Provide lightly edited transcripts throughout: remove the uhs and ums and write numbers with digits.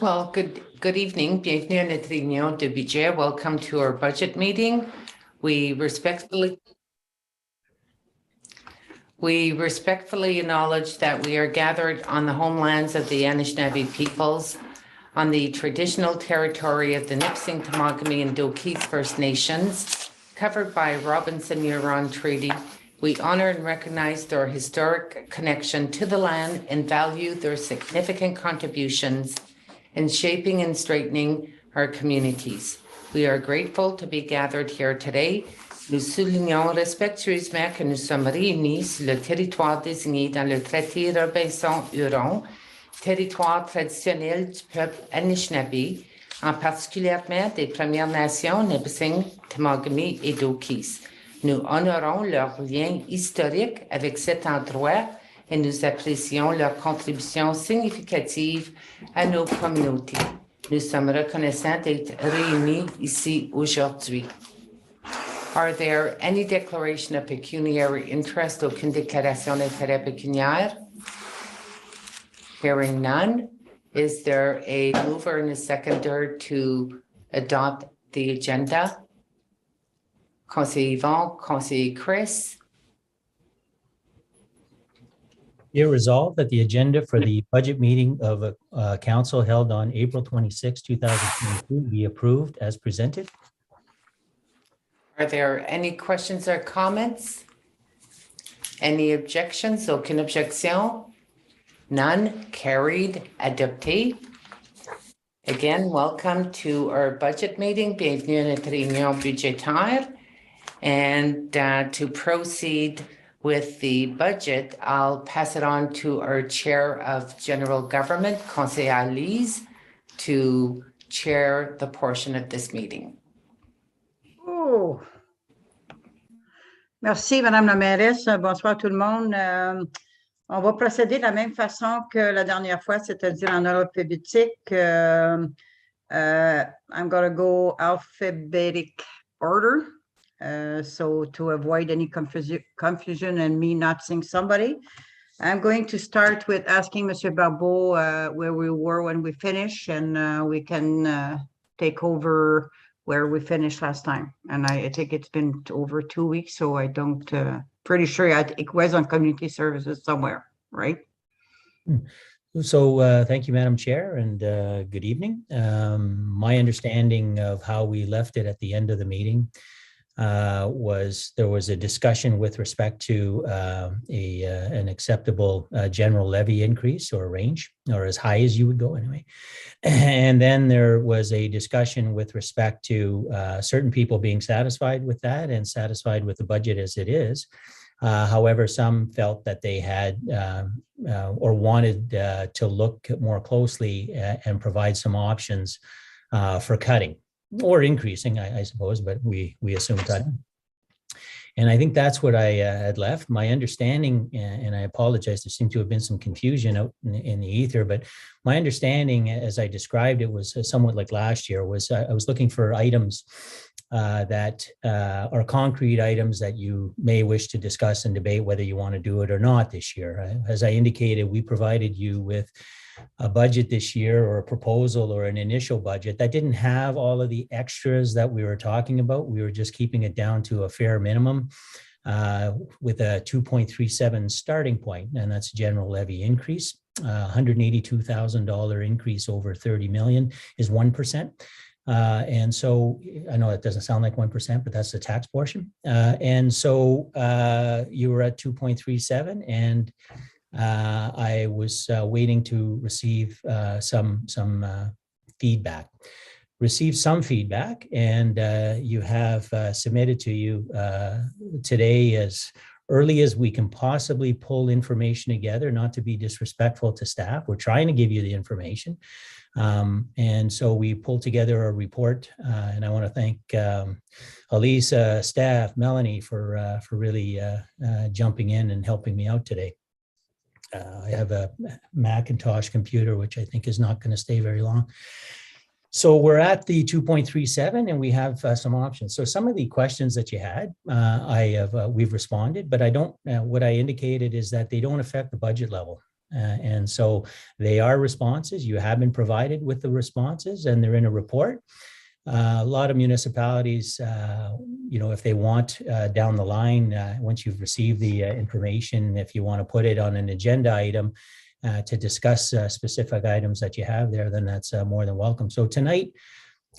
Well, good evening. Bienvenue à notre réunion de budget. Welcome to our budget meeting. We respectfully acknowledge that we are gathered on the homelands of the Anishinaabe peoples, on the traditional territory of the Nipissing, Tamagami, and Doki's First Nations, covered by Robinson-Huron Treaty. We honor and recognize their historic connection to the land and value their significant contributions in shaping and straightening our communities. We are grateful to be gathered here today. Nous soulignons respectueusement que nous sommes réunis sur le territoire désigné dans le traité Robinson-Huron, territoire traditionnel du peuple Anishinaabe, en particulièrement des Premières Nations, Nipissing, Tamagami et Dokis. Nous honorons leur lien historique avec cet endroit et nous apprécions leur contribution significative à nos communautés. Nous sommes reconnaissants d'être réunis ici aujourd'hui. Are there any declaration of pecuniary interest? Aucune déclaration d'intérêt pécuniaire? Hearing none. Is there a mover and a seconder to adopt the agenda? Conseiller Yvon, Conseiller Chris. Be it resolved that the agenda for the budget meeting of council held on April 26, 2022 be approved as presented. Are there any questions or comments? Any objections? Aucune objection? None. Carried. Adopté. Again, welcome to our budget meeting. Bienvenue à notre réunion budgétaire. And to proceed with the budget, I'll pass it on to our Chair of General Government, Conseillère Lise, to chair the portion of this meeting. Oh. Merci, Madame la mairesse. Bonsoir tout le monde. On va procéder de la même façon que la dernière fois, c'est-à-dire en ordre alphabétique. I'm going to go alphabetic order. So to avoid any confusion and me not seeing somebody, I'm going to start with asking Mr. Barbeau where we were when we finished, and we can take over where we finished last time. And I think it's been over 2 weeks, so I don't, pretty sure it was on community services somewhere, right? So thank you, Madam Chair, and good evening. My understanding of how we left it at the end of the meeting was there was a discussion with respect to an acceptable general levy increase or range, or as high as you would go anyway. And then there was a discussion with respect to certain people being satisfied with that and satisfied with the budget as it is. However, some felt that they had or wanted to look more closely and provide some options for cutting. Or increasing, I suppose, but we assume cutting. And I think that's what I had left. My understanding, and I apologize, there seemed to have been some confusion out in the ether, but my understanding, as I described it, was somewhat like last year, was I was looking for items that are concrete items that you may wish to discuss and debate whether you want to do it or not this year. As I indicated, we provided you with a budget this year, or a proposal, or an initial budget that didn't have all of the extras that we were talking about. We were just keeping it down to a fair minimum with a 2.37 starting point, and that's a general levy increase. $182,000 increase over 30 million is 1%. And so I know it doesn't sound like 1%, but that's the tax portion. And so you were at 2.37, and I was waiting to receive some feedback. Received some feedback, and you have submitted to you today as early as we can possibly pull information together, not to be disrespectful to staff. We're trying to give you the information. And so we pulled together a report, and I want to thank Elise, staff, Melanie for really jumping in and helping me out today. I have a Macintosh computer, which I think is not going to stay very long. So we're at the 2.37, and we have some options. So some of the questions that you had, we've responded, but I don't. What I indicated is that they don't affect the budget level. And so they are responses. You have been provided with the responses, and they're in a report. A lot of municipalities, if they want down the line, once you've received the information, if you want to put it on an agenda item to discuss specific items that you have there, then that's more than welcome. So tonight,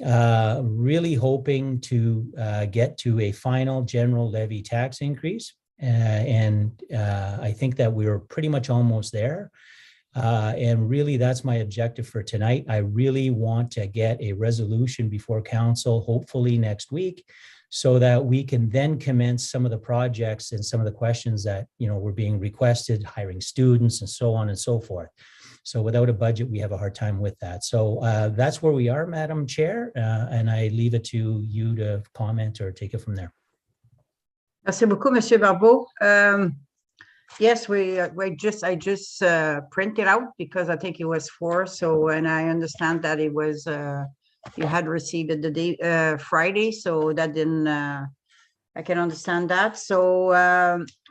really hoping to get to a final general levy tax increase. And I think that we were pretty much almost there. And really, that's my objective for tonight. I really want to get a resolution before council, hopefully next week, so that we can then commence some of the projects and some of the questions that, were being requested, hiring students and so on and so forth. So without a budget, we have a hard time with that. So that's where we are, Madam Chair, and I leave it to you to comment or take it from there. Merci beaucoup, Monsieur Barbeau. Yes, I just printed out because I think it was 4. So, and I understand that it was you had received it the day Friday, so that didn't. I can understand that. So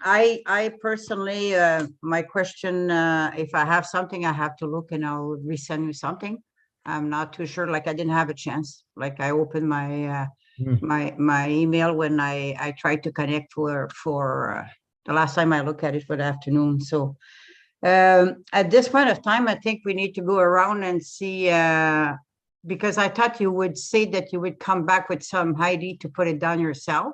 I personally, my question, if I have something, I have to look and I'll resend you something. I'm not too sure. Like I didn't have a chance. Like I opened my my email when I tried to connect for the last time I looked at it for the afternoon. So at this point of time, I think we need to go around and see, because I thought you would say that you would come back with some Heidi to put it down yourself.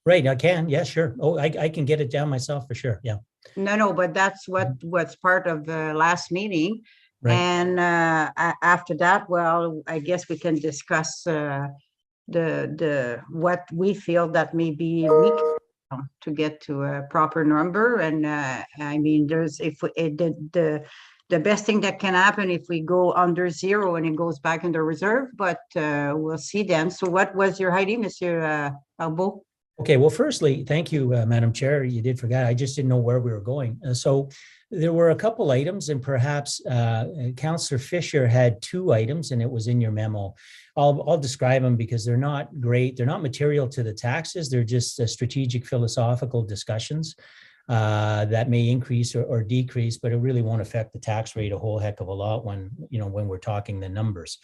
Right, I can. Yeah, sure. Oh, I can get it down myself for sure. Yeah. No, but that's what's part of the last meeting. Right. And after that, well, I guess we can discuss the what we feel that maybe we can to get to a proper number. And I mean, there's the best thing that can happen if we go under 0 and it goes back in the reserve, but we'll see then. So what was your Heidi, Monsieur Barbeau? Okay, well, firstly, thank you, Madam Chair. You did forget. I just didn't know where we were going. So there were a couple items, and perhaps Councillor Fisher had 2 items, and it was in your memo. I'll describe them because they're not great. They're not material to the taxes. They're just strategic philosophical discussions that may increase or decrease, but it really won't affect the tax rate a whole heck of a lot when we're talking the numbers.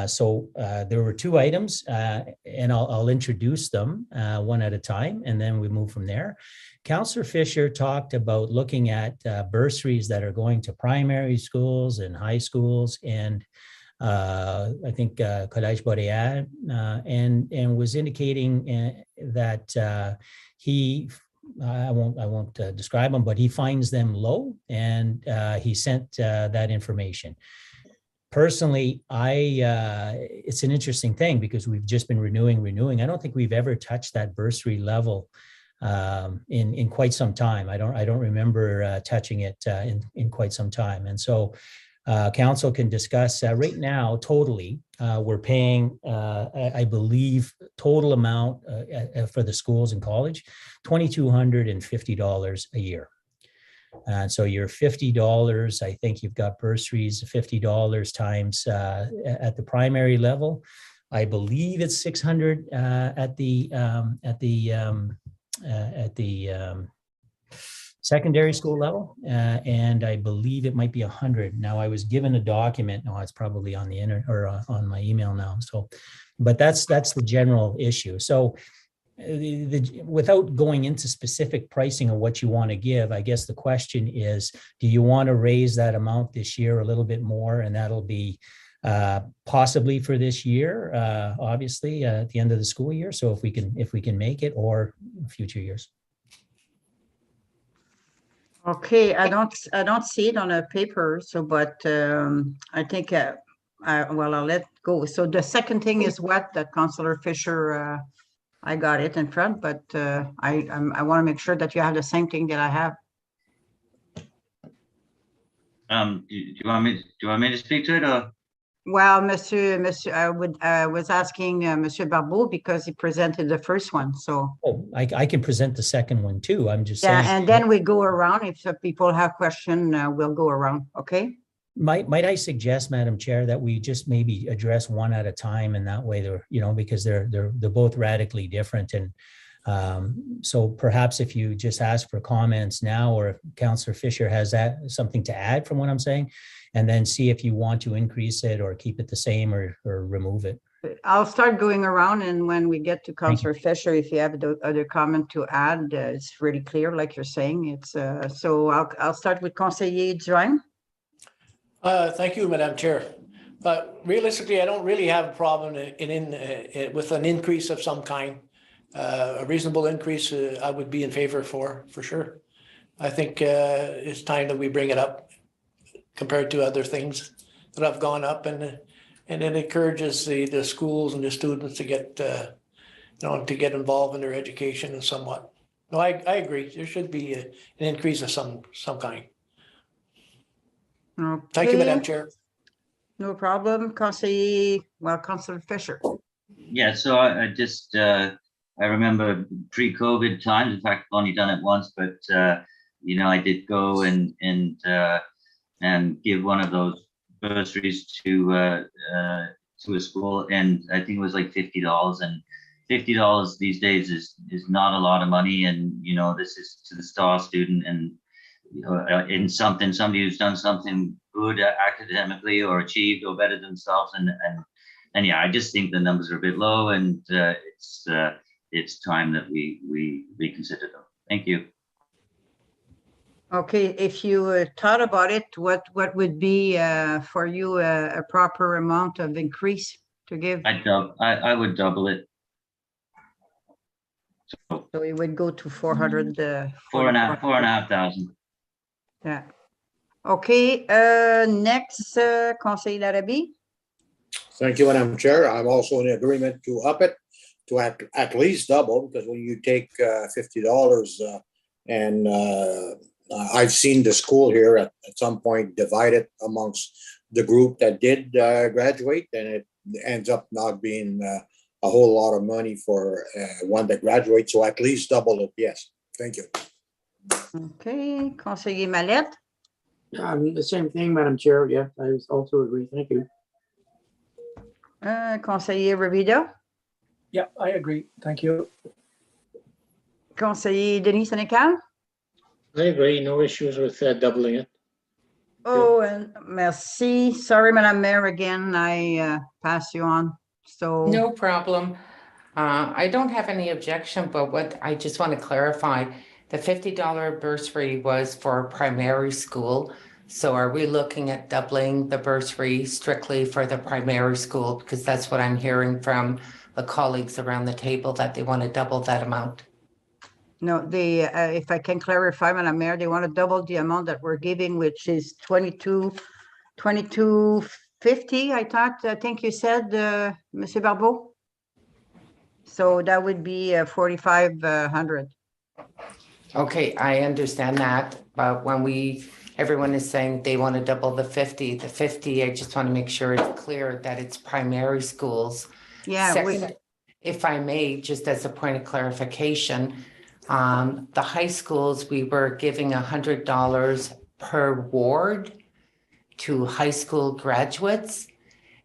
So there were 2 items, and I'll introduce them one at a time, and then we move from there. Councillor Fisher talked about looking at bursaries that are going to primary schools and high schools, and I think Collège Boréal, and was indicating that he, I won't describe them, but he finds them low, and he sent that information. Personally, it's an interesting thing because we've just been renewing. I don't think we've ever touched that bursary level in quite some time. I don't remember touching it in quite some time. And so council can discuss right now. Totally, we're paying, I believe, total amount for the schools and college, $2,250 a year. And so you're $50, I think you've got bursaries, $50 times at the primary level. I believe it's 600 at the secondary school level, and I believe it might be 100. Now I was given a document. No, it's probably on the internet or on my email now. So, but that's the general issue. So, without going into specific pricing of what you want to give, I guess the question is, do you want to raise that amount this year a little bit more? And that'll be possibly for this year, obviously at the end of the school year. So if we can make it, or future years. Okay, I don't see it on a paper. So, but I think I'll let go. So the second thing is what that Councillor Fisher. I got it in front, but I want to make sure that you have the same thing that I have. Do you want me to speak to it, or? Well, Monsieur, I was asking Monsieur Barbeau because he presented the first one. So. Oh, I can present the second one too. I'm just saying. Yeah, and then we go around. If people have question, we'll go around. Okay. Might I suggest, Madam Chair, that we just maybe address one at a time, and that way they're, because they're both radically different, and So perhaps if you just ask for comments now, or if Councillor Fisher has something to add from what I'm saying, and then see if you want to increase it or keep it the same or remove it. I'll start going around, and when we get to you. Councillor Fisher, if you have other comment to add, it's really clear, like you're saying. It's so I'll start with Conseiller Duhaime. Thank you, Madam Chair. But realistically, I don't really have a problem with an increase of some kind. A reasonable increase, I would be in favor for sure. I think it's time that we bring it up compared to other things that have gone up, and it encourages the schools and the students to get to get involved in their education and somewhat. No, I agree. There should be an increase of some kind. Okay. Thank you, Madam Chair. No problem. Councillor Fisher. Yeah, so I just, I remember pre-COVID times, in fact, I've only done it once, but, you know, I did go and give one of those bursaries to a school, and I think it was like $50, and $50 these days is not a lot of money. And, you know, this is to the star student, and, you know, in somebody who's done something good academically or achieved or better themselves. And yeah, I just think the numbers are a bit low, and it's time that we reconsider them. Thank you. Okay, if you thought about it, what would be for you a proper amount of increase to give? I would double it. So it would go to 400. 4,500. Yeah. Okay, next, Conseiller Larrabee. Thank you, Madam Chair. I'm also in agreement to up it to at least double, because when you take $50 and I've seen the school here at some point divided amongst the group that did graduate, and it ends up not being a whole lot of money for one that graduates. So at least double it. Yes. Thank you. Okay, Conseiller Mallette. The same thing, Madam Chair. Yeah, I also agree. Thank you. Conseiller Revida. Yeah, I agree. Thank you. Conseiller Denis Sénécal. I agree. No issues with doubling it. Oh, and merci. Sorry, Madame Mayor, again, I pass you on. So No problem. I don't have any objection, but what I just want to clarify, the $50 bursary was for primary school. So are we looking at doubling the bursary strictly for the primary school? Because that's what I'm hearing from the colleagues around the table, that they want to double that amount. no, they, if I can clarify, Madame Mayor, they want to double the amount that we're giving, which is $22.50. I think you said, Monsieur Barbeau. So that would be 4,500. Okay, I understand that, but when everyone is saying they want to double the 50, I just want to make sure it's clear that it's primary schools. Yeah. Second, if I may, just as a point of clarification, the high schools, we were giving $100 per ward to high school graduates.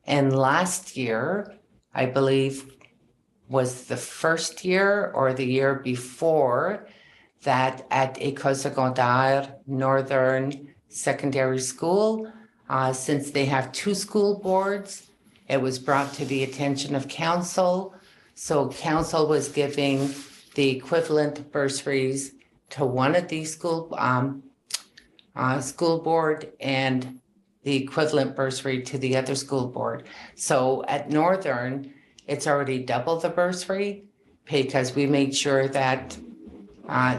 And last year, I believe, was the first year or the year before that at École Secondaire Northern Secondary School, since they have two school boards, it was brought to the attention of council. So council was giving the equivalent bursaries to one of these school board and the equivalent bursary to the other school board. So at Northern, it's already double the bursary because we made sure that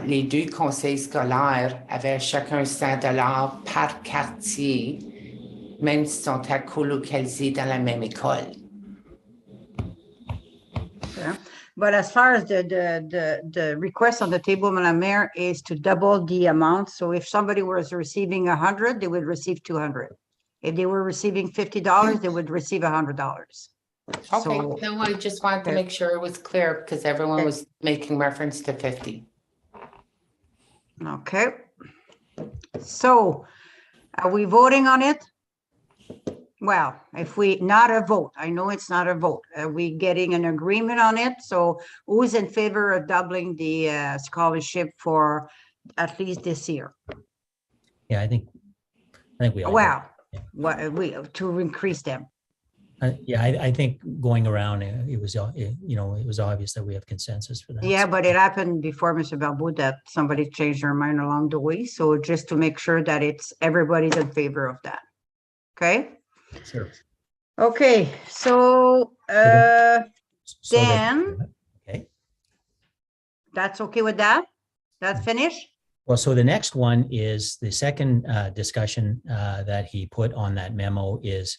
les deux conseils scolaires avaient chacun $100 par quartier, même s'ils sont co-localisés dans la même école. Yeah. But as far as the request on the table, Madam Mayor, is to double the amount. So if somebody was receiving 100, they would receive 200. If they were receiving $50, they would receive $100. Okay, So- no, I just wanted to make sure it was clear because everyone was making reference to 50. Okay. So are we voting on it? Well, if we, not a vote, I know it's not a vote. Are we getting an agreement on it? So who's in favor of doubling the scholarship for at least this year? Yeah, I think we all. Wow, Yeah. what, to increase them. Yeah, I think going around, it was, you know, it was obvious that we have consensus for that. Yeah, but it happened before, Mr. Balbo, that somebody changed their mind along the way. So just to make sure that it's, everybody's in favor of that. Okay? Sure. Okay, so, So then, okay. that's okay with that? That's finished? Well, so the next one is the second discussion that he put on that memo is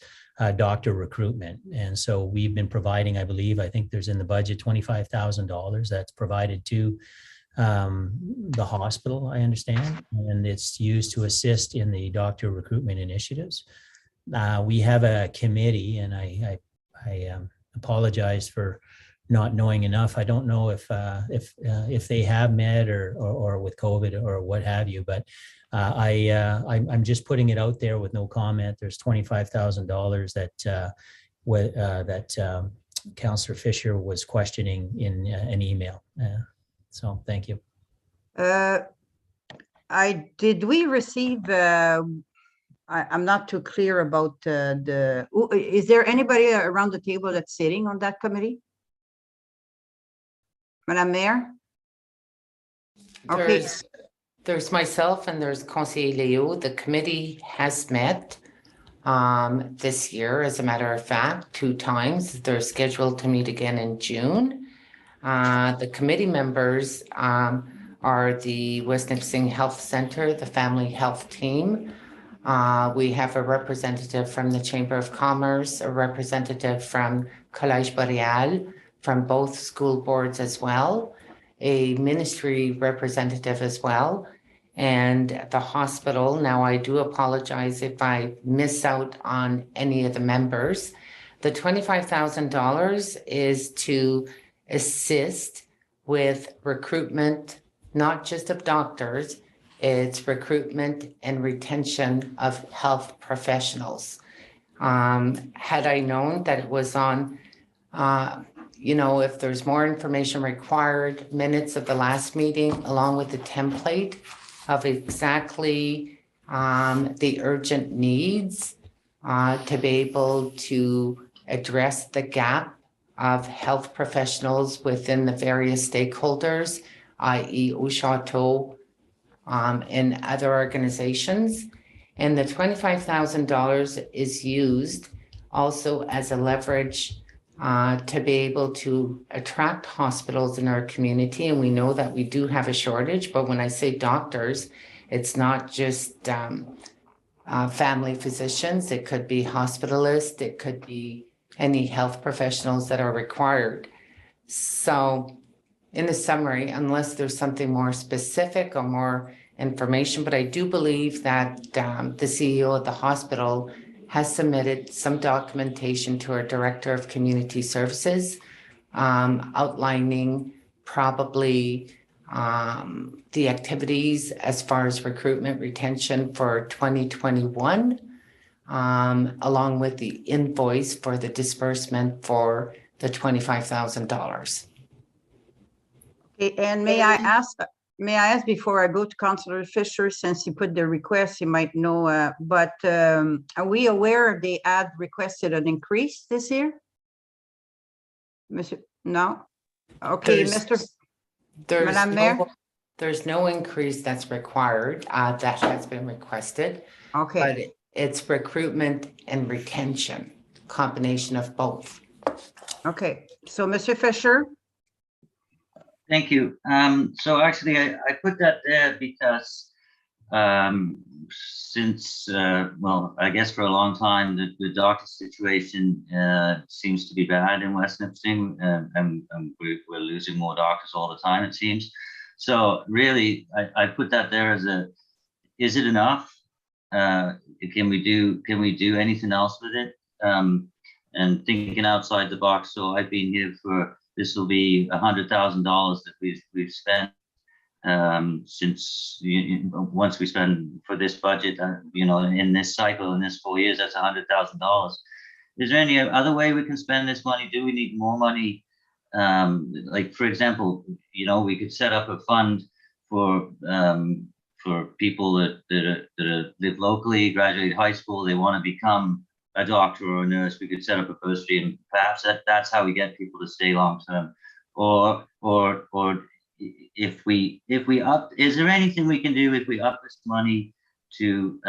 doctor recruitment. And so we've been providing, I think there's in the budget $25,000 that's provided to the hospital, I understand, and it's used to assist in the doctor recruitment initiatives. We have a committee, and I apologize for not knowing enough. I don't know if they have met or with COVID or what have you, but I'm just putting it out there with no comment. There's $25,000 that Councillor Fisher was questioning in an email. So thank you. Did we receive, I'm not too clear about is there anybody around the table that's sitting on that committee? Madam Mayor? Okay, There's myself and there's Conseiller Leo. The committee has met this year, as a matter of fact, 2 times. They're scheduled to meet again in June. The committee members are the West Nipissing Health Centre, the Family Health Team. We have a representative from the Chamber of Commerce, a representative from Collège Boréal, from both school boards as well, a ministry representative as well, and the hospital. Now, I do apologize if I miss out on any of the members. The $25,000 is to assist with recruitment, not just of doctors, it's recruitment and retention of health professionals. Had I known that it was on, you know, if there's more information required, minutes of the last meeting, along with the template of exactly the urgent needs to be able to address the gap of health professionals within the various stakeholders, i.e. Au Château and other organizations. And the $25,000 is used also as a leverage to be able to attract hospitals in our community. And we know that we do have a shortage, but when I say doctors, it's not just family physicians, it could be hospitalists, it could be any health professionals that are required. So in the summary, unless there's something more specific or more information, but I do believe that the CEO of the hospital has submitted some documentation to our Director of Community Services outlining probably the activities as far as recruitment retention for 2021, along with the invoice for the disbursement for the $25,000. okay, and may I ask before I go to Councillor Fisher, since he put the request, he might know, but are we aware they had requested an increase this year? Monsieur, no? Okay, Madam Mayor? There's no increase that's required, that has been requested, Okay, but it's recruitment and retention, combination of both. okay, so Monsieur Fisher? Thank you. So actually, I put that there because since, well, I guess for a long time, the doctor situation seems to be bad in West Nipissing, and we're losing more doctors all the time, it seems. So really, I put that there as a, is it enough? Can we do anything else with it? And thinking outside the box. So I've been here for, this will be $100,000 that we've spent since once we spend for this budget, in this cycle, in this 4 years, that's $100,000. Is there any other way we can spend this money? Do we need more money? Like, for example, we could set up a fund for people that live locally, graduate high school, they want to become a doctor or a nurse. We could set up a bursary, and perhaps that's how we get people to stay long term. Or if we up, is there anything we can do if we up this money to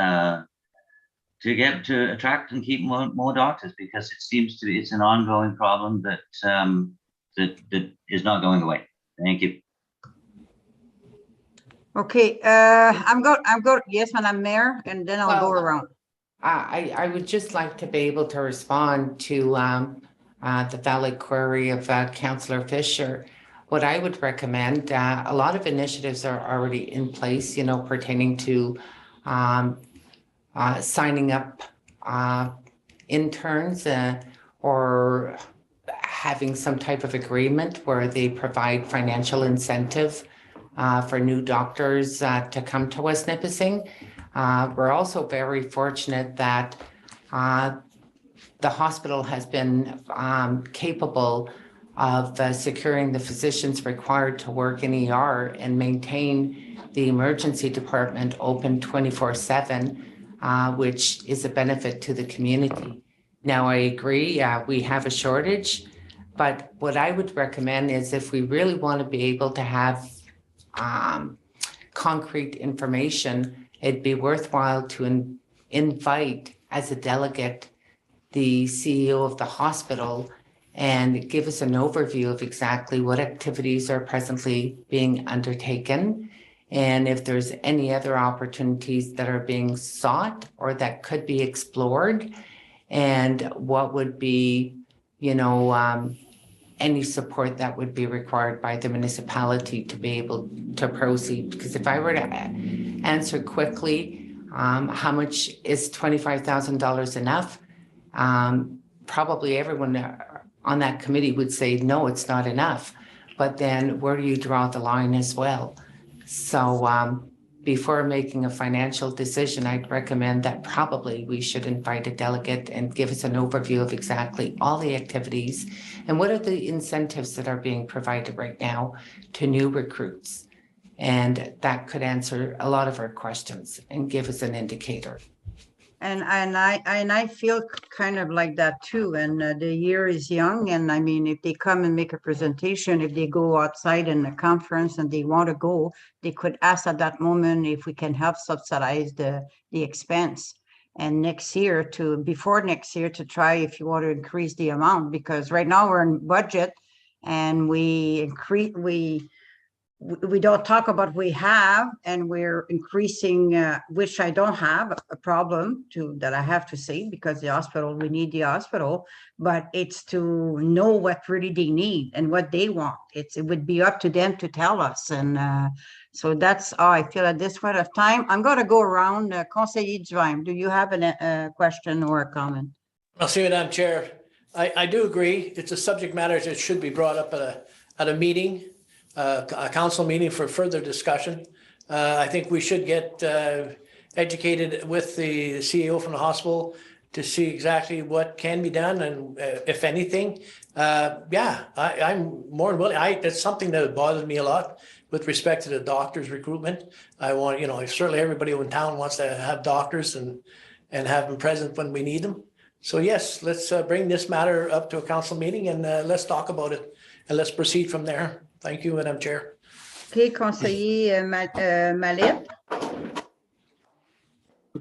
attract and keep more doctors, because it seems to be it's an ongoing problem that is not going away. Thank you. Okay, yes, Madam Mayor, and then I'll go Well, around. I would just like to be able to respond to the valid query of Councillor Fisher. What I would recommend, a lot of initiatives are already in place, pertaining to signing up interns or having some type of agreement where they provide financial incentive for new doctors to come to West Nipissing. We're also very fortunate that the hospital has been capable of securing the physicians required to work in ER and maintain the emergency department open 24/7, which is a benefit to the community. Now, I agree, we have a shortage, but what I would recommend is if we really want to be able to have concrete information, it'd be worthwhile to invite as a delegate the CEO of the hospital and give us an overview of exactly what activities are presently being undertaken, and if there's any other opportunities that are being sought or that could be explored, and what would be, any support that would be required by the municipality to be able to proceed. Because if I were to answer quickly, how much is $25,000 enough? Probably everyone on that committee would say, no, it's not enough. But then where do you draw the line as well? So before making a financial decision, I'd recommend that probably we should invite a delegate and give us an overview of exactly all the activities and what are the incentives that are being provided right now to new recruits. And that could answer a lot of our questions and give us an indicator. And I feel kind of like that too. And the year is young. And I mean, if they come and make a presentation, if they go outside in a conference and they want to go, they could ask at that moment if we can help subsidize the expense. And before next year to try if you want to increase the amount, because right now we're in budget and we don't talk about what we have, and we're increasing, which I don't have a problem that I have to say, because we need the hospital, but it's to know what really they need and what they want. It would be up to them to tell us. And so that's how I feel at this point of time. I'm going to go around. Conseiller Duhaime, do you have a question or a comment? I'll see, Madam Chair. I do agree. It's a subject matter that should be brought up at a meeting. A council meeting for further discussion. I think we should get educated with the CEO from the hospital to see exactly what can be done and if anything. I'm more than willing. That's something that bothers me a lot with respect to the doctors recruitment. I want, certainly everybody in town wants to have doctors and have them present when we need them. So yes, let's bring this matter up to a council meeting and let's talk about it and let's proceed from there. Thank you, Madam Chair. Okay, Conseiller Mallette.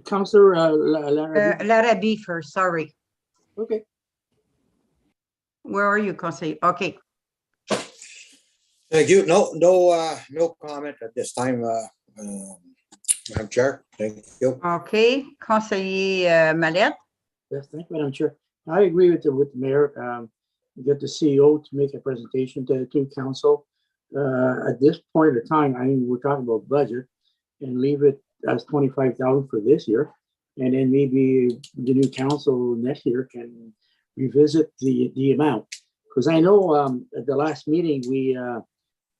Councillor Larrabee. Larrabee first, sorry. Okay. Where are you, Conseiller? Okay. Thank you. No comment at this time, Madam Chair. Thank you. Okay, Conseiller Mallette. Yes, thank you, Madam Chair. I agree with the mayor. Get the CEO to make a presentation to council. At this point of time, I mean, we're talking about budget and leave it as 25,000 for this year. And then maybe the new council next year can revisit the amount. Because I know at the last meeting, we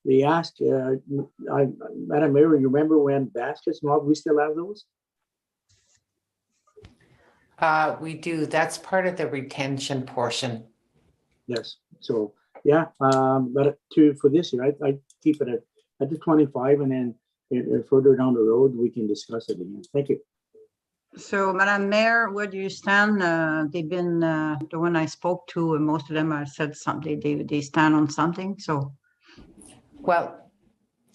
they asked, Madam Mayor, you remember when baskets, Mob, we still have those? We do. That's part of the retention portion. Yes, so, yeah, but for this year, I keep it at the 25, and then further down the road, we can discuss it again. Thank you. So, Madam Mayor, where do you stand? They've been, the one I spoke to, and most of them have said something, they stand on something, so. Well,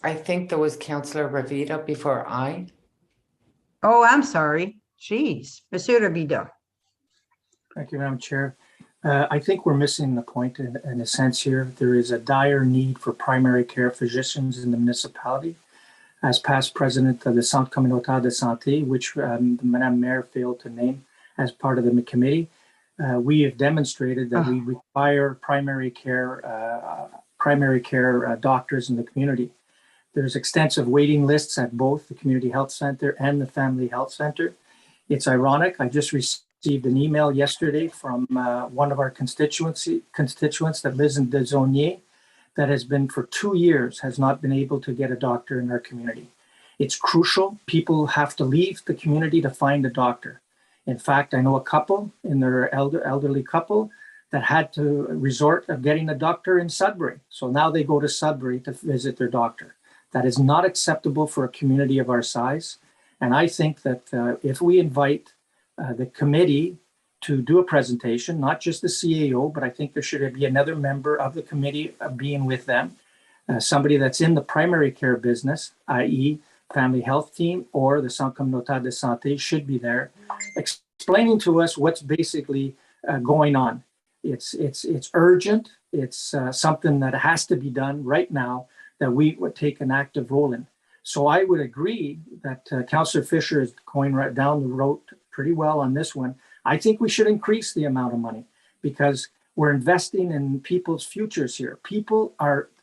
I think there was Councillor Ravita before I. Oh, I'm sorry. Jeez, Monsieur Rabida. Thank you, Madam Chair. I think we're missing the point in a sense here. There is a dire need for primary care physicians in the municipality. As past president of the Centre Communautaire de Santé, which Madame Mayor failed to name as part of the committee, we have demonstrated that we require primary care doctors in the community. There's extensive waiting lists at both the community health center and the family health center. It's ironic. I just received an email yesterday from one of our constituents that lives in Desaulniers that has been for 2 years, has not been able to get a doctor in our community. It's crucial. People have to leave the community to find a doctor. In fact, I know a couple in their elderly couple that had to resort of getting a doctor in Sudbury. So now they go to Sudbury to visit their doctor. That is not acceptable for a community of our size. And I think that if we invite the committee to do a presentation, not just the CAO, but I think there should be another member of the committee being with them, somebody that's in the primary care business, i.e. family health team or the Centre Communautaire de Santé should be there, explaining to us what's basically going on. It's urgent. It's something that has to be done right now that we would take an active role in. So I would agree that Councillor Fisher is going right down the road pretty well on this one. I think we should increase the amount of money because we're investing in people's futures here.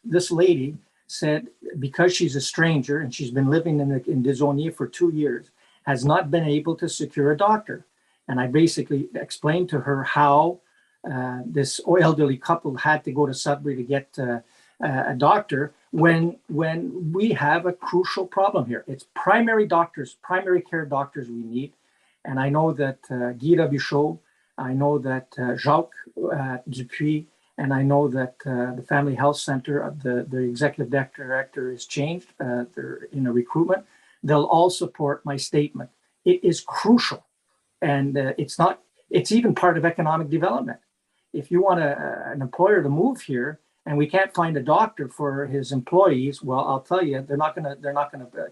This lady said, because she's a stranger and she's been living in Desaulniers for 2 years, has not been able to secure a doctor. And I basically explained to her how this elderly couple had to go to Sudbury to get a doctor when we have a crucial problem here. It's primary care doctors we need. And I know that Guy Robichaud, I know that Jacques Dupuis, and I know that the Family Health Center, the executive director is changed. They're in a recruitment. They'll all support my statement. It is crucial. And it's even part of economic development. If you want an employer to move here and we can't find a doctor for his employees, well, I'll tell you, they're not gonna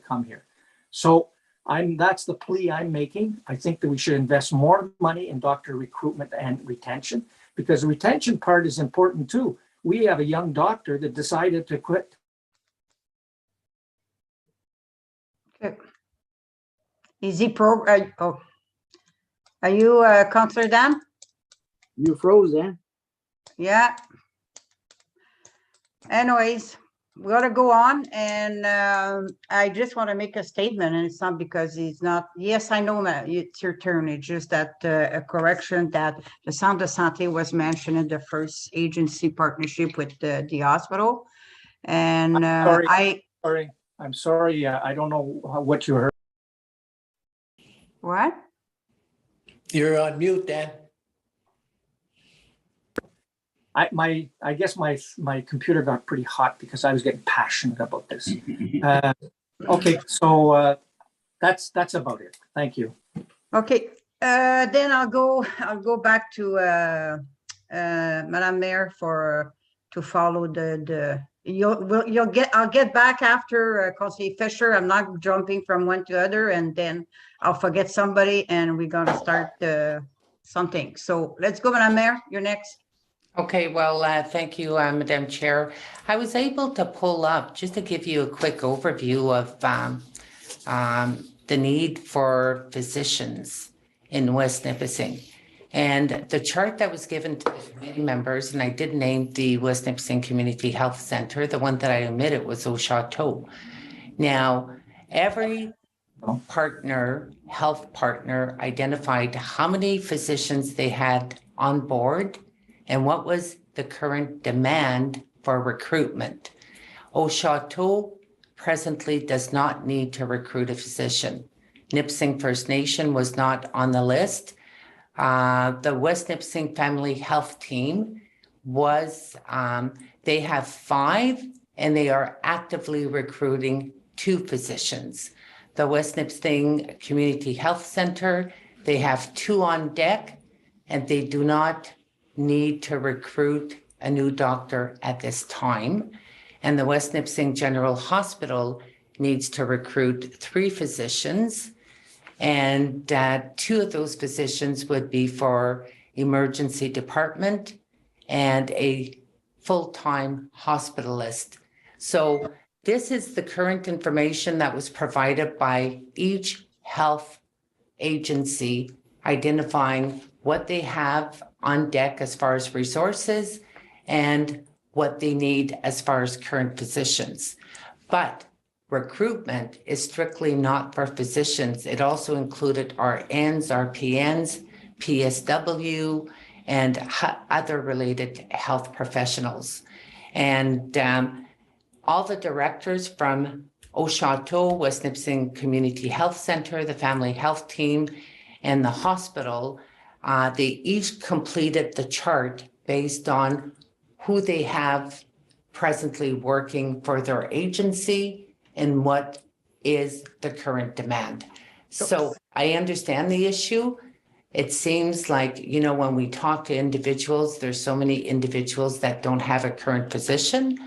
come here. So that's the plea I'm making. I think that we should invest more money in doctor recruitment and retention because the retention part is important too. We have a young doctor that decided to quit. Okay. Are you Councillor Dan? You froze, Dan? Yeah. Anyways, we got to go on, and I just want to make a statement, and it's not because he's not. Yes, I know, Matt, it's your turn. It's just that a correction that the Centre de Santé was mentioned in the first agency partnership with the hospital, and I'm sorry. I don't know what you heard. What? You're on mute, Dan. I guess my computer got pretty hot because I was getting passionate about this. Okay, so that's about it. Thank you. Okay, then I'll go back to Madame Mayor to follow I'll get back after Councillor Fisher. I'm not jumping from one to other, and then I'll forget somebody, and we're gonna start something. So let's go, Madame Mayor. You're next. Okay, well, thank you, Madam Chair. I was able to pull up, just to give you a quick overview of the need for physicians in West Nipissing. And the chart that was given to the committee members, and I did name the West Nipissing Community Health Center, the one that I omitted was Au Chateau. Now, every health partner identified how many physicians they had on board and what was the current demand for recruitment. Au Château presently does not need to recruit a physician. Nipissing First Nation was not on the list. The West Nipissing Family Health Team was, they have 5 and they are actively recruiting 2 physicians. The West Nipissing Community Health Center, they have 2 on deck and they do not need to recruit a new doctor at this time. And the West Nipissing General Hospital needs to recruit 3 physicians. And 2 of those positions would be for emergency department and a full-time hospitalist. So this is the current information that was provided by each health agency, identifying what they have on deck as far as resources and what they need as far as current positions. But recruitment is strictly not for physicians. It also included RNs, RPNs, PSW, and other related health professionals. And all the directors from Au Château, West Nipissing Community Health Center, the Family Health Team, and the hospital, they each completed the chart based on who they have presently working for their agency and what is the current demand. So I understand the issue. It seems like, when we talk to individuals, there's so many individuals that don't have a current position,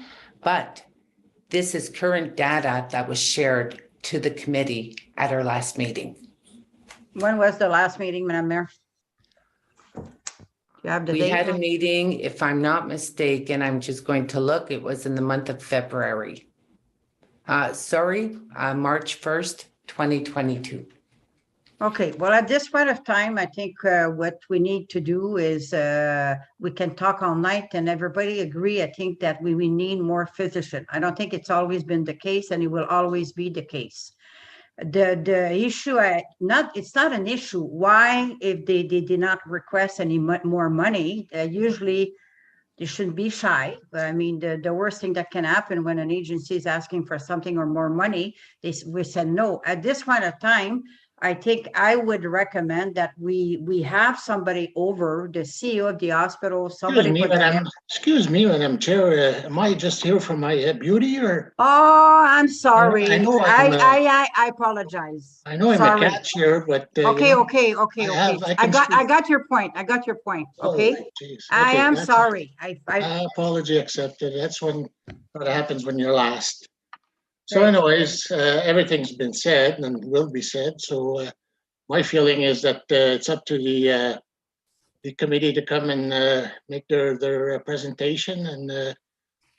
but this is current data that was shared to the committee at our last meeting. When was the last meeting, Madam Mayor? You have the We date? had a meeting, if I'm not mistaken, I'm just going to look, it was in the month of February. March 1st, 2022. Okay, well, at this point of time, I think what we need to do is we can talk all night and everybody agree. I think that we need more physicians. I don't think it's always been the case and it will always be the case. The issue, it's not an issue. Why, if they did not request any more money, usually they shouldn't be shy. But I mean, the worst thing that can happen when an agency is asking for something or more money, we said no. At this point of time, I think I would recommend that we have somebody over, the CEO of the hospital, somebody. Excuse me, Madam Chair, am I just here for my beauty or? Oh, I'm sorry. I know I apologize. I know I'm Sorry. a catch-here, but. Okay. I got your point. Okay. Oh, geez. I Okay, am that's- sorry. Apology accepted. That's what happens when you're last. So anyways, everything's been said and will be said. So my feeling is that it's up to the committee to come and make their presentation and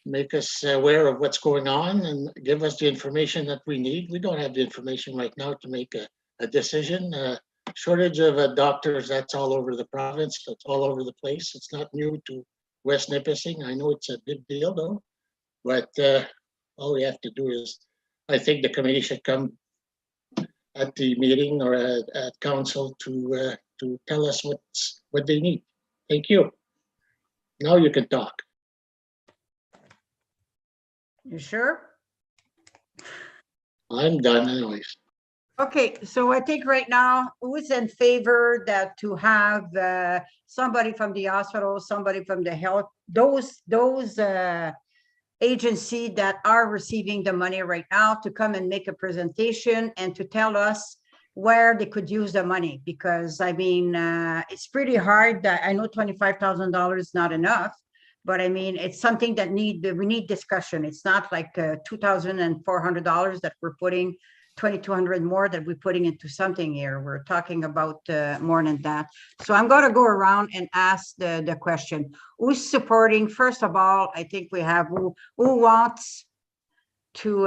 make us aware of what's going on and give us the information that we need. We don't have the information right now to make a decision. Shortage of doctors, that's all over the province. That's all over the place. It's not new to West Nipissing. I know it's a big deal though, but all we have to do is, I think the committee should come at the meeting or at council to tell us what they need. Thank you. Now you can talk. You sure? I'm done anyways. Okay, so I think right now, who's in favor that to have somebody from the hospital, somebody from the health, those agency that are receiving the money right now to come and make a presentation and to tell us where they could use the money, because I mean, it's pretty hard. That I know $25,000 is not enough, but I mean, it's something that we need discussion. It's not like $2,400 that we're putting, 2,200 more that we're putting into something here. We're talking about more than that. So I'm going to go around and ask the question. Who's supporting? First of all, I think we have who wants to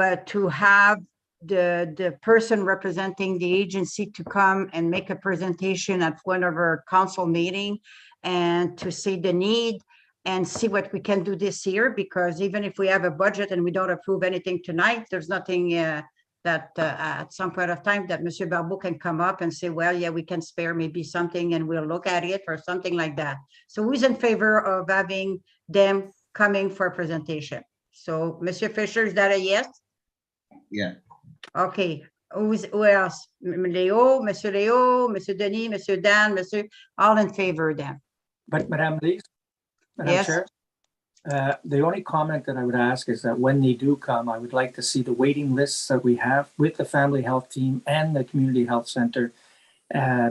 have the person representing the agency to come and make a presentation at one of our council meeting and to see the need and see what we can do this year, because even if we have a budget and we don't approve anything tonight, there's nothing that at some point of time that Monsieur Barbeau can come up and say, well, yeah, we can spare maybe something and we'll look at it or something like that. So who's in favor of having them coming for a presentation? So, Monsieur Fisher, is that a yes? Yeah. Okay, who else? Leo, Monsieur Denis, Monsieur Dan, Monsieur, all in favor then? But Madam Yes. Chair, the only comment that I would ask is that when they do come, I would like to see the waiting lists that we have with the family health team and the community health center,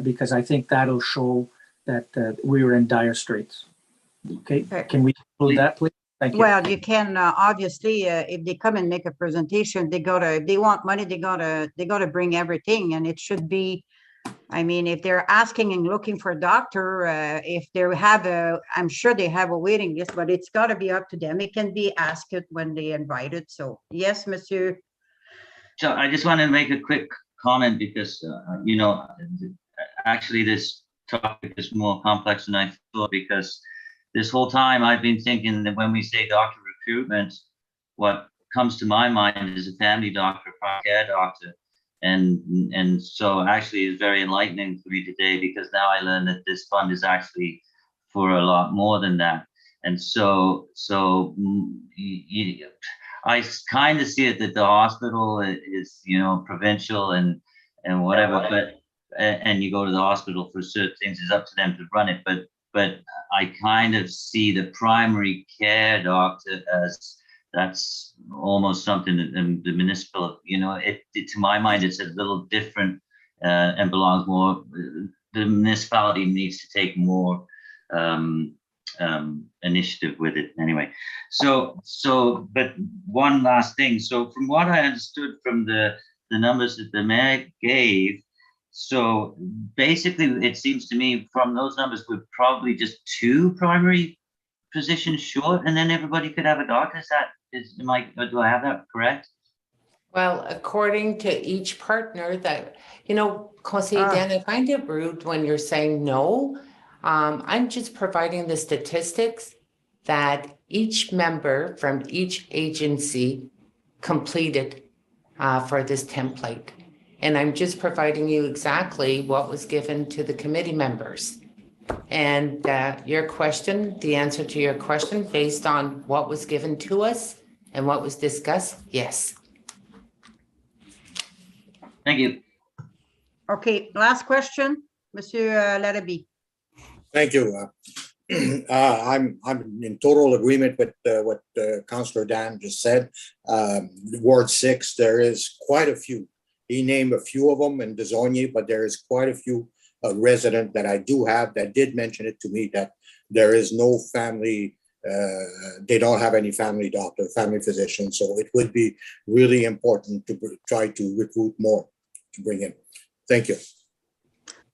because I think that'll show that we were in dire straits. Okay, can we include that, please? Thank you. Well, you can, obviously, if they come and make a presentation, if they want money, they gotta bring everything, and it should be, I mean, if they're asking and looking for a doctor, if they have I'm sure they have a waiting list, but it's gotta be up to them. It can be asked when they invite it. So, yes, Monsieur. So I just want to make a quick comment because, actually this topic is more complex than I thought, because this whole time I've been thinking that when we say doctor recruitment, what comes to my mind is a family doctor, primary care doctor. And so actually it's very enlightening for me today, because now I learned that this fund is actually for a lot more than that. And so I kind of see it that the hospital is, provincial and whatever, and you go to the hospital for certain things, it's up to them to run it. But I kind of see the primary care doctor as that's almost something that the municipal, to my mind, it's a little different and belongs more. The municipality needs to take more initiative with it anyway. But one last thing. So from what I understood from the numbers that the mayor gave, so basically it seems to me from those numbers we're probably just 2 primary positions short, and then everybody could have a doctor. Do I have that correct? Well, according to each partner that, Conseiller Dan, I find it rude when you're saying no. I'm just providing the statistics that each member from each agency completed for this template. And I'm just providing you exactly what was given to the committee members. And your question, the answer to your question based on what was given to us and what was discussed, yes. Thank you. Okay, last question, Monsieur Larrabee. Thank you. I'm in total agreement with what Councillor Dan just said. Ward 6, there is quite a few. He named a few of them in Desaulniers, but there is quite a few resident that I do have that did mention it to me, that there is no family, they don't have any family doctor, family physician. So it would be really important to try to recruit more to bring in. Thank you.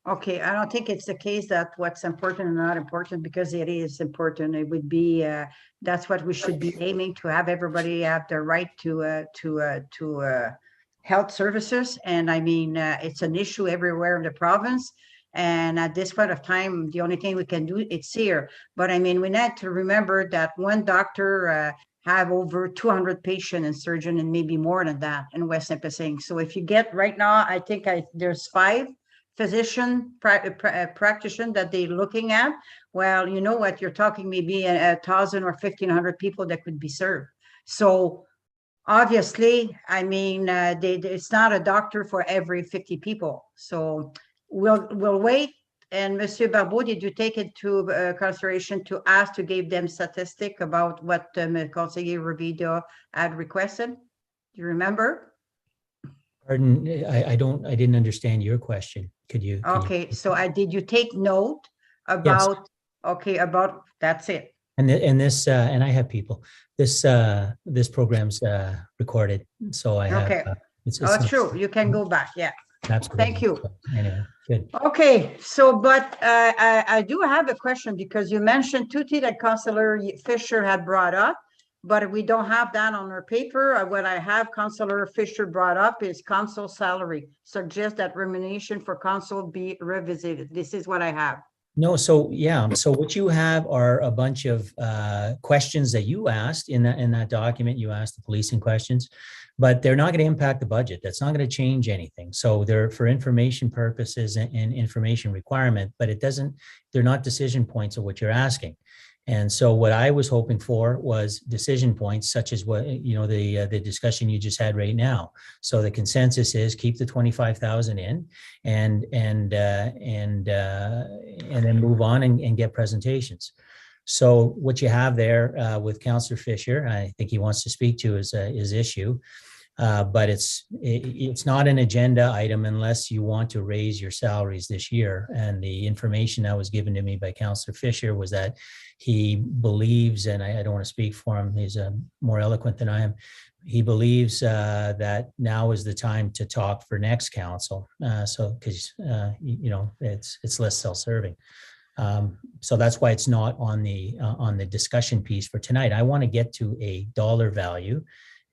Okay, I don't think it's the case that what's important and not important, because it is important. It would be, that's what we should be aiming to have everybody have the right to health services. And I mean, it's an issue everywhere in the province. And at this point of time, the only thing we can do, it's here. But I mean, we need to remember that one doctor have over 200 patients and surgeon, and maybe more than that in West Nipissing. So if you get right now, I think there's 5 physician practitioner that they're looking at. Well, you know what, you're talking maybe 1,000 or 1,500 people that could be served. So obviously, I mean, it's not a doctor for every 50 people. So we'll wait. And Monsieur Barbeau, did you take into consideration to ask to give them statistic about what Conseiller Revido had requested? Do you remember? Pardon, I didn't understand your question. Could you? Okay, so did you take note about? Yes. Okay, about that's it. And this and I have people. This program's recorded, so I have. Okay. It's true. You can go back. Yeah. Absolutely. Thank you. So, anyway, good. Okay, so but I do have a question, because you mentioned Tutti that Councillor Fisher had brought up, but we don't have that on our paper. What I have Councillor Fisher brought up is council salary. Suggest that remuneration for council be revisited. This is what I have. No, so yeah, so what you have are a bunch of questions that you asked in that document. You asked the policing questions, but they're not going to impact the budget. That's not going to change anything. So they're for information purposes and information requirement, but they're not decision points of what you're asking. And so what I was hoping for was decision points such as what, the discussion you just had right now. So the consensus is keep the 25,000 in and then move on and get presentations. So what you have there with Councillor Fisher, I think he wants to speak to his issue. But it's not an agenda item unless you want to raise your salaries this year. And the information that was given to me by Councillor Fisher was that he believes, and I don't want to speak for him, he's more eloquent than I am, he believes that now is the time to talk for next council. So because, it's less self-serving. So that's why it's not on the discussion piece for tonight. I want to get to a dollar value.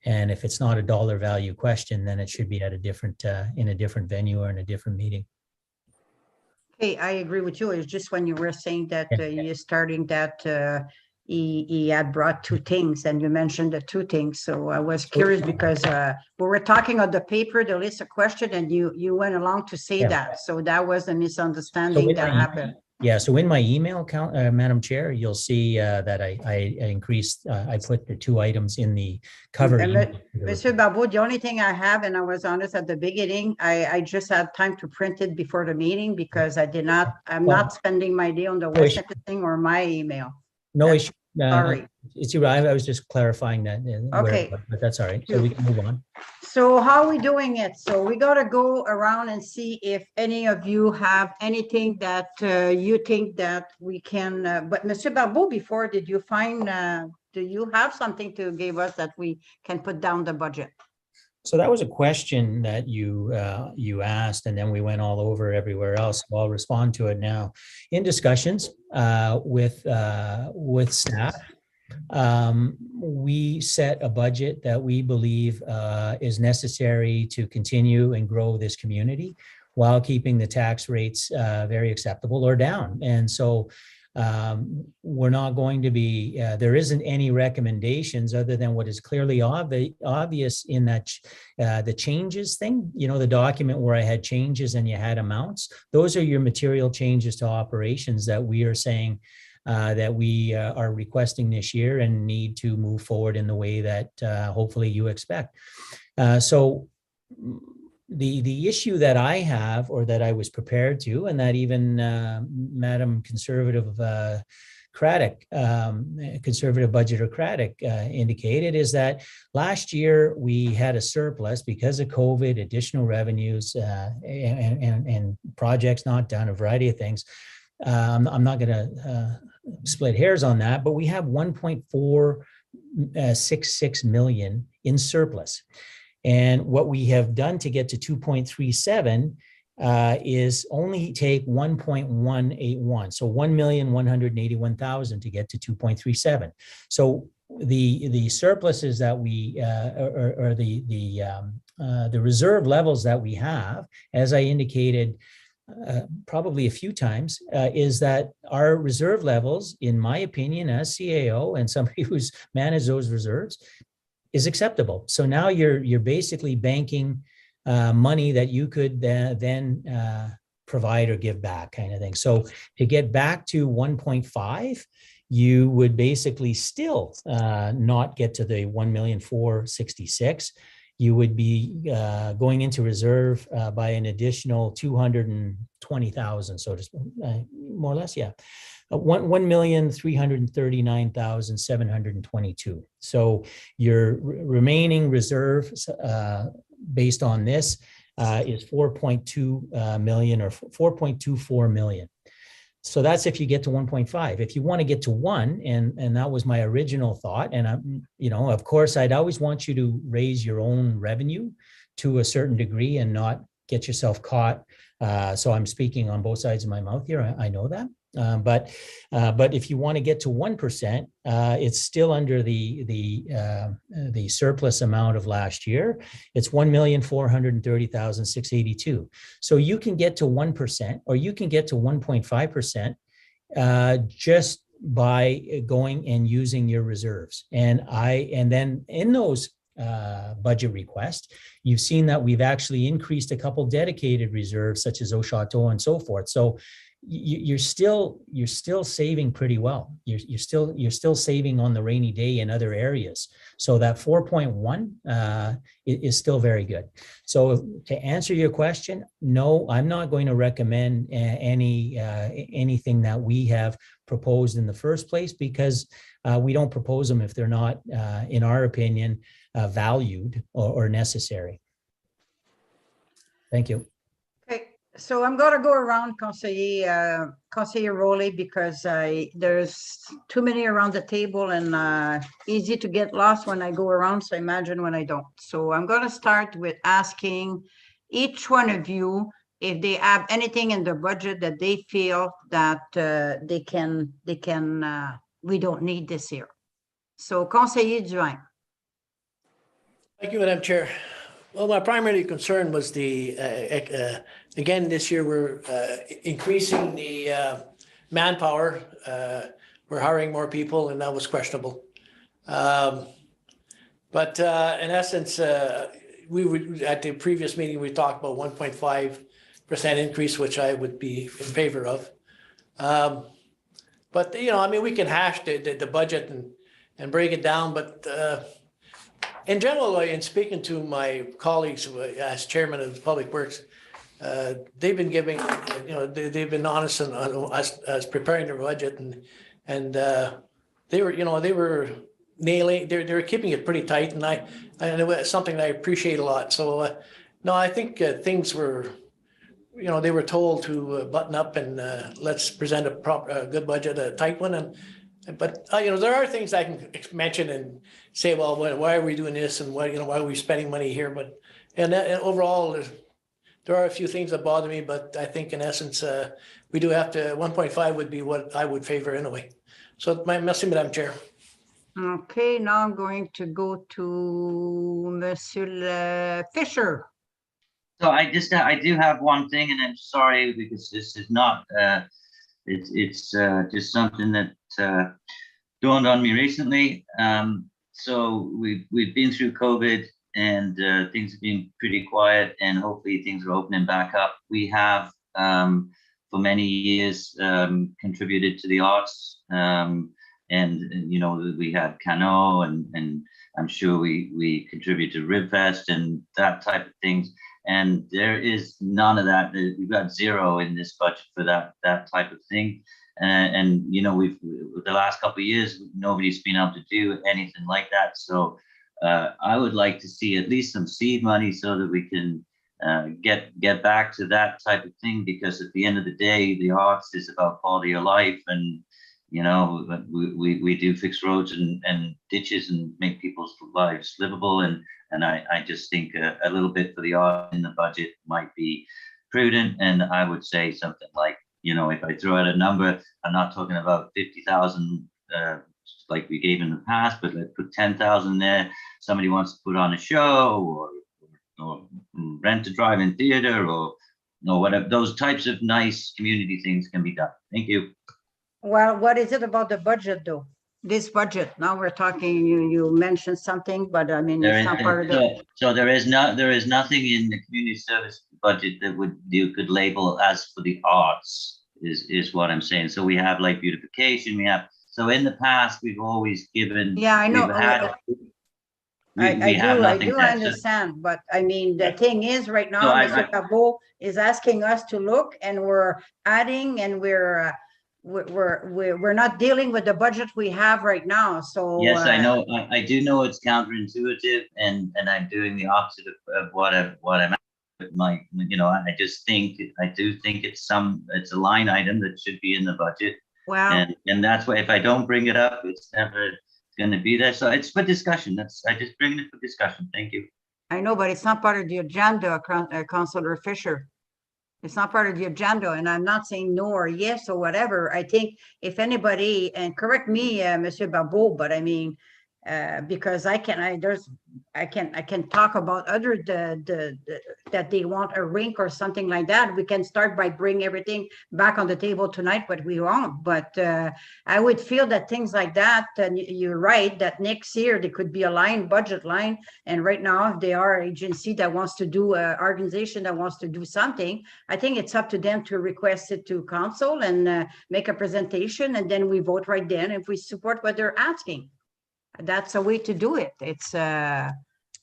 And if it's not a dollar value question, then it should be at a different, in a different venue or in a different meeting. Okay, I agree with you. It's just when you were saying that you're starting that he had brought two things and you mentioned the two things. So I was curious because we were talking on the paper, the list of questions, and you went along to say that. So that was a misunderstanding that happened. Yeah, so in my email, Madam Chair, you'll see that I increased, I put the two items in the cover. Mr. Barbeau, the only thing I have, and I was honest at the beginning, I just had time to print it before the meeting because I'm not spending my day on the website thing or my email. No issue. Sorry. It's I was just clarifying that. Okay. But that's all right. So we can move on. So how are we doing it? So we got to go around and see if any of you have anything that you think that we can, but Mr. Barbeau, before, did you find, do you have something to give us that we can put down the budget? So that was a question that you asked, and then we went all over everywhere else. So I'll respond to it now. In discussions with staff, we set a budget that we believe is necessary to continue and grow this community while keeping the tax rates very acceptable or down. And so we're not going to be, there isn't any recommendations other than what is clearly obvious in that the changes thing, the document where I had changes and you had amounts. Those are your material changes to operations that we are saying that we are requesting this year and need to move forward in the way that hopefully you expect. So the issue that I have, or that I was prepared to, and that even Madam Conservative Craddock, Conservative Budgeter Craddock indicated, is that last year we had a surplus because of COVID, additional revenues, and projects not done, a variety of things. I'm not going to split hairs on that, but we have 1.466 million in surplus. And what we have done to get to 2.37 is only take 1.181, so 1,181,000 to get to 2.37. So the surpluses that we or the reserve levels that we have, as I indicated probably a few times, is that our reserve levels, in my opinion, as CAO and somebody who's managed those reserves, is acceptable. So now you're basically banking money that you could then provide or give back, kind of thing. So to get back to 1.5, you would basically still not get to the 1,466,000. You would be going into reserve by an additional 220,000, so to more or less, yeah. 1,339,722. So your remaining reserve based on this is 4.2 million or 4.24 million. So that's if you get to 1.5. If you want to get to 1, and that was my original thought, and of course, I'd always want you to raise your own revenue to a certain degree and not get yourself caught. So I'm speaking on both sides of my mouth here. I know that. But if you want to get to 1%, it's still under the surplus amount of last year. It's 1,430,682. So you can get to 1%, or you can get to 1.5% just by going and using your reserves. And then in those budget request, you've seen that we've actually increased a couple dedicated reserves, such as Eau Chateau and so forth. So you're still saving pretty well. You're still saving on the rainy day in other areas. So that 4.1 is still very good. So to answer your question, no, I'm not going to recommend anything that we have proposed in the first place, because we don't propose them if they're not, in our opinion, valued or necessary. Thank you. Okay, so I'm going to go around Conseiller Rowley, because there's too many around the table and easy to get lost when I go around. So imagine when I don't. So I'm going to start with asking each one of you if they have anything in their budget that they feel that we don't need this year. So Conseiller Duhaime. Thank you, Madam Chair. Well, my primary concern was again, this year we're increasing the manpower. We're hiring more people, and that was questionable. But in essence, we would, at the previous meeting, we talked about 1.5% increase, which I would be in favor of. But, I mean, we can hash the budget and break it down, but in general, in speaking to my colleagues as chairman of Public Works, they've been giving, they've been honest on us preparing their budget, and they were nailing, they were keeping it pretty tight, and it was something that I appreciate a lot. So no, I think things were, they were told to button up and let's present a good budget, a tight one, but there are things I can mention and say, well, why are we doing this, and why are we spending money here? But and overall, there are a few things that bother me, but I think in essence, we do have to. 1.5 would be what I would favor anyway. So, merci, Madam Chair. Okay, now I'm going to go to Monsieur Fisher. So I do have one thing, and I'm sorry because this is not. It's just something that dawned on me recently. So we've been through COVID, and things have been pretty quiet, and hopefully things are opening back up. We have for many years contributed to the arts, and we had Cano, and I'm sure we contribute to Ribfest and that type of things. And there is none of that. We've got zero in this budget for that type of thing. And we've the last couple of years, nobody's been able to do anything like that. So I would like to see at least some seed money so that we can get back to that type of thing, because at the end of the day, the arts is about quality of life, and we do fix roads and ditches and make people's lives livable, and I just think a little bit for the art in the budget might be prudent. And I would say something like, if I throw out a number, I'm not talking about 50,000 like we gave in the past, but let's put 10,000 there. Somebody wants to put on a show or rent a drive-in theater or whatever. Those types of nice community things can be done. Thank you. Well, what is it about the budget though? This budget, now we're talking, you mentioned something, but I mean, it's not part of the. So there is nothing in the community service budget that you could label as for the arts, is what I'm saying. So we have like beautification, so in the past, we've always given. Yeah, I know. I do understand, but I mean, the thing is right now, Mr. Cabot is asking us to look, and we're adding, and we're not dealing with the budget we have right now. So yes, I know. I do know it's counterintuitive, and I'm doing the opposite of what I'm. I just think it's a line item that should be in the budget. Wow. And that's why if I don't bring it up, it's never going to be there. So it's for discussion. I just bring it for discussion. Thank you. I know, but it's not part of the agenda, Councillor Fisher. It's not part of the agenda, and I'm not saying no or yes or whatever. I think if anybody, and correct me, Monsieur Barbeau, but I mean, because I can talk about other that they want a rink or something like that. We can start by bringing everything back on the table tonight, what we want. But I would feel that things like that, and you're right, that next year there could be a budget line. And right now, if they are an agency that wants to do, organization that wants to do something, I think it's up to them to request it to council and make a presentation, and then we vote right then if we support what they're asking. That's a way to do it. It's, I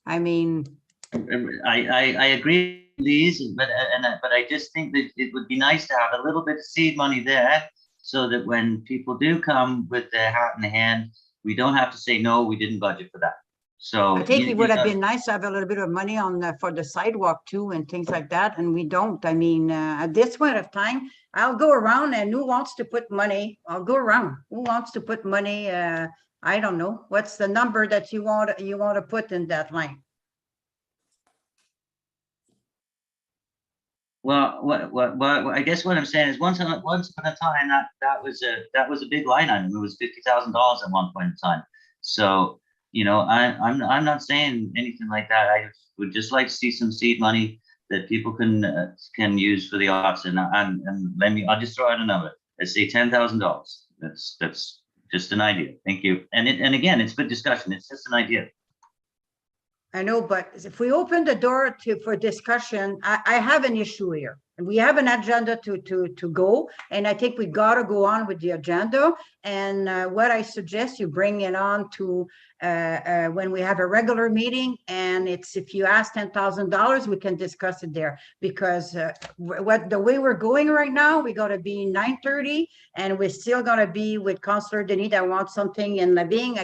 mean, I agree, Lise, but I just think that it would be nice to have a little bit of seed money there, so that when people do come with their hat in the hand, we don't have to say, no, we didn't budget for that. So I think it would have been nice to have a little bit of money on for the sidewalk too and things like that, and we don't. I mean, at this point of time, I'll go around, and who wants to put money? I'll go around. Who wants to put money? I don't know. What's the number that you want to put in that line? Well, what I guess what I'm saying is once upon a time that was a big line item. It was $50,000 at one point in time. So I'm not saying anything like that. I would just like to see some seed money that people can use for the arts. And I'll just throw out a number. Let's say $10,000. That's just an idea. Thank you. And again, it's for discussion. It's just an idea. I know, but if we open the door for discussion, I have an issue here. And we have an agenda to go, and I think we got to go on with the agenda. And what I suggest, you bring it on to when we have a regular meeting, and if you ask $10,000, we can discuss it there. Because the way we're going right now, we got to be 9:30, and we're still going to be with Councillor Denis that wants something in Labing.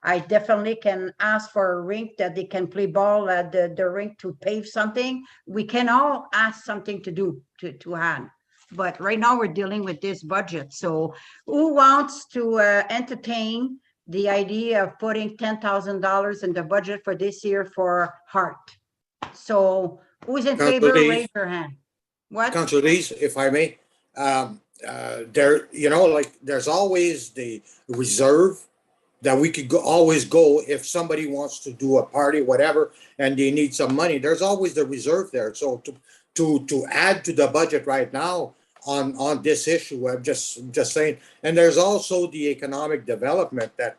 I definitely can ask for a rink that they can play ball at the rink to pave something. We can all ask something to do to hand. But right now we're dealing with this budget. So who wants to entertain the idea of putting $10,000 in the budget for this year for Heart? So who's in favor? Raise your hand. What? Councillor Lise, if I may, there's always the reserve that we could always go if somebody wants to do a party, whatever, and they need some money. There's always the reserve there. So to add to the budget right now on this issue, I'm just saying. And there's also the economic development that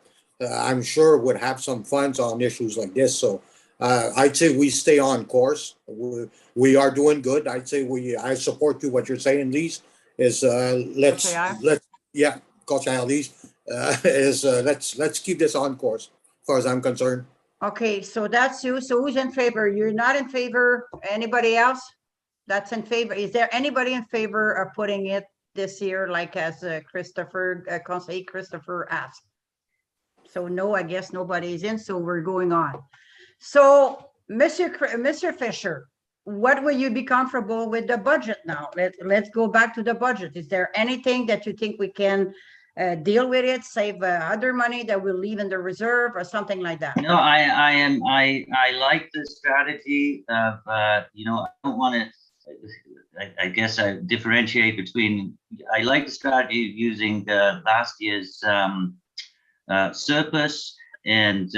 I'm sure would have some funds on issues like this. So I'd say we stay on course. We are doing good. I'd say I support you. What you're saying, Lise, is let's keep this on course as far as I'm concerned. Okay, so that's you. So who's in favor? You're not in favor. Anybody else that's in favor? Is there anybody in favor of putting it this year, like as Conseiller Christopher asked? So no, I guess nobody's in, so we're going on. So Mr. Fisher, what will you be comfortable with the budget now? Let's go back to the budget. Is there anything that you think we can deal with it, save other money that we'll leave in the reserve or something like that? No, I like the strategy of I don't want to. I guess I differentiate between. I like the strategy of using last year's surplus, and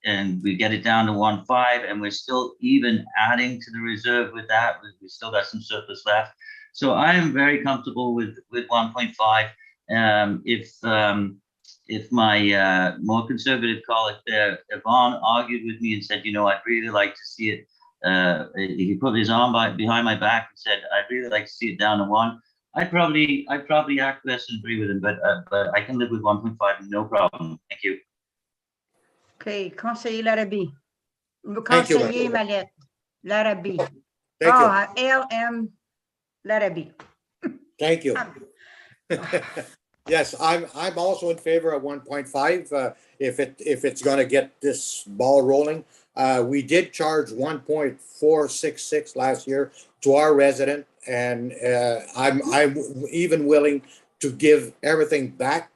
and we get it down to 1.5, and we're still even adding to the reserve with that. We still got some surplus left. So I am very comfortable with 1.5. If my more conservative colleague there, Yvonne, argued with me and said, I'd really like to see it. He put his arm behind my back and said, I'd really like to see it down to 1. I'd probably acquiesce and agree with him, but I can live with 1.5, no problem. Thank you. Okay, Conseiller Larrabee. Thank you, Conseiller Mallette. Larrabee. Thank you. LM Larrabee. Thank you. Yes, I'm also in favor of 1.5 if it's going to get this ball rolling. We did charge 1.466 last year to our resident, and I'm even willing to give everything back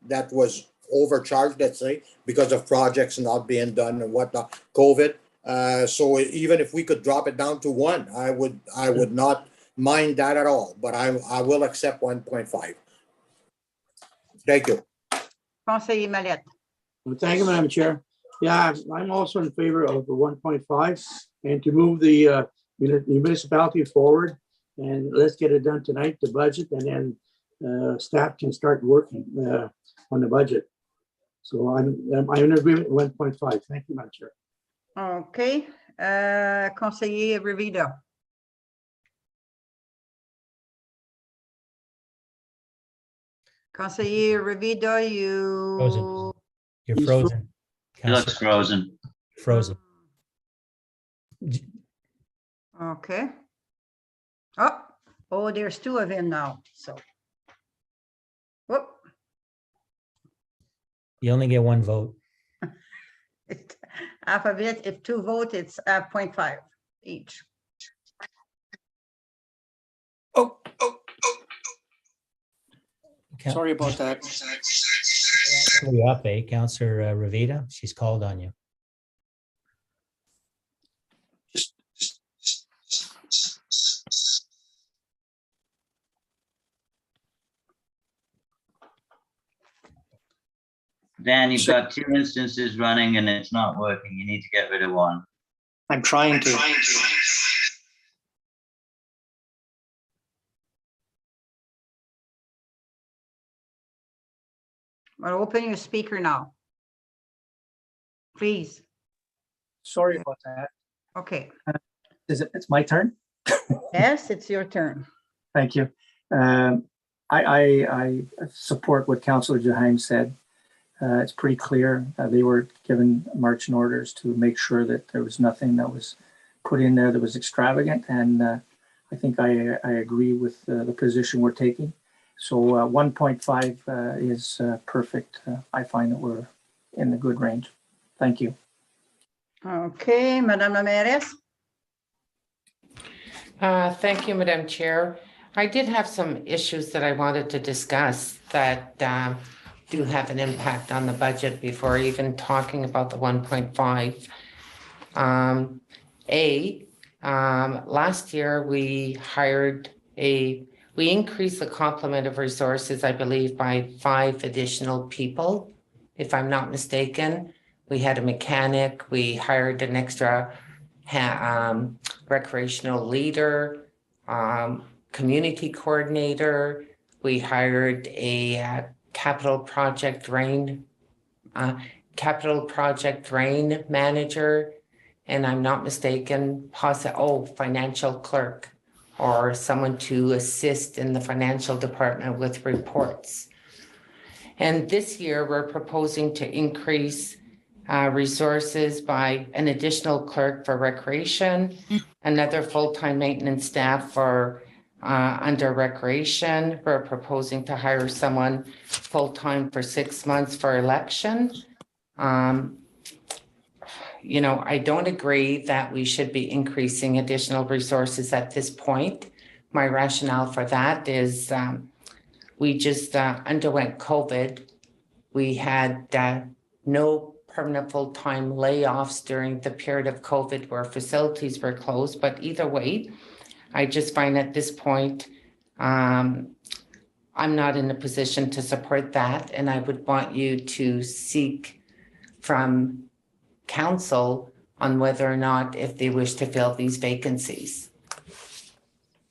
that was overcharged, let's say, because of projects not being done and whatnot, COVID. So even if we could drop it down to 1, I would not mind that at all. But I will accept 1.5. Thank you. Conseiller Mallette. Thank you, Madam Chair. Yeah, I'm also in favor of the 1.5 and to move the municipality forward. And let's get it done tonight, the budget, and then staff can start working on the budget. So I'm in agreement with 1.5. Thank you, Madam Chair. Okay, Conseiller Revita. Conseiller Revita, Frozen. You're He's frozen. It looks Councillor, frozen. frozen. Okay. Oh, there's two of him now, so. Whoop. You only get one vote. Half of it, if two vote, it's 0.5 each. Coun- Sorry about that. You up, Councillor Revita? She's called on you. Dan, you've got two instances running and it's not working. You need to get rid of one. I'm trying to. Well, open your speaker now. Please. Sorry about that. Okay. It's my turn? Yes, it's your turn. Thank you. I support what Councillor Jaheim said. It's pretty clear. They were given marching orders to make sure that there was nothing that was put in there that was extravagant. And I think I agree with the position we're taking. So 1.5 is perfect. I find that we're in the good range. Thank you. Okay, Madame la Mairesse. Thank you, Madam Chair. I did have some issues that I wanted to discuss that do have an impact on the budget before even talking about the 1.5. Last year we increased the complement of resources, I believe, by 5 additional people, if I'm not mistaken. We had a mechanic, we hired an extra recreational leader, community coordinator, we hired a capital project drain manager, and I'm not mistaken, financial clerk, or someone to assist in the financial department with reports. And this year we're proposing to increase resources by an additional clerk for recreation, another full-time maintenance staff for under recreation. We're proposing to hire someone full-time for 6 months for election. You know, I don't agree that we should be increasing additional resources at this point. My rationale for that is we just underwent COVID. We had no permanent full-time layoffs during the period of COVID where facilities were closed. But either way, I just find at this point, I'm not in a position to support that. And I would want you to seek from council on whether or not if they wish to fill these vacancies.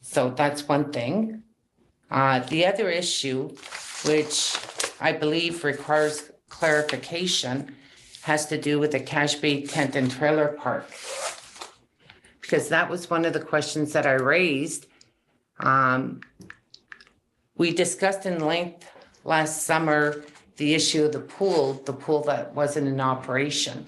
So that's one thing. The other issue, which I believe requires clarification, has to do with the Cache Bay Tent and Trailer Park. Because that was one of the questions that I raised. We discussed in length last summer the issue of the pool that wasn't in operation.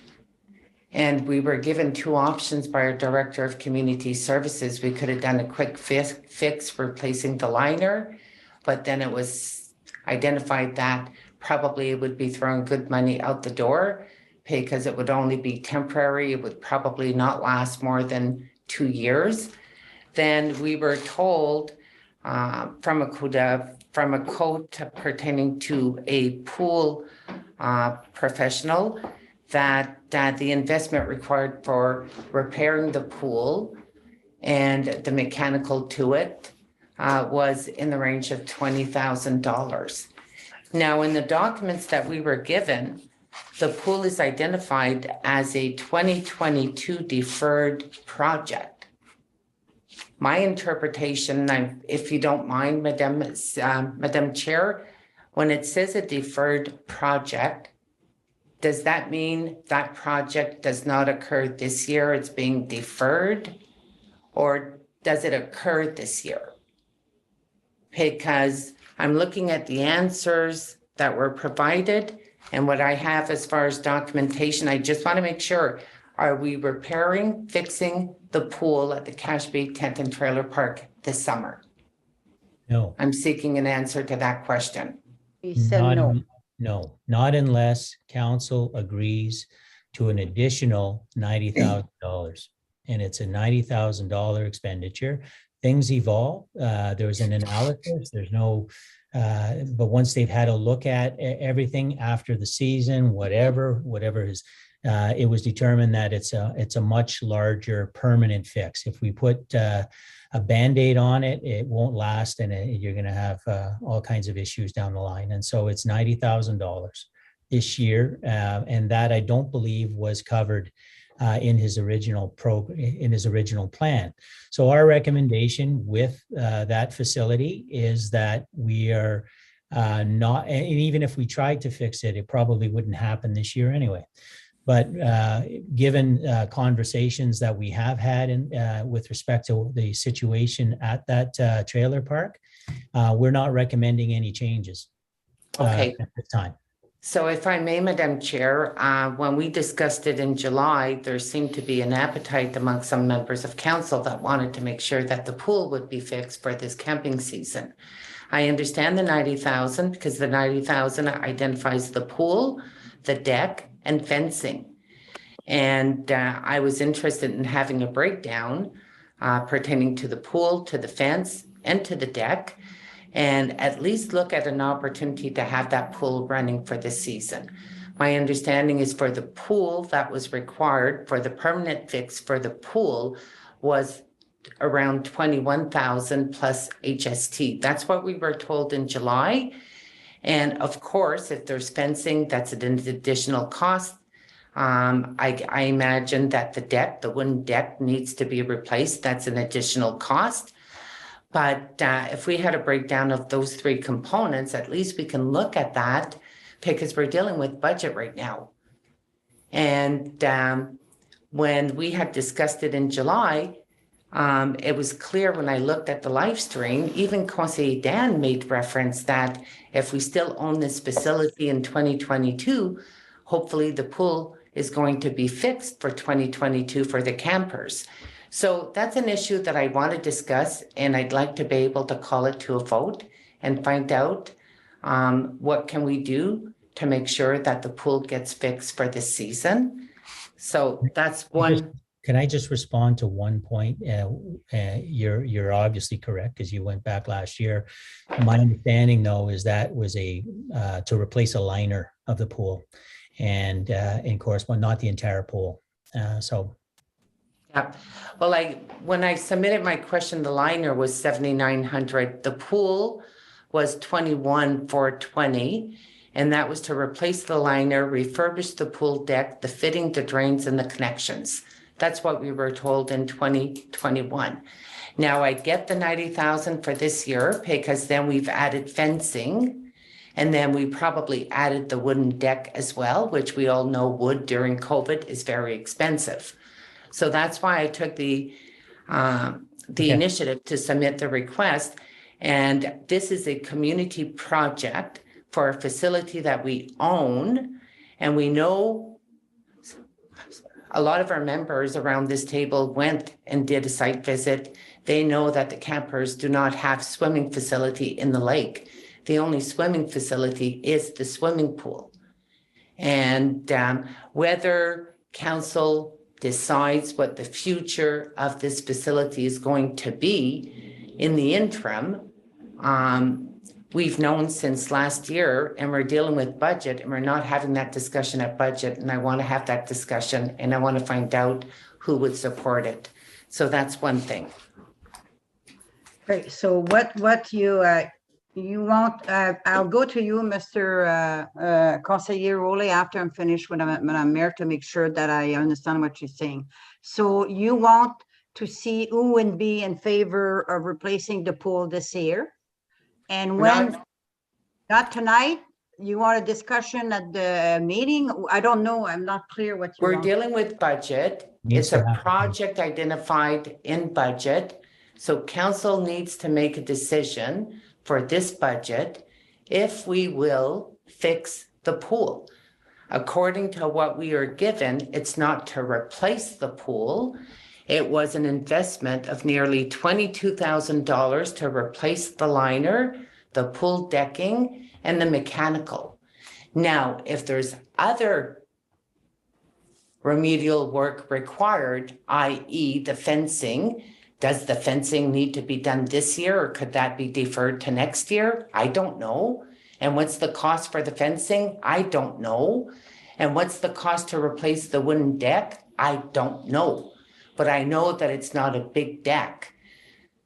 And we were given 2 options by our Director of Community Services. We could have done a quick fix replacing the liner, but then it was identified that probably it would be throwing good money out the door because it would only be temporary. It would probably not last more than 2 years. Then we were told from a code pertaining to a pool professional that the investment required for repairing the pool and the mechanical to it was in the range of $20,000. Now, in the documents that we were given, the pool is identified as a 2022 deferred project. My interpretation, if you don't mind, Madam Chair, when it says a deferred project, does that mean that project does not occur this year, it's being deferred? Or does it occur this year? Because I'm looking at the answers that were provided and what I have as far as documentation. I just want to make sure, are we repairing, fixing the pool at the Cache Bay Tent and Trailer Park this summer? No. I'm seeking an answer to that question. He said Not- no. No, not unless council agrees to an additional $90,000. And it's a $90,000 expenditure. Things evolve. There's an analysis. There's no, but once they've had a look at everything after the season, whatever is, it was determined that it's a much larger permanent fix. If we put a Band-Aid on it, it won't last, and you're going to have all kinds of issues down the line. And so it's $90,000 this year, and that I don't believe was covered in his original plan. So our recommendation with that facility is that we are not, and even if we tried to fix it, it probably wouldn't happen this year anyway. But given conversations that we have had with respect to the situation at that trailer park, we're not recommending any changes Okay. at this time. So if I may, Madam Chair, when we discussed it in July, there seemed to be an appetite among some members of council that wanted to make sure that the pool would be fixed for this camping season. I understand the 90,000 because the 90,000 identifies the pool, the deck, and fencing. And I was interested in having a breakdown pertaining to the pool, to the fence, and to the deck, and at least look at an opportunity to have that pool running for this season. My understanding is for the pool that was required for the permanent fix for the pool was around 21,000 plus HST. That's what we were told in July. And of course, if there's fencing, that's an additional cost. I imagine that the wooden deck needs to be replaced. That's an additional cost. But if we had a breakdown of those three components, at least we can look at that because we're dealing with budget right now. And when we had discussed it in July, it was clear when I looked at the live stream, even Conseiller Dan made reference that if we still own this facility in 2022, hopefully the pool is going to be fixed for 2022 for the campers. So that's an issue that I want to discuss, and I'd like to be able to call it to a vote and find out what can we do to make sure that the pool gets fixed for this season. So that's one. Can I just respond to one point? You're obviously correct because you went back last year. My understanding, though, is that was to replace a liner of the pool, and correspond not the entire pool. Yeah, well, when I submitted my question, the liner was 7,900. The pool was 21,420, and that was to replace the liner, refurbish the pool deck, the fitting, the drains, and the connections. That's what we were told in 2021. Now I get the 90,000 for this year because then we've added fencing, and then we probably added the wooden deck as well, which we all know wood during COVID is very expensive. So that's why I took the initiative to submit the request. And this is a community project for a facility that we own. And we know a lot of our members around this table went and did a site visit. They know that the campers do not have swimming facility in the lake. The only swimming facility is the swimming pool. And whether council decides what the future of this facility is going to be in the interim, we've known since last year, and we're dealing with budget, and we're not having that discussion at budget, and I want to have that discussion, and I want to find out who would support it. So that's one thing. Great. So what you You want, I'll go to you, Mr. Conseiller Rowley, after I'm finished with Madame Mayor, to make sure that I understand what you're saying. So you want to see who would be in favor of replacing the pool this year? And when, not tonight, you want a discussion at the meeting? I don't know, I'm not clear what you We're want. dealing with budget. Needs It's to a happen. project identified in budget. So council needs to make a decision for this budget if we will fix the pool. According to what we are given, it's not to replace the pool. It was an investment of nearly $22,000 to replace the liner, the pool decking, and the mechanical. Now, if there's other remedial work required, i.e. the fencing, does the fencing need to be done this year, or could that be deferred to next year? I don't know. And what's the cost for the fencing? I don't know. And what's the cost to replace the wooden deck? I don't know. But I know that it's not a big deck.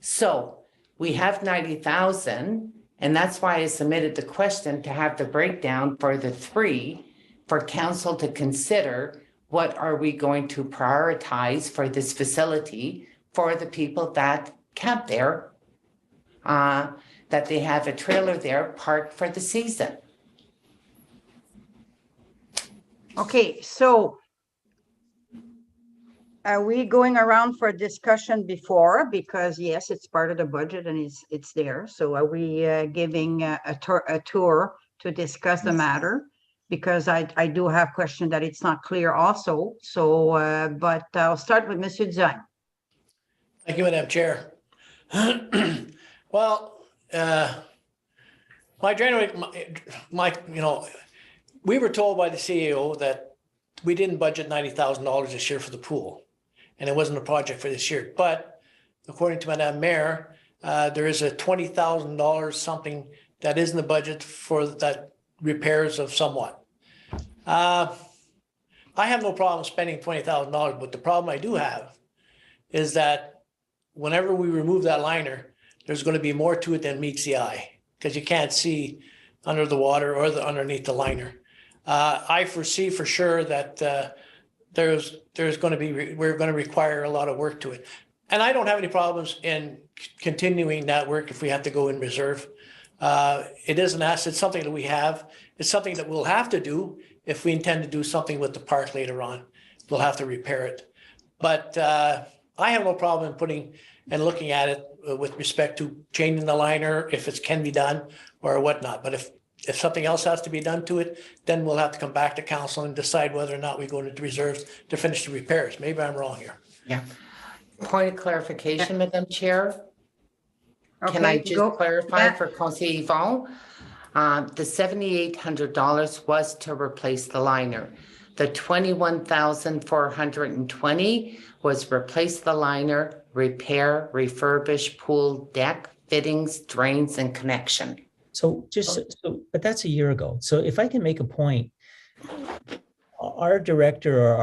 So we have 90,000, and that's why I submitted the question to have the breakdown for the three for council to consider. What are we going to prioritize for this facility for the people that camp there, that they have a trailer there parked for the season? Okay, so are we going around for a discussion before? Because yes, it's part of the budget and it's there. So are we giving a tour to discuss the matter? Because I do have question that it's not clear also. So, but I'll start with Monsieur Design. Thank you, Madam Chair. Well, we were told by the CAO that we didn't budget $90,000 this year for the pool, and it wasn't a project for this year. But according to Madam Mayor, there is a $20,000 something that is in the budget for that repairs of somewhat. I have no problem spending $20,000, but the problem I do have is that whenever we remove that liner, there's going to be more to it than meets the eye, because you can't see under the water or underneath the liner. I foresee for sure that there's going to be, we're going to require a lot of work to it. And I don't have any problems in continuing that work if we have to go in reserve. It is an asset, something that we have. It's something that we'll have to do if we intend to do something with the park later on. We'll have to repair it. But I have no problem in putting and looking at it with respect to changing the liner if it can be done or whatnot. But if something else has to be done to it, then we'll have to come back to council and decide whether or not we go into reserves to finish the repairs. Maybe I'm wrong here. Yeah. Point of clarification, Madam Chair. Can I Okay, just go. clarify Yeah. for Conseiller Yvon? The $7,800 was to replace the liner. The $21,420 was replace the liner, repair, refurbish pool deck, fittings, drains, and connection. So but that's a year ago. So if I can make a point, our director or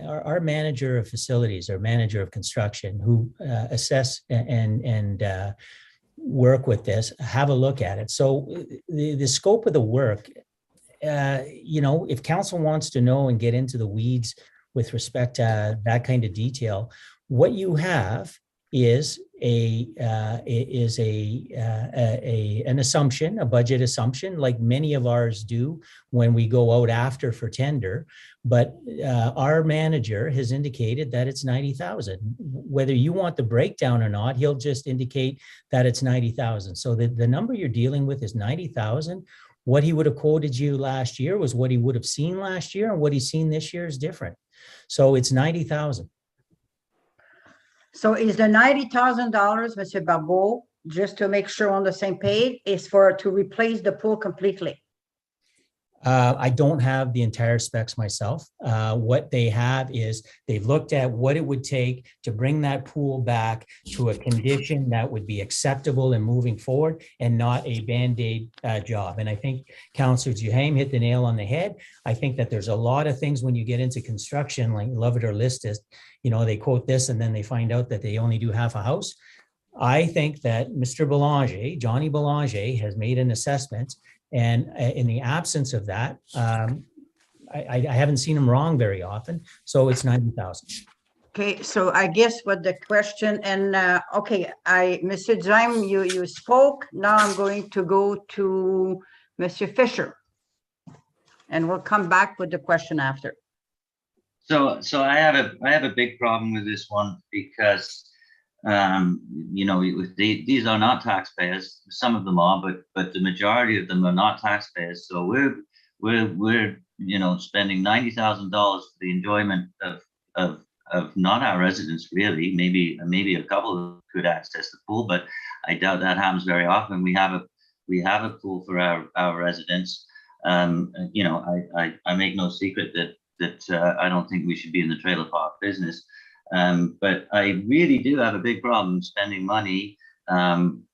our manager of facilities or manager of construction who assess and work with this, have a look at it. So the scope of the work, if council wants to know and get into the weeds with respect to that kind of detail, what you have is an assumption, a budget assumption, like many of ours do when we go out after for tender. But our manager has indicated that it's 90,000. Whether you want the breakdown or not, he'll just indicate that it's 90,000. So the number you're dealing with is 90,000. What he would have quoted you last year was what he would have seen last year, and what he's seen this year is different. So it's 90,000. So is the $90,000, Monsieur Barbeau, just to make sure on the same page, is to replace the pool completely? I don't have the entire specs myself. What they have is they've looked at what it would take to bring that pool back to a condition that would be acceptable and moving forward and not a Band-Aid job. And I think Councillor Duhaime hit the nail on the head. I think that there's a lot of things when you get into construction, like love it or list it, they quote this and then they find out that they only do half a house. I think that Mr. Belanger, Johnny Belanger, has made an assessment, and in the absence of that, I haven't seen him wrong very often, so it's 90,000. Okay, so I guess what the question, and okay, Mr. Jaime, you spoke. Now I'm going to go to Mr. Fisher. And we'll come back with the question after. So I have a big problem with this one because you know, these are not taxpayers. Some of them are, but the majority of them are not taxpayers. So we're you know, spending $90,000 for the enjoyment of not our residents really. Maybe a couple could access the pool, but I doubt that happens very often. We have a pool for our residents. You know, I make no secret that I don't think we should be in the trailer park business. But I really do have a big problem spending money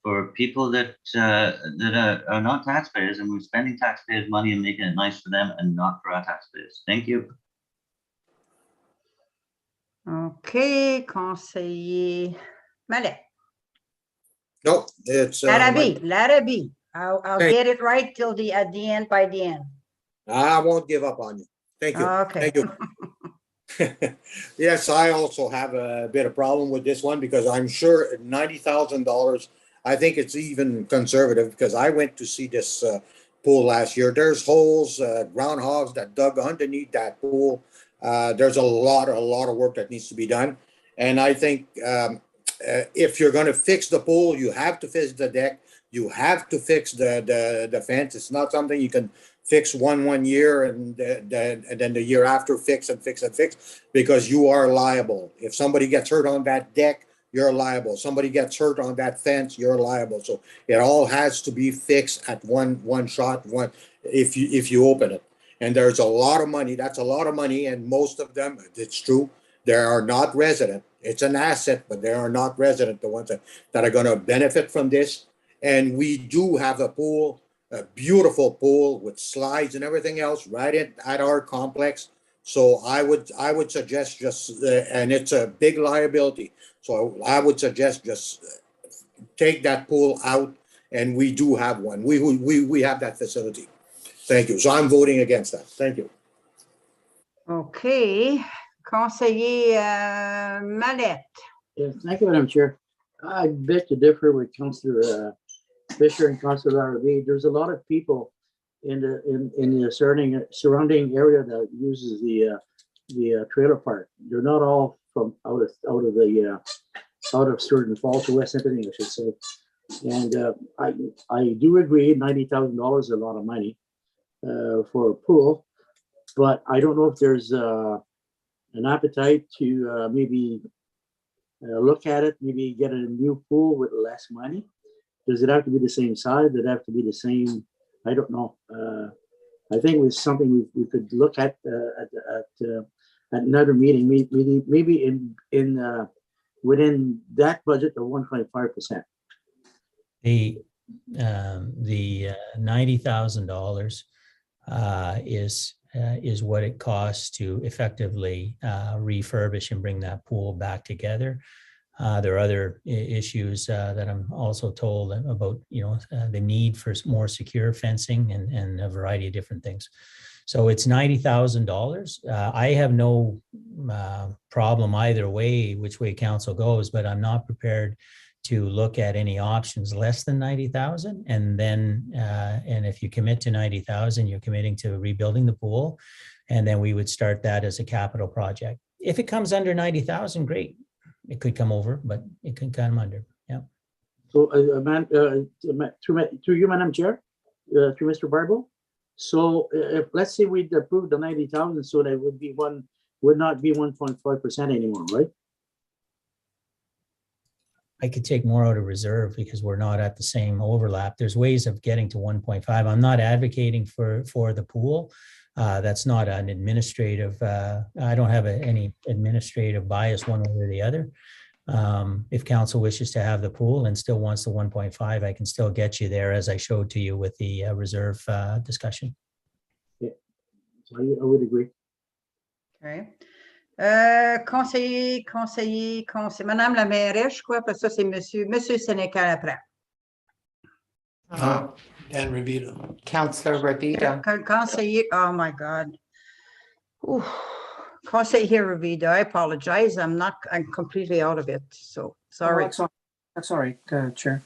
for people that are not taxpayers, and we're spending taxpayers' money and making it nice for them and not for our taxpayers. Thank you. Okay, Conseiller Mallet. No, it's. Larrabee. I'll Thank- get it right till at the end, by the end. I won't give up on you. Thank you. Okay. Thank you. Yes, I also have a bit of problem with this one because I'm sure $90,000, I think it's even conservative because I went to see this pool last year. There's holes, groundhogs that dug underneath that pool. There's a lot of work that needs to be done. And I think if you're going to fix the pool, you have to fix the deck. You have to fix the fence. It's not something you can fix one year and then the year after fix, because you are liable. If somebody gets hurt on that deck, you're liable. Somebody gets hurt on that fence, you're liable. So it all has to be fixed at one shot, if you open it. And there's a lot of money. That's a lot of money, and most of them, it's true, they are not resident. It's an asset, but they are not resident, the ones that are going to benefit from this. And we do have a pool, a beautiful pool with slides and everything else right at our complex. So I would suggest just, and it's a big liability. So I would suggest just take that pool out, and we do have one. We have that facility. Thank you. So I'm voting against that. Thank you. Okay, Conseiller Mallet. Yeah, thank you, Madam Chair. I beg to differ with Councillor Fisher and Councillor Larrabee. There's a lot of people in the surrounding area that uses the trailer park. They're not all from out of Sturgeon Falls or West Anthony, I should say. And I do agree, $90,000 is a lot of money for a pool, but I don't know if there's an appetite to maybe look at it, maybe get a new pool with less money. Does it have to be the same size? Does it have to be the same? I don't know. I think it was something we could look at another meeting, maybe in within that budget of 1.5%. The $90,000 is what it costs to effectively refurbish and bring that pool back together. There are other issues that I'm also told about, the need for more secure fencing and a variety of different things. So it's $90,000. I have no problem either way, which way council goes, but I'm not prepared to look at any options less than 90,000. And then, and if you commit to 90,000, you're committing to rebuilding the pool. And then we would start that as a capital project. If it comes under 90,000, great. It could come over, but it can come under. Yeah. So, through you, Madam Chair, to Mr. Barbo. So, if let's say we'd approve the 90,000, so that would not be 1.5% anymore, right? I could take more out of reserve because we're not at the same overlap. There's ways of getting to 1.5. I'm not advocating for the pool. That's not an administrative, I don't have any administrative bias one way or the other. If council wishes to have the pool and still wants the 1.5, I can still get you there, as I showed to you with the reserve discussion. Yeah, so I would agree. Okay. Conseiller. Madame la mairesse, je crois, parce que ça, c'est Monsieur Sénécal après. Dan Revita. Councillor Revita. Conseiller, oh my God. Ooh. Conseiller Revita, I apologize. I'm completely out of it. So sorry. That's all right, Chair.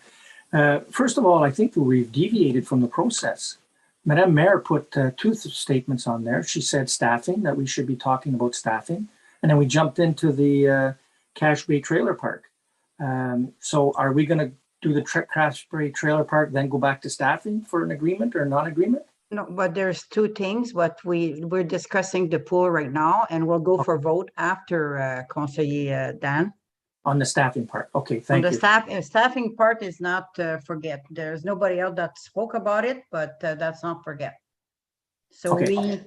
First of all, I think that we've deviated from the process. Madame Mayor put two statements on there. She said staffing, that we should be talking about staffing. And then we jumped into the Cache Bay Trailer Park. So are we going to do the Cache Bay Trailer Park, then go back to staffing for an agreement or non-agreement? No, but there's two things. But we're discussing the pool right now, and we'll go for vote after Conseiller Dan. On the staffing part. Okay, thank you. The staffing part is not forget. There's nobody else that spoke about it, but that's not forget. So okay.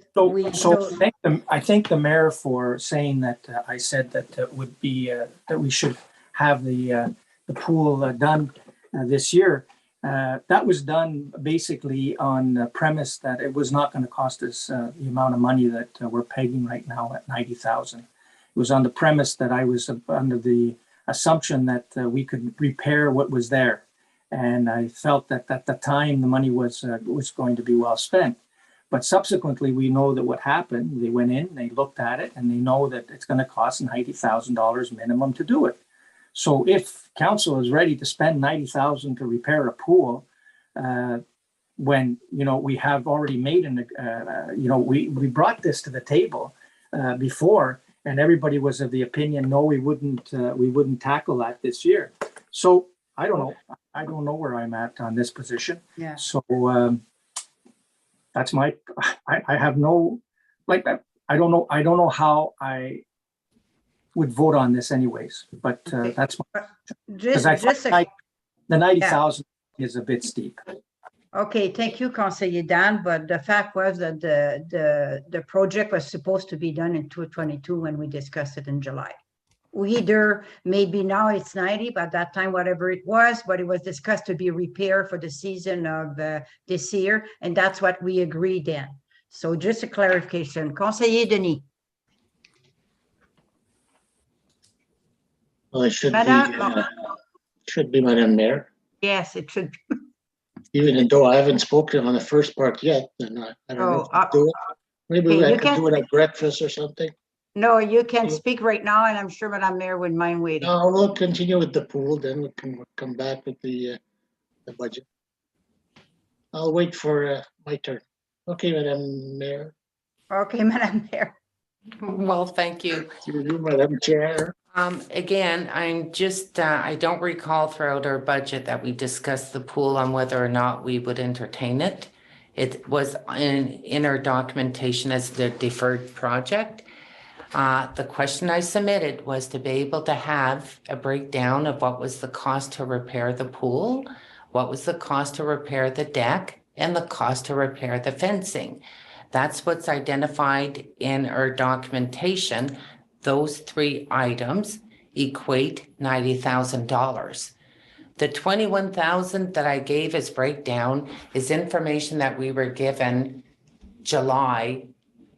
I thank the mayor for saying that. I said that would be that we should have the pool done this year. That was done basically on the premise that it was not going to cost us the amount of money that we're pegging right now at $90,000. It was on the premise that I was under the assumption that we could repair what was there, and I felt that at the time the money was going to be well spent. But subsequently, we know that what happened. They went in, they looked at it, and they know that it's going to cost $90,000 minimum to do it. So if council is ready to spend $90,000 to repair a pool, when we have already made we brought this to the table before. And everybody was of the opinion, no, we wouldn't tackle that this year. So I don't know. I don't know where I'm at on this position. Yeah. So that's my. I have no I don't know. I don't know how I would vote on this, anyways. But that's my. The 90,000 is a bit steep. Okay, thank you, Conseiller Dan. But the fact was that the project was supposed to be done in 2022 when we discussed it in July. Maybe now it's 90, but at that time, whatever it was, but it was discussed to be repaired for the season of this year, and that's what we agreed then. So just a clarification. Conseiller Denis. Well, it should be Madame Mayor. Yes, it should be. Even though I haven't spoken on the first part yet, then I don't know if do it. Maybe I could do it at breakfast or something. No, you can speak right now, and I'm sure Madame Mayor wouldn't mind waiting. No, we'll continue with the pool, then we can come back with the budget. I'll wait for my turn. Okay, Madame Mayor. Okay, Madame Mayor. Well, thank you. You, Madam Chair. Again, I'm just, I don't recall throughout our budget that we discussed the pool on whether or not we would entertain it. It was in our documentation as the deferred project. The question I submitted was to be able to have a breakdown of what was the cost to repair the pool, what was the cost to repair the deck, and the cost to repair the fencing. That's what's identified in our documentation. Those three items equate $90,000. The $21,000 that I gave as breakdown is information that we were given July,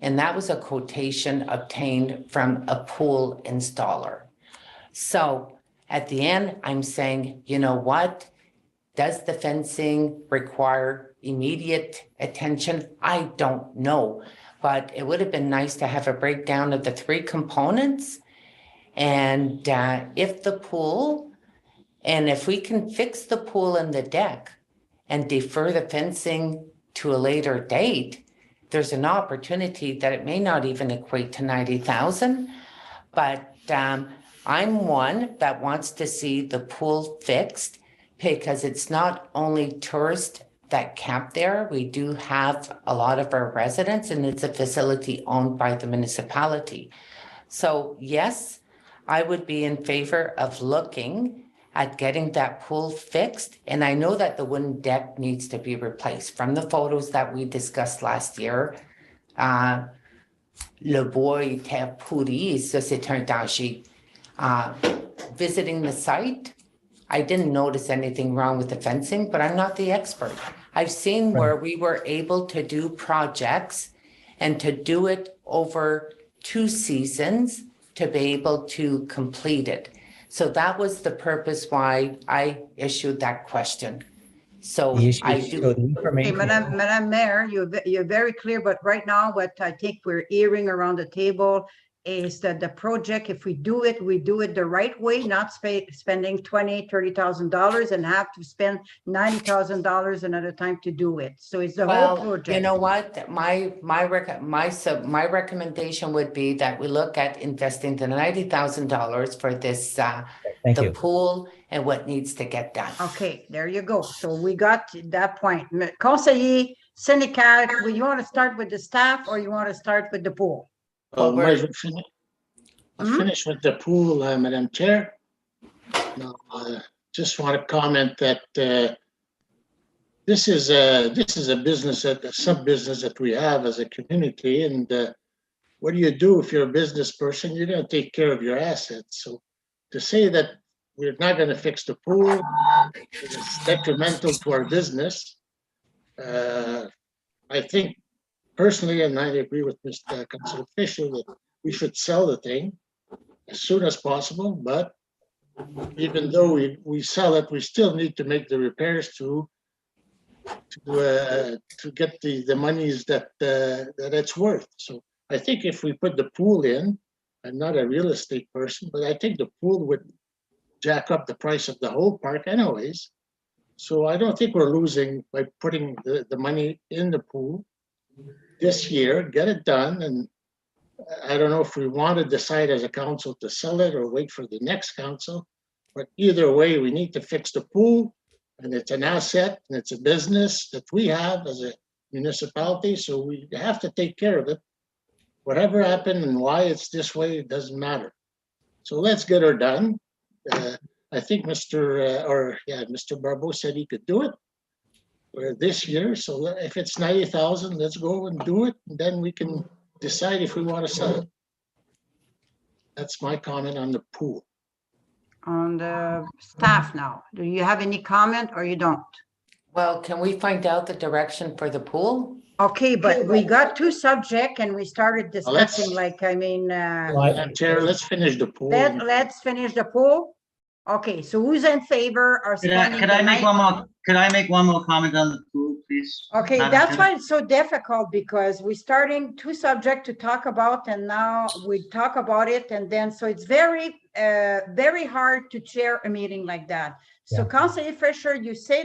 and that was a quotation obtained from a pool installer. So at the end, I'm saying, you know what? Does the fencing require immediate attention? I don't know. But it would have been nice to have a breakdown of the three components. And if we can fix the pool and the deck and defer the fencing to a later date, there's an opportunity that it may not even equate to 90,000. But I'm one that wants to see the pool fixed because it's not only tourists that camp there. We do have a lot of our residents, and it's a facility owned by the municipality. So yes, I would be in favor of looking at getting that pool fixed. And I know that the wooden deck needs to be replaced. From the photos that we discussed last year, le bois était pourri, ça c'est un danger. Visiting the site, I didn't notice anything wrong with the fencing, but I'm not the expert. I've seen where we were able to do projects and to do it over 2 seasons to be able to complete it. So that was the purpose why I issued that question. So The issue, I so do, the Okay, information. Madam Mayor, you're very clear, but right now what I think we're hearing around the table is that the project, if we do it the right way, not spending $20,000-$30,000 and have to spend $90,000 another time to do it. So it's the whole well, project. you know what, my recommendation would be that we look at investing the $90,000 for this, Thank the you. pool and what needs to get done. Okay, there you go. So we got that point. Conseiller syndical, well, you want to start with the staff or you want to start with the pool? Well, Might as we're- well finish. I'll Hmm? finish with the pool, Madam Chair. Now, just want to comment that this is a business, a sub-business that we have as a community. And what do you do if you're a business person? You're going to take care of your assets. So to say that we're not going to fix the pool is detrimental to our business. I think personally, and I agree with Mr. Councilor Fisher, that we should sell the thing as soon as possible. But even though we sell it, we still need to make the repairs to get the monies that it's worth. So I think if we put the pool in, I'm not a real estate person, but I think the pool would jack up the price of the whole park anyways. So I don't think we're losing by putting the money in the pool this year, get it done. And I don't know if we want to decide as a council to sell it or wait for the next council, but either way, we need to fix the pool, and it's an asset and it's a business that we have as a municipality. So we have to take care of it. Whatever happened and why it's this way, it doesn't matter. So let's get her done. I think Mr. Barbeau said he could do it this year. So if it's 90,000, let's go and do it. And then we can decide if we want to sell it. That's my comment on the pool. On the staff now, do you have any comment or you don't? Well, can we find out the direction for the pool? Okay, but we got two subjects and we started discussing Madam Chair, let's finish the pool. let's finish the pool. Okay, so who's in favor of spending Could the I make night? one more? Could I make one more comment on the pool, please? Okay, Madam that's Chair? why it's so difficult because we're starting two subjects to talk about and now we talk about it and then, so it's very hard to chair a meeting like that. So Yeah. Councilor Fisher, you say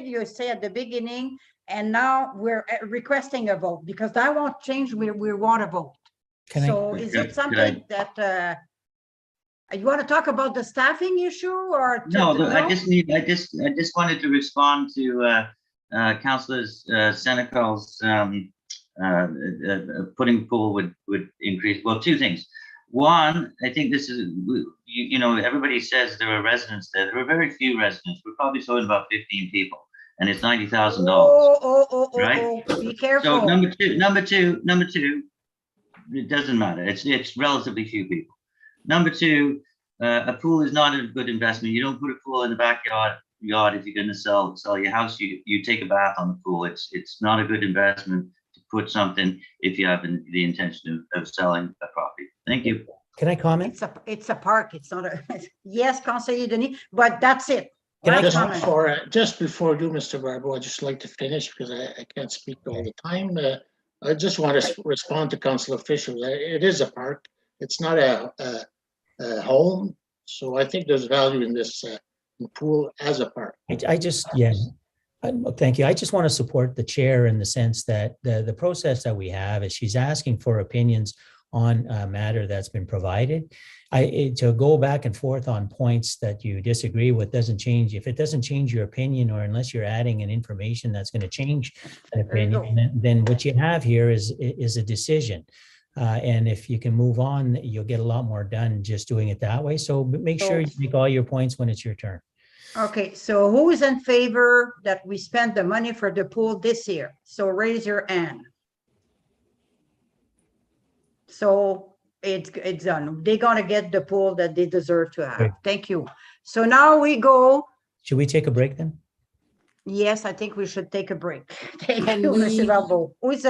at the beginning, and now we're requesting a vote because that won't change, we want a vote. Can So is it something that, you want to talk about the staffing issue or? No, I just wanted to respond to Councillor Senecal's putting pool would increase. Well, two things. One, I think this is, everybody says there are residents there. There are very few residents. We're probably talking about 15 people, and it's $90,000. Right? Be careful. So number two, it doesn't matter. It's relatively few people. Number two, a pool is not a good investment. You don't put a pool in the backyard if you're going to sell your house. You take a bath on the pool. It's not a good investment to put something if you have the intention of selling a property. Thank you. Can I comment? It's a park. It's not a, yes, Councilor Denis, but that's it. Can I Last Just comment. before I do, Mr. Barbeau, I'd just like to finish because I can't speak all the time. I just want to respond to Councilor Fisher. It is a park. It's not a home. So I think there's value in this pool as a park. Thank you. I just want to support the chair in the sense that the process that we have is she's asking for opinions on a matter that's been provided. To go back and forth on points that you disagree with doesn't change. If it doesn't change your opinion, or unless you're adding an information that's going to change an opinion, then what you have here is a decision. And if you can move on, you'll get a lot more done just doing it that way. So make sure you make all your points when it's your turn. Okay, so who is in favor that we spend the money for the pool this year? So raise your hand. So it's done. They're gonna get the pool that they deserve to have. Great. Thank you. So now we go. Should we take a break then? Yes, I think we should take a break. Thank Can you, we- Mr. Barbeau. Who's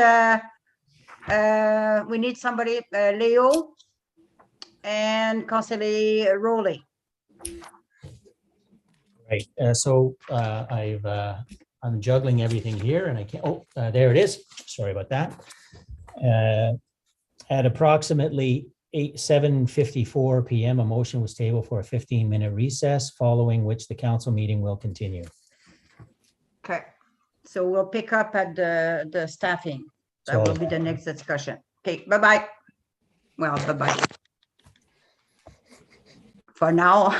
we need somebody, Leo and Conseiller Rowley. Right, I'm juggling everything here and I can't, there it is. Sorry about that. At approximately 7:54 PM, a motion was tabled for a 15-minute recess, following which the council meeting will continue. Okay, so we'll pick up at the staffing. That So- will be the next discussion. Okay, bye-bye. Well, bye-bye. For now.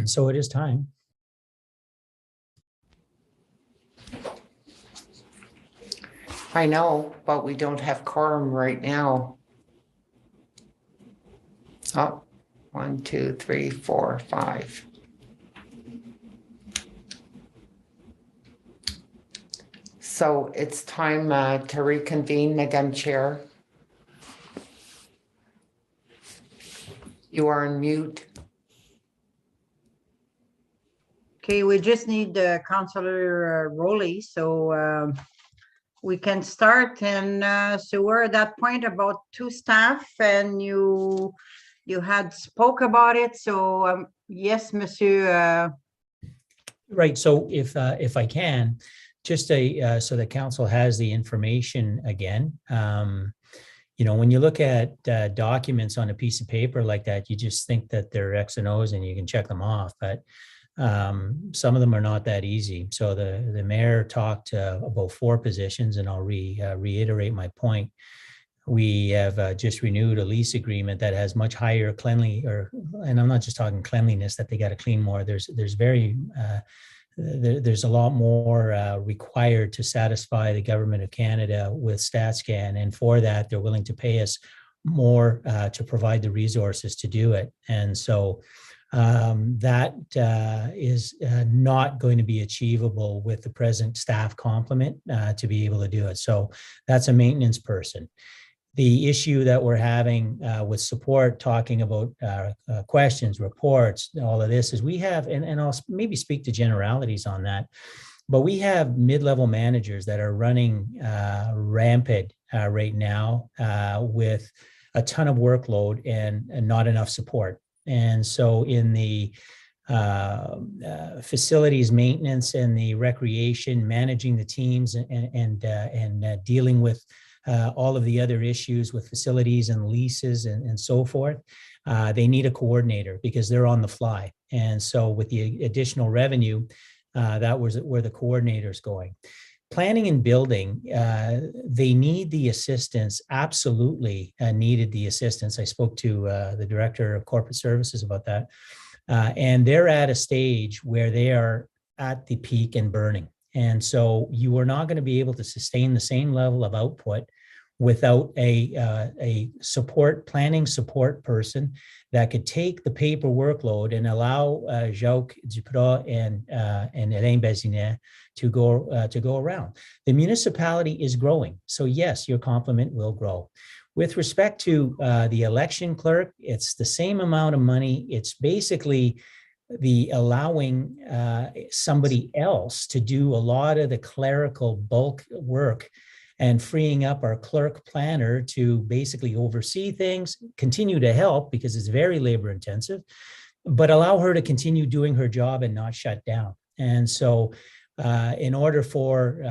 So it is time. I know, but we don't have quorum right now. Oh, 1, 2, 3, 4, 5. So it's time to reconvene, Madam Chair. You are on mute. Okay, we just need Councillor Rowley, so we can start. And so we're at that point about 2 staff, and you had spoke about it. So yes, Monsieur. Right. So if I can, just so the council has the information again. When you look at documents on a piece of paper like that, you just think that they're X and O's and you can check them off. But some of them are not that easy. So the mayor talked about 4 positions, and I'll reiterate my point. We have just renewed a lease agreement that has much higher and I'm not just talking cleanliness, that they got to clean more. There's a lot more required to satisfy the government of Canada with StatScan, and for that they're willing to pay us more to provide the resources to do it. And so that is not going to be achievable with the present staff complement to be able to do it. So that's a maintenance person. The issue that we're having with support, talking about questions, reports, all of this is we have, and I'll maybe speak to generalities on that, but we have mid-level managers that are running rampant right now with a ton of workload and not enough support. And so in the facilities maintenance and the recreation, managing the teams and dealing with all of the other issues with facilities and leases and so forth, they need a coordinator because they're on the fly. And so with the additional revenue, that was where the coordinator's going. Planning and building, they need the assistance, absolutely needed the assistance. I spoke to the director of corporate services about that. And they're at a stage where they are at the peak and burning. And so you are not going to be able to sustain the same level of output without a planning support person that could take the paper workload and allow Jacques Duprat and Alain Bézinet to go around. The municipality is growing. So yes, your complement will grow. With respect to the election clerk, it's the same amount of money. It's basically the allowing somebody else to do a lot of the clerical bulk work and freeing up our clerk planner to basically oversee things, continue to help because it's very labor intensive, but allow her to continue doing her job and not shut down. And so in order for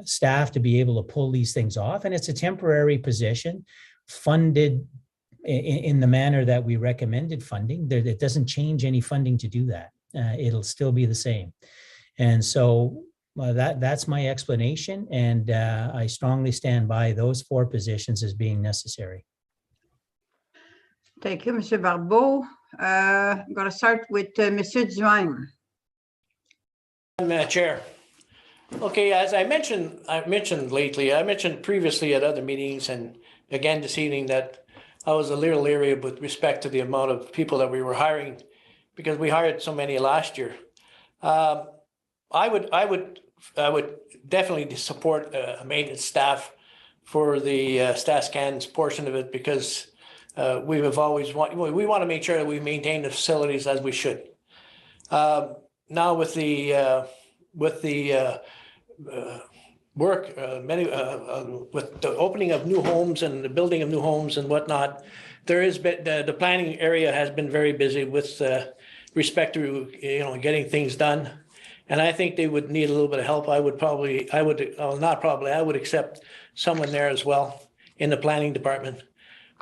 staff to be able to pull these things off, and it's a temporary position funded in the manner that we recommended funding, it doesn't change any funding to do that. It'll still be the same. And so that's my explanation. And I strongly stand by those 4 positions as being necessary. Thank you, Monsieur Barbeau. I'm going to start with Monsieur Duhaime. Madam Chair. Okay, as I mentioned previously at other meetings, and again this evening, that I was a little leery with respect to the amount of people that we were hiring because we hired so many last year. I would definitely support a maintenance staff for the StatScan's portion of it because we want to make sure that we maintain the facilities as we should. Now with the work, with the opening of new homes and the building of new homes and whatnot, there is the planning area has been very busy with respect to getting things done, and I think they would need a little bit of help. I would accept someone there as well in the planning department.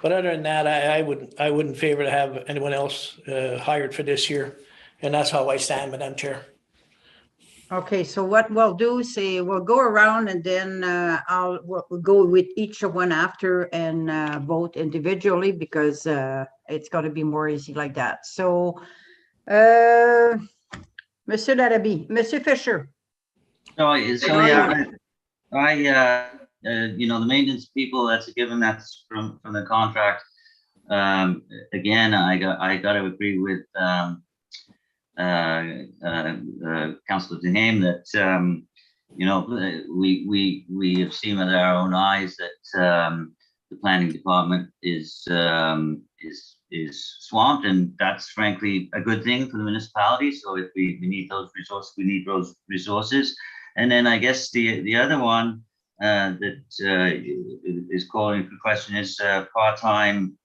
But other than that, I wouldn't favor to have anyone else hired for this year, and that's how I stand, Madam Chair. Okay, so what we'll do is we'll go around and then we'll go with each one after and vote individually because it's going to be more easy like that. So Monsieur Larrabee, Monsieur Fisher. So yeah, the maintenance people, that's a given, that's from the contract. Again, I got to agree with Councillor Denham that we have seen with our own eyes that the planning department is swamped, and that's frankly a good thing for the municipality. So if we need those resources, we need those resources. And then I guess the other one that is calling for question is a part-time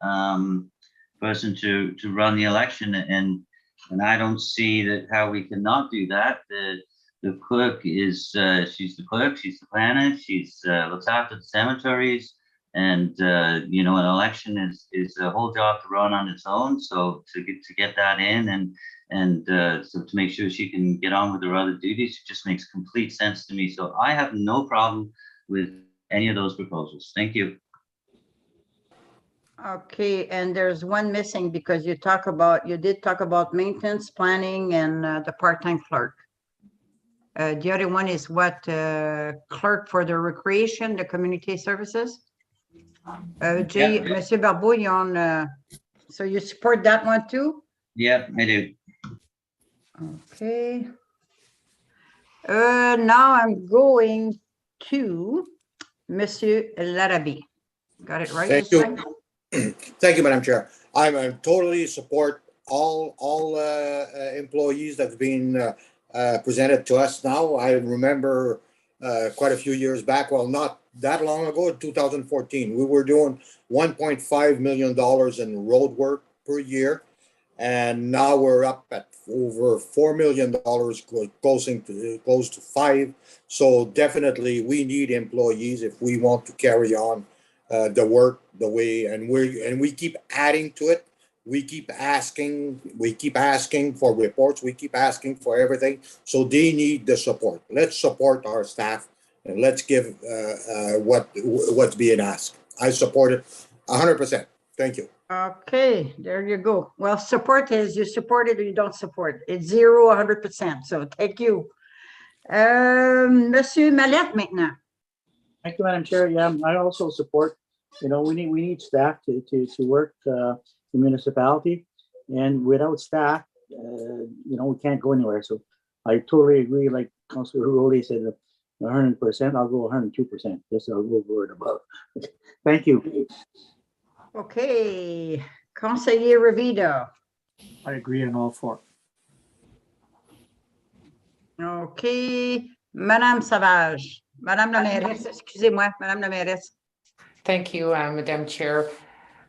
person to run the election, and I don't see that how we cannot do that. The clerk is she's the clerk, she's the planner, she's looks after the cemeteries, and an election is a whole job to run on its own. So to get that in and so to make sure she can get on with her other duties, it just makes complete sense to me. So I have no problem with any of those proposals. Thank you. Okay, and there's one missing because you did talk about maintenance, planning, and the part-time clerk. The other one is what, clerk for the recreation, the community services? Jay, Yeah. Monsieur Barbeau, you're on, so you support that one too? Yeah, I do. Okay. Now I'm going to Monsieur Larrabee. Got it right? Thank this you. time? Thank you, Madam Chair. I totally support all employees that's been presented to us now. I remember quite a few years back, well, not that long ago, in 2014, we were doing $1.5 million in road work per year. And now we're up at over $4 million, close to 5. So definitely we need employees if we want to carry on the work the way, and we keep adding to it. We keep asking for reports. We keep asking for everything. So they need the support. Let's support our staff and let's give what's being asked. I support it 100%. Thank you. Okay, there you go. Well, support is you support it or you don't support it. It's 0, 100%. So thank you. Monsieur Mallette maintenant. Thank you, Madam Chair. Yeah, I also support, we need staff to work the municipality, and without staff, we can't go anywhere. So I totally agree. Like Councillor Rowley said, 100%. I'll go 102%. Just a little word above. Thank you. Okay, Conseiller Revido. I agree on all 4. Okay, Madame Savage. Madame la mairesse, excusez-moi, Madame la mairesse. Thank you, Madam Chair.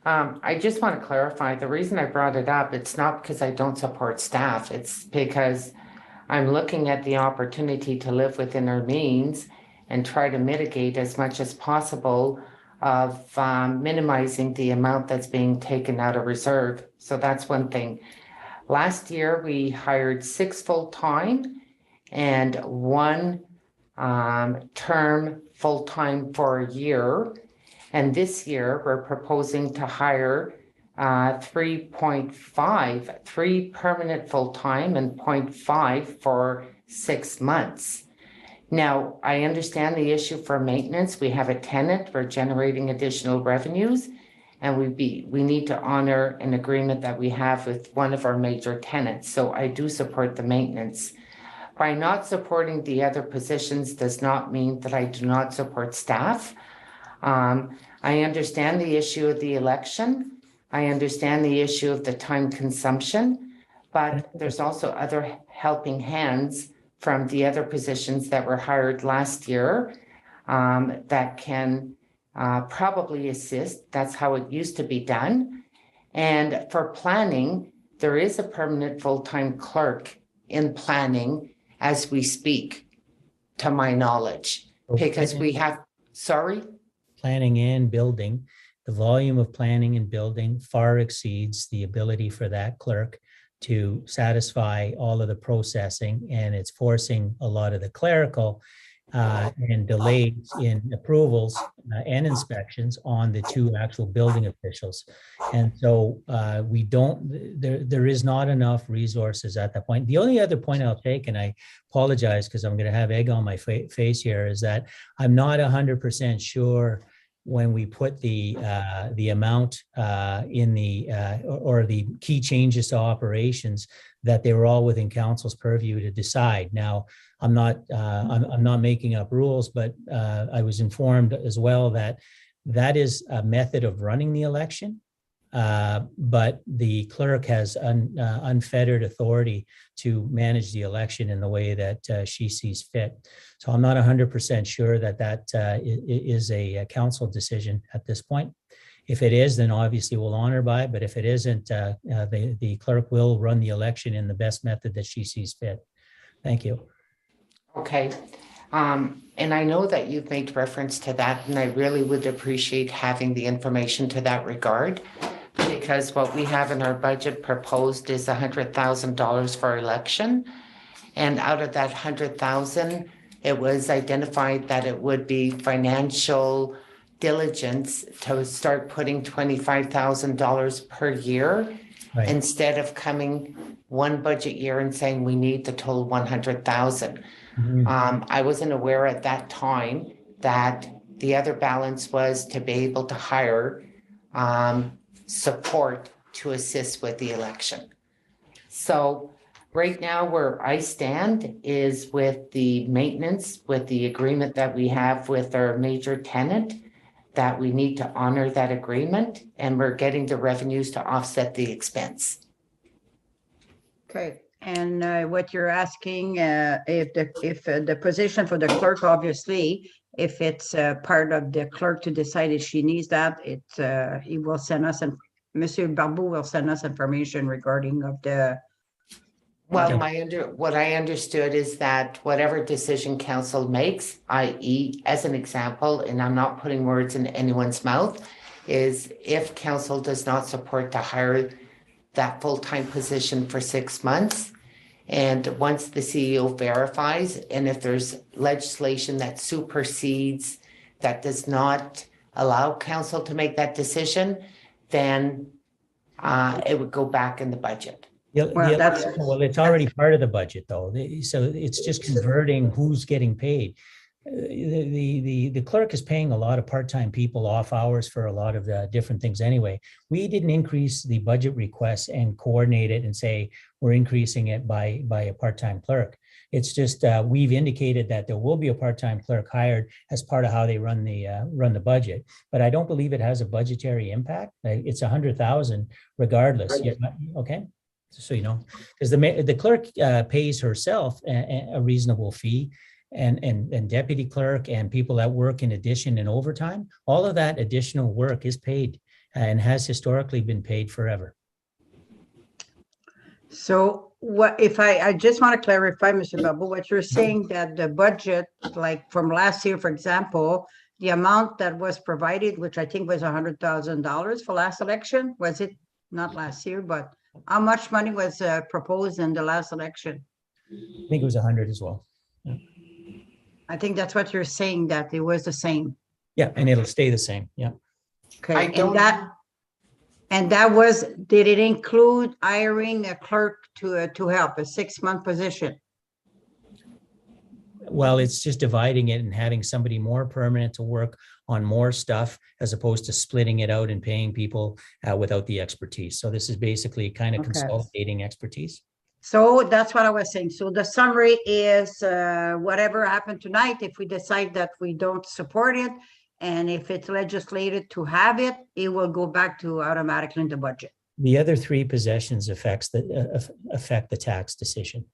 I just want to clarify, the reason I brought it up, it's not because I don't support staff. It's because I'm looking at the opportunity to live within our means and try to mitigate as much as possible of minimizing the amount that's being taken out of reserve. So that's one thing. Last year, we hired 6 full-time and 1 term full-time for a year. And this year, we're proposing to hire 3.5, 3 permanent full-time and 0.5 for 6 months. Now, I understand the issue for maintenance. We have a tenant, we're generating additional revenues, and we need to honor an agreement that we have with one of our major tenants. So I do support the maintenance. By not supporting the other positions does not mean that I do not support staff. I understand the issue of the election. I understand the issue of the time consumption, but there's also other helping hands from the other positions that were hired last year that can probably assist. That's how it used to be done. And for planning, there is a permanent full-time clerk in planning as we speak, to my knowledge, because we have, sorry? Planning and building, the volume of planning and building far exceeds the ability for that clerk to satisfy all of the processing, and it's forcing a lot of the clerical and delays in approvals and inspections on the two actual building officials. And so there is not enough resources at that point. The only other point I'll take, and I apologize because I'm going to have egg on my face here, is that I'm not 100% sure when we put the amount in the or the key changes to operations that they were all within council's purview to decide. Now, I'm not making up rules, but I was informed as well that that is a method of running the election. But the clerk has unfettered authority to manage the election in the way that she sees fit. So I'm not 100% sure that is a council decision at this point. If it is, then obviously we'll honor by it. But if it isn't, the clerk will run the election in the best method that she sees fit. Thank you. Okay. And I know that you've made reference to that, and I really would appreciate having the information to that regard, because what we have in our budget proposed is $100,000 for election. And out of that 100,000, it was identified that it would be financial diligence to start putting $25,000 per year, Right. instead of coming one budget year and saying we need the total 100,000. Mhm. I wasn't aware at that time that the other balance was to be able to hire support to assist with the election. So right now where I stand is with the maintenance, with the agreement that we have with our major tenant, that we need to honor that agreement, and we're getting the revenues to offset the expense. Okay, and what you're asking, if the position for the clerk, obviously, if it's part of the clerk to decide if she needs that, he will send us, and Monsieur Barbeau will send us information regarding of the. Well, what I understood is that whatever decision council makes, i.e., as an example, and I'm not putting words in anyone's mouth, is if council does not support to hire that full-time position for 6 months, and once the CEO verifies, and if there's legislation that supersedes, that does not allow council to make that decision, then it would go back in the budget. Well, It's already part of the budget, though. So it's just converting who's getting paid. The clerk is paying a lot of part-time people off hours for a lot of the different things anyway. We didn't increase the budget requests and coordinate it and say we're increasing it by a part-time clerk. It's just we've indicated that there will be a part-time clerk hired as part of how they run the budget. But I don't believe it has a budgetary impact. It's 100,000 regardless. Okay. So, you know, because the clerk pays herself a reasonable fee, and deputy clerk and people that work in addition and overtime, all of that additional work is paid and has historically been paid forever. So what if I just want to clarify, Mr. Babu, what you're saying, that the budget, like from last year, for example, the amount that was provided, which I think was $100,000 for last election, was it not last year, but how much money was proposed in the last election? I think it was 100 as well. Yeah. I think that's what you're saying, that it was the same. Yeah, and it'll stay the same. Yeah. Okay, and that was, did it include hiring a clerk to help, a 6-month position? Well, it's just dividing it and having somebody more permanent to work on more stuff as opposed to splitting it out and paying people without the expertise. So this is basically kind of consolidating expertise. So that's what I was saying. So the summary is whatever happened tonight, if we decide that we don't support it, and if it's legislated to have it, it will go back to automatically in the budget. The other 3 possessions affect the tax decision.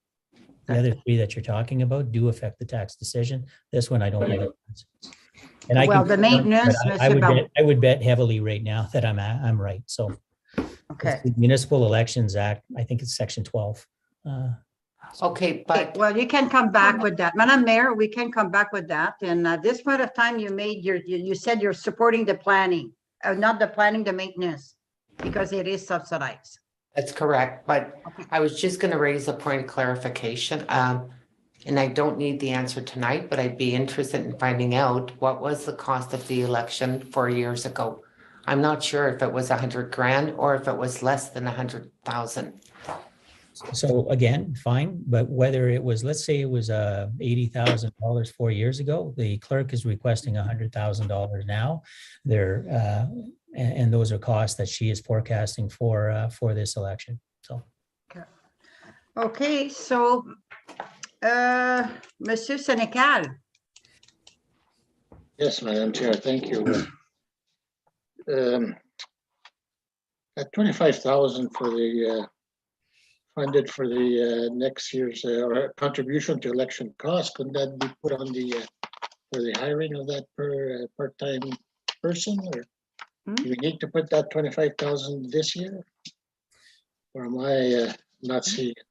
The other 3 that you're talking about do affect the tax decision. This one I don't know. And the maintenance, I would bet heavily right now that I'm right. So okay. The Municipal Elections Act, I think it's section 12. Okay, but well, you can come back with that, Madam Mayor. We can come back with that. And at this point of time, you said you're supporting the planning, not the planning, the maintenance, because it is subsidized. that's correct. But I was just going to raise a point of clarification. And I don't need the answer tonight, but I'd be interested in finding out what was the cost of the election 4 years ago. I'm not sure if it was 100 grand or if it was less than 100,000. So again, fine, but whether it was, let's say it was $80,000 4 years ago, the clerk is requesting $100,000 now. And those are costs that she is forecasting for this election. So. Okay, so Monsieur Senecal. Yes, Madam Chair, thank you. At 25,000 for the funded for the next year's or contribution to election costs, could that be put on the for the hiring of that part-time person, or do we need to put that 25,000 this year, or am I not seeing it?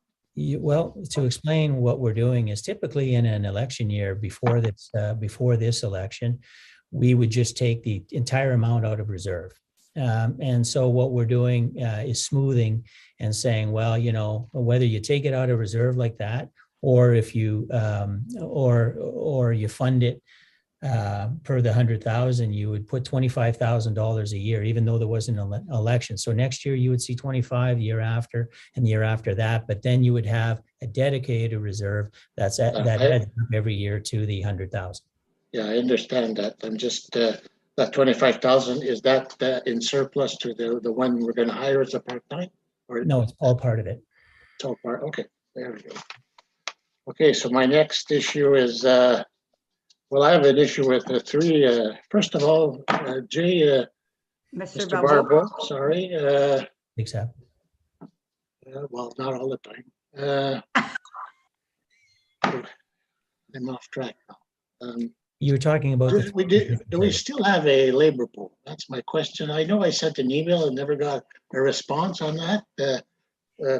Well, to explain what we're doing is typically in an election year before this election, we would just take the entire amount out of reserve. And so what we're doing is smoothing and saying, well, you know, whether you take it out of reserve like that, or if you or you fund it per the 100,000, you would put $25,000 a year, even though there wasn't an election. So next year you would see 25, the year after, and the year after that. But then you would have a dedicated reserve that adds up every year to the 100,000. Yeah, I understand that. I'm just that 25,000, is that in surplus to the one we're going to hire as a part-time? Or no, it's all part of it. It's all part. Okay, there we go. Okay, so my next issue is well, I have an issue with the three. First of all, Mr. Barbeau, sorry. Except. Well, not all the time. I'm off track now. You were talking about do we still have a labor pool? That's my question. I know I sent an email and never got a response on that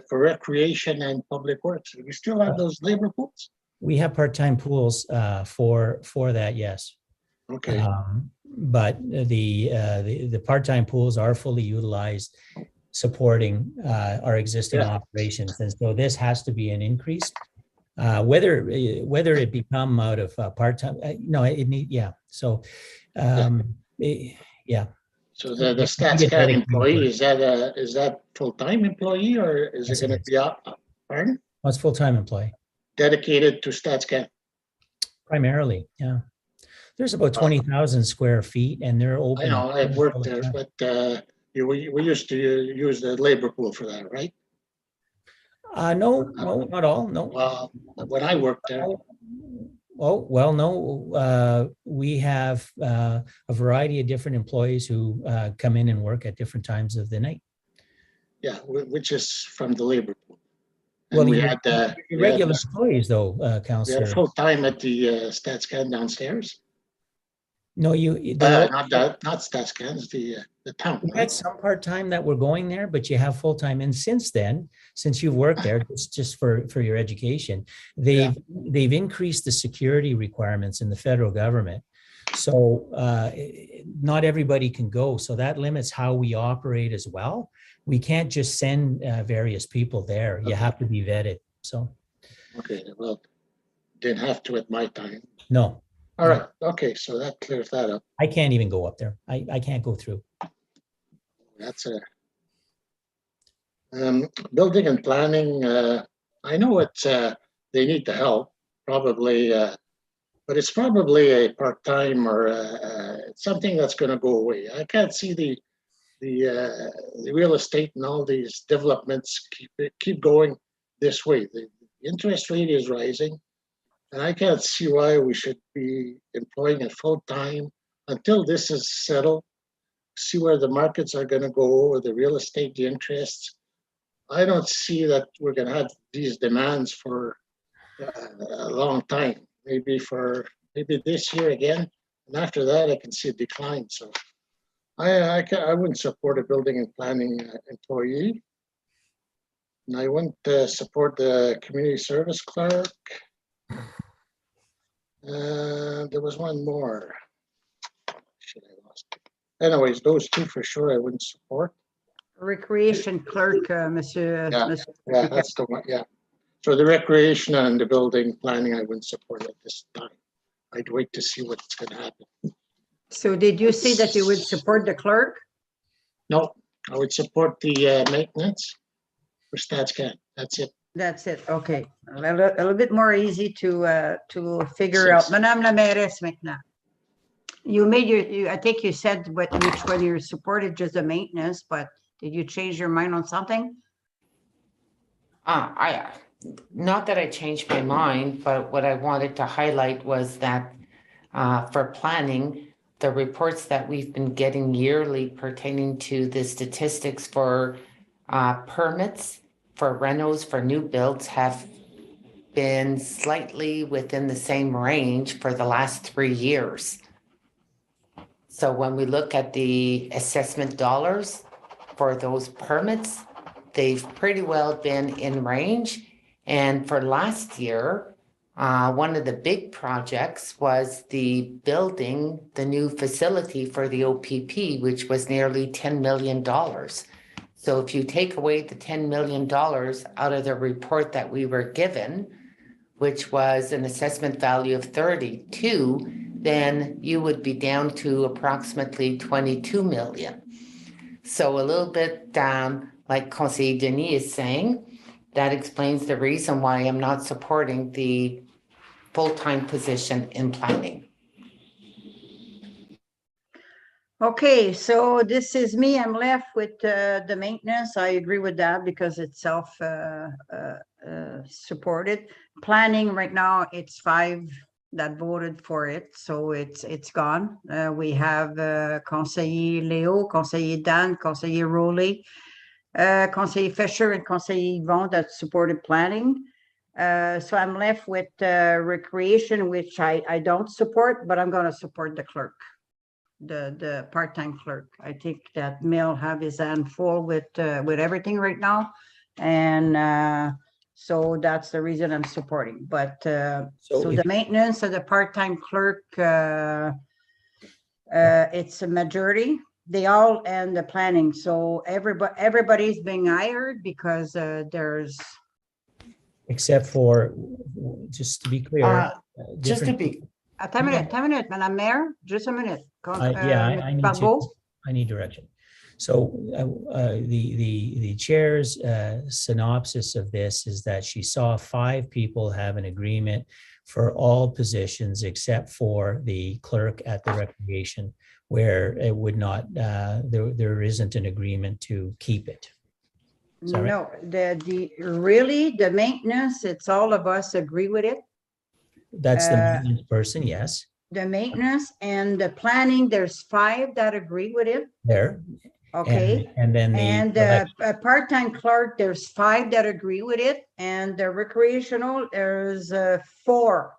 for recreation and public works. Do we still have those labor pools? We have part-time pools for that, yes. Okay. But the part-time pools are fully utilized, supporting our existing operations, and so this has to be an increase. Whether it become out of part-time, no, it need, yeah. So, So the StatsCan employee, is that full-time employee, or is it going to be pardon? Well, it's full-time employee. Dedicated to StatsCan? Primarily, yeah. There's about 20,000 square feet, and they're open. I know, I've worked there, but we used to use the labor pool for that, right? No, not all, no. Well, when I worked there. Oh, well, no. We have a variety of different employees who come in and work at different times of the night. Yeah, which is from the labor pool. And well, we had regular employees, though, Councillor. We had full time at the StatsCan downstairs. No, not StatsCan, it's the town. We had some part time that were going there, but you have full time. And since then, since you've worked there, just for your education, they've increased the security requirements in the federal government. So not everybody can go. So that limits how we operate as well. We can't just send various people there. You have to be vetted. So. Okay, well, didn't have to at my time. No. All right. Okay, so that clears that up. I can't even go up there. I can't go through. That's building and planning. I know it's they need the help probably, but it's probably a part-time or something that's going to go away. I can't see the real estate and all these developments keep going this way. The interest rate is rising, and I can't see why we should be employing it full-time until this is settled, see where the markets are going to go, or the real estate, the interests. I don't see that we're going to have these demands for a long time, maybe this year again, and after that I can see a decline. So I wouldn't support a building and planning employee, and I wouldn't support the community service clerk. There was one more. Shit, I lost it. Anyways, those two for sure I wouldn't support. Recreation clerk, Monsieur. Yeah, that's the one. Yeah, For the recreation and the building planning, I wouldn't support it this time. I'd wait to see what's going to happen. So did you say that you would support the clerk? No, I would support the maintenance for StatsCan. That's it. That's it, okay. A little bit more easy to figure out. Madame la mairesse maintenant. You made I think you said which one you supported, just the maintenance, but did you change your mind on something? Not that I changed my mind, but what I wanted to highlight was that for planning, the reports that we've been getting yearly pertaining to the statistics for permits for renos for new builds have been slightly within the same range for the last 3 years. So when we look at the assessment dollars for those permits, they've pretty well been in range. And for last year, one of the big projects was the building, the new facility for the OPP, which was nearly $10 million. So if you take away the $10 million out of the report that we were given, which was an assessment value of 32, then you would be down to approximately 22 million. So a little bit like Conseiller Denis is saying, that explains the reason why I'm not supporting the full-time position in planning. Okay, so this is me. I'm left with the maintenance. I agree with that because it's self supported. Planning right now, it's 5 that voted for it, so it's gone. We have Conseiller Leo, Conseiller Dan, Conseiller Rowley, Conseiller Fisher, and Conseiller Yvon that supported planning. So I'm left with recreation, which I don't support, but I'm going to support the clerk, the part-time clerk. I think that Mel have his hand full with everything right now, and so that's the reason I'm supporting. But so the maintenance of the part-time clerk, it's a majority. They all and the planning. So everybody's being hired because there's. Except for, just to be clear. Just to be. Attends une minute, Madame Mayor, just a minute. I need direction. So the chair's synopsis of this is that she saw 5 people have an agreement for all positions except for the clerk at the recreation, where it would not, there isn't an agreement to keep it. No, the maintenance, it's all of us agree with it. That's the maintenance person, yes. The maintenance and the planning, there's 5 that agree with it. There. Okay. And then a part-time clerk, there's 5 that agree with it, and the recreational, there's 4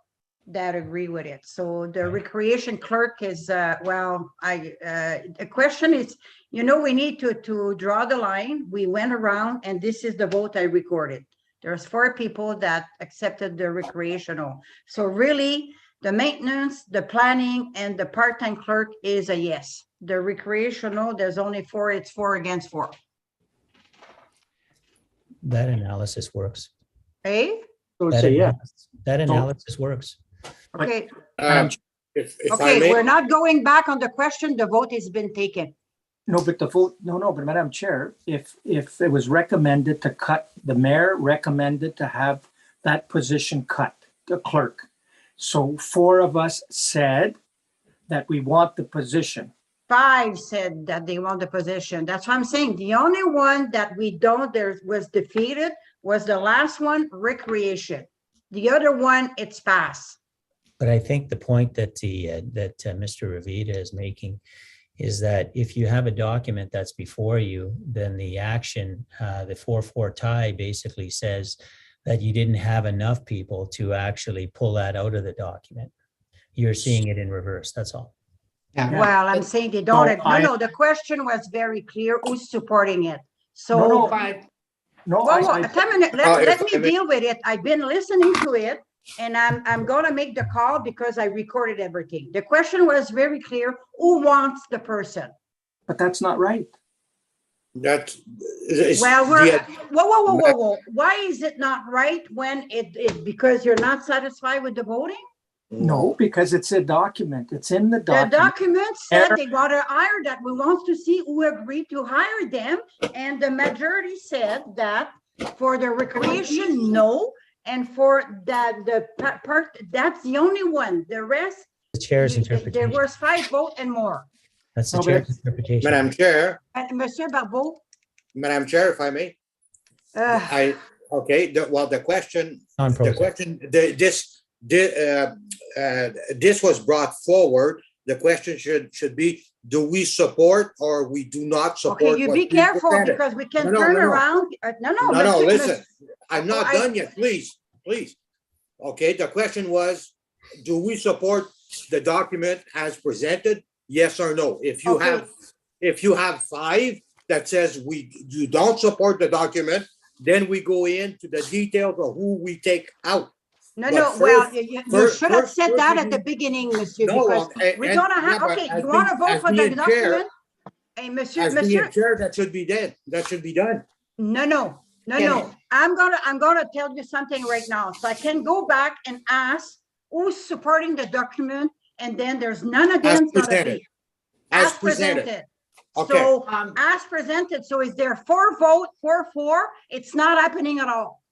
that agree with it. So the recreation clerk is the question is, we need to draw the line. We went around, and this is the vote I recorded. There's 4 people that accepted the recreational. So really, the maintenance, the planning, and the part-time clerk is a yes. The recreational, there's only 4. It's 4 against 4. That analysis works. Hey? That analysis works. Okay. If Okay, I may, we're not going back on the question. The vote has been taken. No, but the vote, but Madam Chair, if it was recommended to cut, the mayor recommended to have that position cut, the clerk. So 4 of us said that we want the position. 5 said that they want the position. That's what I'm saying. The only one that we don't, was defeated was the last one, recreation. The other one, it's passed. But I think the point that Mr. Ravita is making is that if you have a document that's before you, then the action, the 4-4 tie basically says that you didn't have enough people to actually pull that out of the document. You're seeing it in reverse, that's all. Yeah. Well, I'm saying they don't. No, the question was very clear. Who's supporting it? So, let me deal with it. I've been listening to it, and I'm going to make the call because I recorded everything. The question was very clear. Who wants the person? But that's not right. That's. is Well, the- whoa. Why is it not right when because you're not satisfied with the voting? No, because it's a document. It's in the The document. document said they got to hire that. We want to see who agreed to hire them. And the majority said that for the recreation, no. And for the part, that's the only one. The rest, The chair's there interpretation. was 5 votes and more. That's the No, but chair's interpretation. Madam Chair, Monsieur Barbeau, Madam Chair, if I may, the question, this was brought forward. The question should be, do we support or we do not support? okay, you what's be being careful presented? because we can No, turn no. around. No, No, monsieur- listen, I'm not I- done yet, please. Okay, the question was, do we support the document as presented? Yes or no? If you have 5 that says you don't support the document, then we go into the details of who we take out. No, But well, first- you should have said that first at the beginning, monsieur, No, because we're gonna yeah, have, but okay, as you wanna being- vote as for the being chair- document? Hey, monsieur, As being monsieur, chair, that should be done. no. I'm gonna tell you something right now. So I can go back and ask who's supporting the document, and then there's none of As them gonna presented. be. As presented. Okay. So, as presented, so is there 4 vote, 4? It's not happening at all.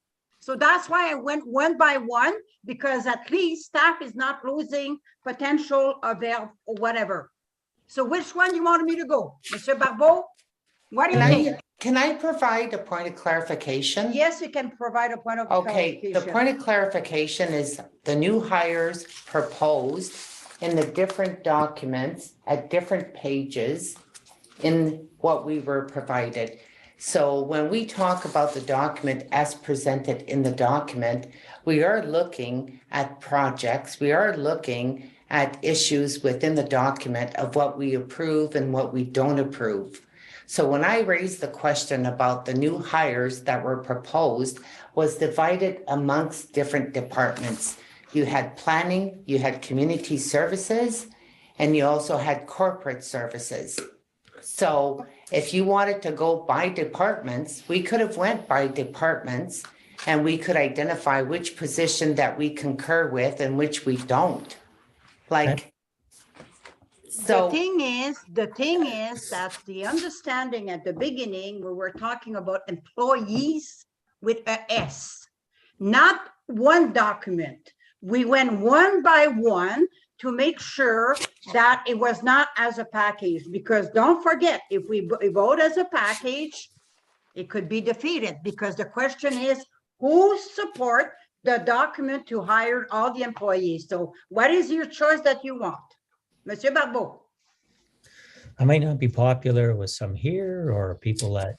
So that's why I went one by one, because at least staff is not losing potential of their or whatever. So which one you wanted me to go? Monsieur Barbeau? What do you think? Can I provide a point of clarification? Yes, you can provide a point of Okay, the clarification. point of clarification is the new hires proposed in the different documents at different pages in what we were provided. So when we talk about the document as presented in the document, we are looking at projects, we are looking at issues within the document of what we approve and what we don't approve. So when I raised the question about the new hires that were proposed was divided amongst different departments. You had planning, you had community services, and you also had corporate services. So if you wanted to go by departments, we could have went by departments and we could identify which position that we concur with and which we don't. Like, so. The thing is that the understanding at the beginning, we were talking about employees with a S, not one document. We went one by one to make sure that it was not as a package, because don't forget, if we vote as a package, it could be defeated, because the question is, who support the document to hire all the employees? So what is your choice that you want? Monsieur Barbeau? I might not be popular with some here or people that.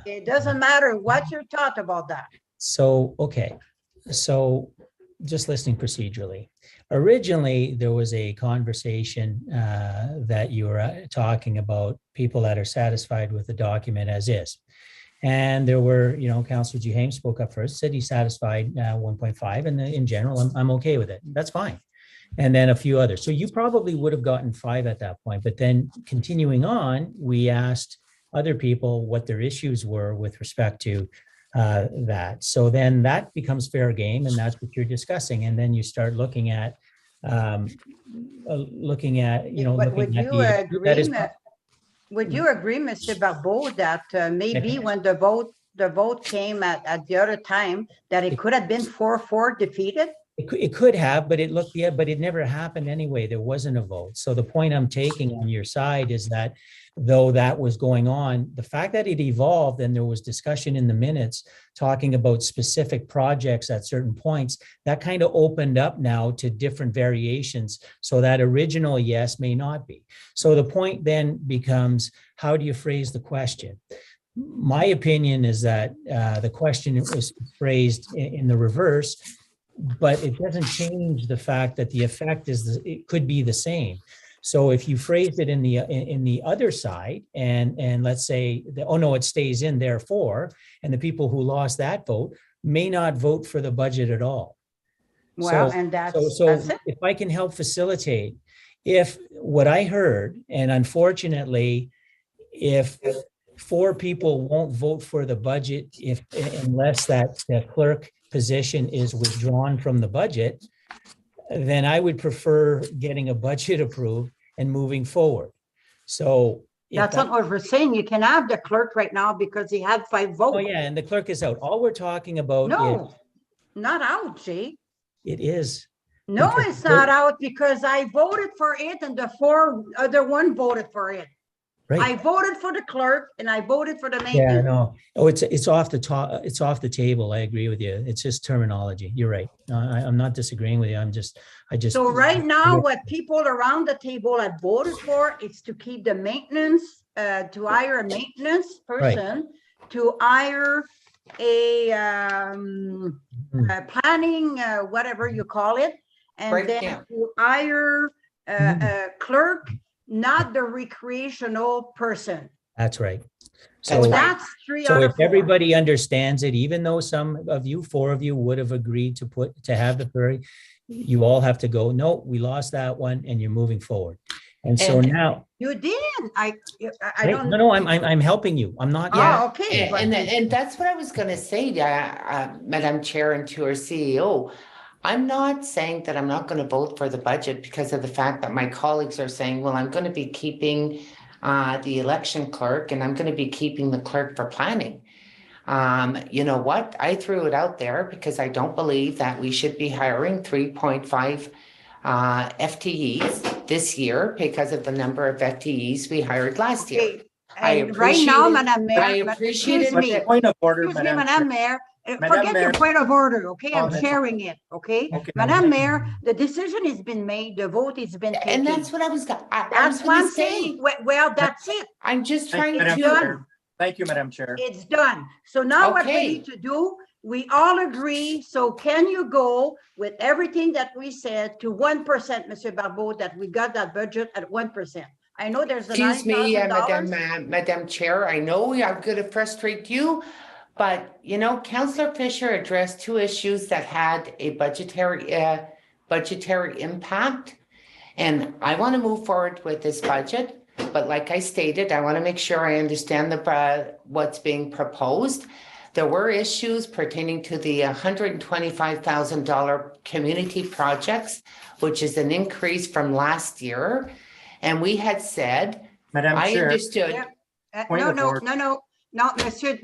It doesn't matter. What's your thought about that? So, okay. So just listening procedurally. Originally, there was a conversation that you were talking about people that are satisfied with the document as is. And there were, Councillor Duhaime spoke up first, said he's satisfied 1.5, and in general, I'm okay with it. That's fine. And then a few others. So you probably would have gotten 5 at that point. But then continuing on, we asked other people what their issues were with respect to that. So then that becomes fair game, and that's what you're discussing. And then you start looking at, Would you agree, Mr. Barbeau, that maybe when the vote came at the other time, that it could have been 4-4 defeated? It could have, but it never happened anyway. There wasn't a vote. So the point I'm taking on your side is that though that was going on, the fact that it evolved and there was discussion in the minutes talking about specific projects at certain points, that kind of opened up now to different variations. So that original yes may not be. So the point then becomes, how do you phrase the question? My opinion is that the question was phrased in the reverse, but it doesn't change the fact that the effect it could be the same. So if you phrased it in the other side, and let's say it stays in therefore, and the people who lost that vote may not vote for the budget at all. Well, so, and that's it. If I can help facilitate, if what I heard, and unfortunately, if 4 people won't vote for the budget unless that clerk position is withdrawn from the budget, then I would prefer getting a budget approved and moving forward. So if That's not what we're saying. You can have the clerk right now because he had 5 votes. oh yeah, and the clerk is out. All we're talking about is No, not out, Jay. it is. No, Because it's not out because I voted for it and the 4 other one voted for it. I Right. voted for the clerk and I voted for the Yeah, maintenance. no. Oh, it's off the top. It's off the table. I agree with you. It's just terminology. You're right. I'm not disagreeing with you. I just. So right now, what people around the table had voted for is to keep the maintenance, to hire a maintenance person, to hire a planning, whatever you call it, and then Breakdown. to hire a clerk, not the recreational person. That's right. So So, that's 3 so out if of 4. everybody understands it, even though some of you, 4 of you would have agreed to have the 30, you all have to go, no, we lost that one and you're moving forward. And so And- now, You did. I right? don't. No, I'm helping you. I'm not. Oh, okay. but- And that's what I was gonna say, Madam Chair and to our CEO. I'm not saying that I'm not gonna vote for the budget because of the fact that my colleagues are saying, well, I'm gonna be keeping the election clerk and I'm gonna be keeping the clerk for planning. You know what? I threw it out there because I don't believe that we should be hiring 3.5 FTEs this year because of the number of FTEs we hired last year. Okay. I And right now, appreciate it. Madam Mayor, I appreciate excuse it. me, Point of order, excuse me, Madam Madam Chair. Mayor, Madam forget your Mayor. point of order, okay? Oh, I'm that's sharing it, okay? Okay. Madam Mayor, the decision has been made, the vote has been And taken. that's what I was I was That's what gonna I'm say. saying. Well, that's it. I'm just Thank trying you, Madam to, Chair. Thank you, Madam Chair. It's done. So now what we Okay. need to do, we all agree. So can you go with everything that we said to 1%, Monsieur Barbeau, that we got that budget at 1%? I know there's a excuse me, $9,000. Madam Chair, I know I'm gonna frustrate you, but you know, Councillor Fisher addressed 2 issues that had a budgetary impact. And I want to move forward with this budget, but like I stated, I want to make sure I understand what's being proposed. There were issues pertaining to the $125,000 community projects, which is an increase from last year. And we had said, Madam I Chair, understood. Yeah. Point of order. No, Monsieur,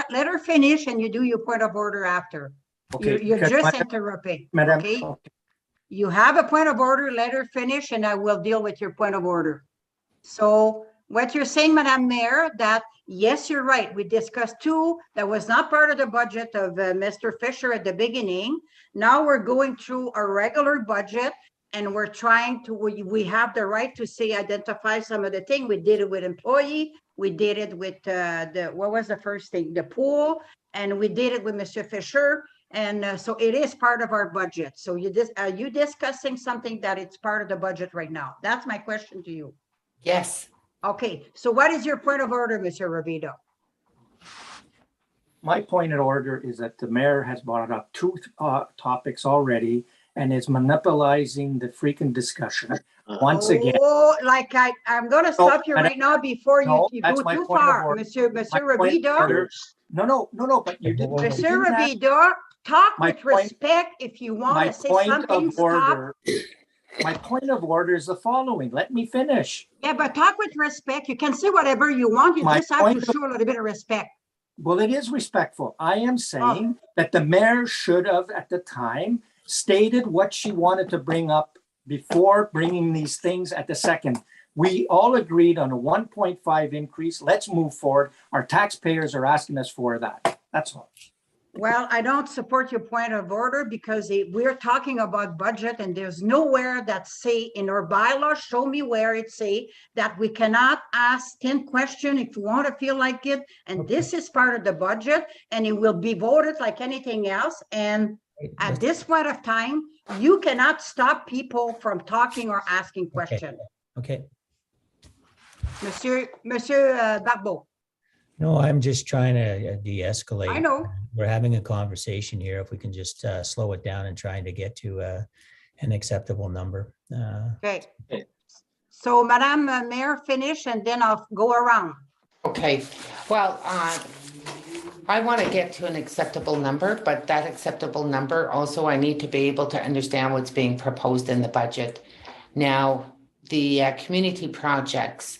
let her finish and you do your point of order after. okay. You're because just Madam- interrupting, Madam, okay? You have a point of order, let her finish and I will deal with your point of order. So what you're saying, Madam Mayor, that yes, you're right. We discussed 2 that was not part of the budget of Mr. Fisher at the beginning. Now we're going through a regular budget and we're trying to, we have the right to say, identify some of the thing. We did it with employee. We did it with what was the first thing? The pool. And we did it with Mr. Fisher. And so it is part of our budget. So are you discussing something that it's part of the budget right now? That's my question to you. Yes. Okay, so what is your point of order, Mr. Ravido? my point of order is that the mayor has brought up 2 topics already and is monopolizing the freaking discussion once again. Oh, like I'm gonna stop you right now before No, you that's go my too point of far, order. Mr. My point of Ravido. order- No, but you didn't. Mr. Ravido, talk My with point- respect. If you want My to say point something, of stop. order, my point of order is the following. Let me finish. Yeah, but talk with respect. You can say whatever you want. You My just have to point of- show a little bit of respect. Well, it is respectful. I am Oh. saying that the mayor should have, at the time, stated what she wanted to bring up before bringing these things at the second. We all agreed on a 1.5 increase. Let's move forward. Our taxpayers are asking us for that. That's all. Well, I don't support your point of order because we're talking about budget and there's nowhere that say in our bylaws, show me where it say that we cannot ask 10 questions if we want to feel like it. And this is part of the budget and it will be voted like anything else. And at this point of time, you cannot stop people from talking or asking questions. Okay. Monsieur Barbeau, No, I'm just trying to de-escalate. I know. We're having a conversation here. If we can just slow it down and trying to get to an acceptable number. Okay. So Madam Mayor, finish and then I'll go around. Okay, well, I want to get to an acceptable number, but that acceptable number also I need to be able to understand what's being proposed in the budget. Now, the community projects,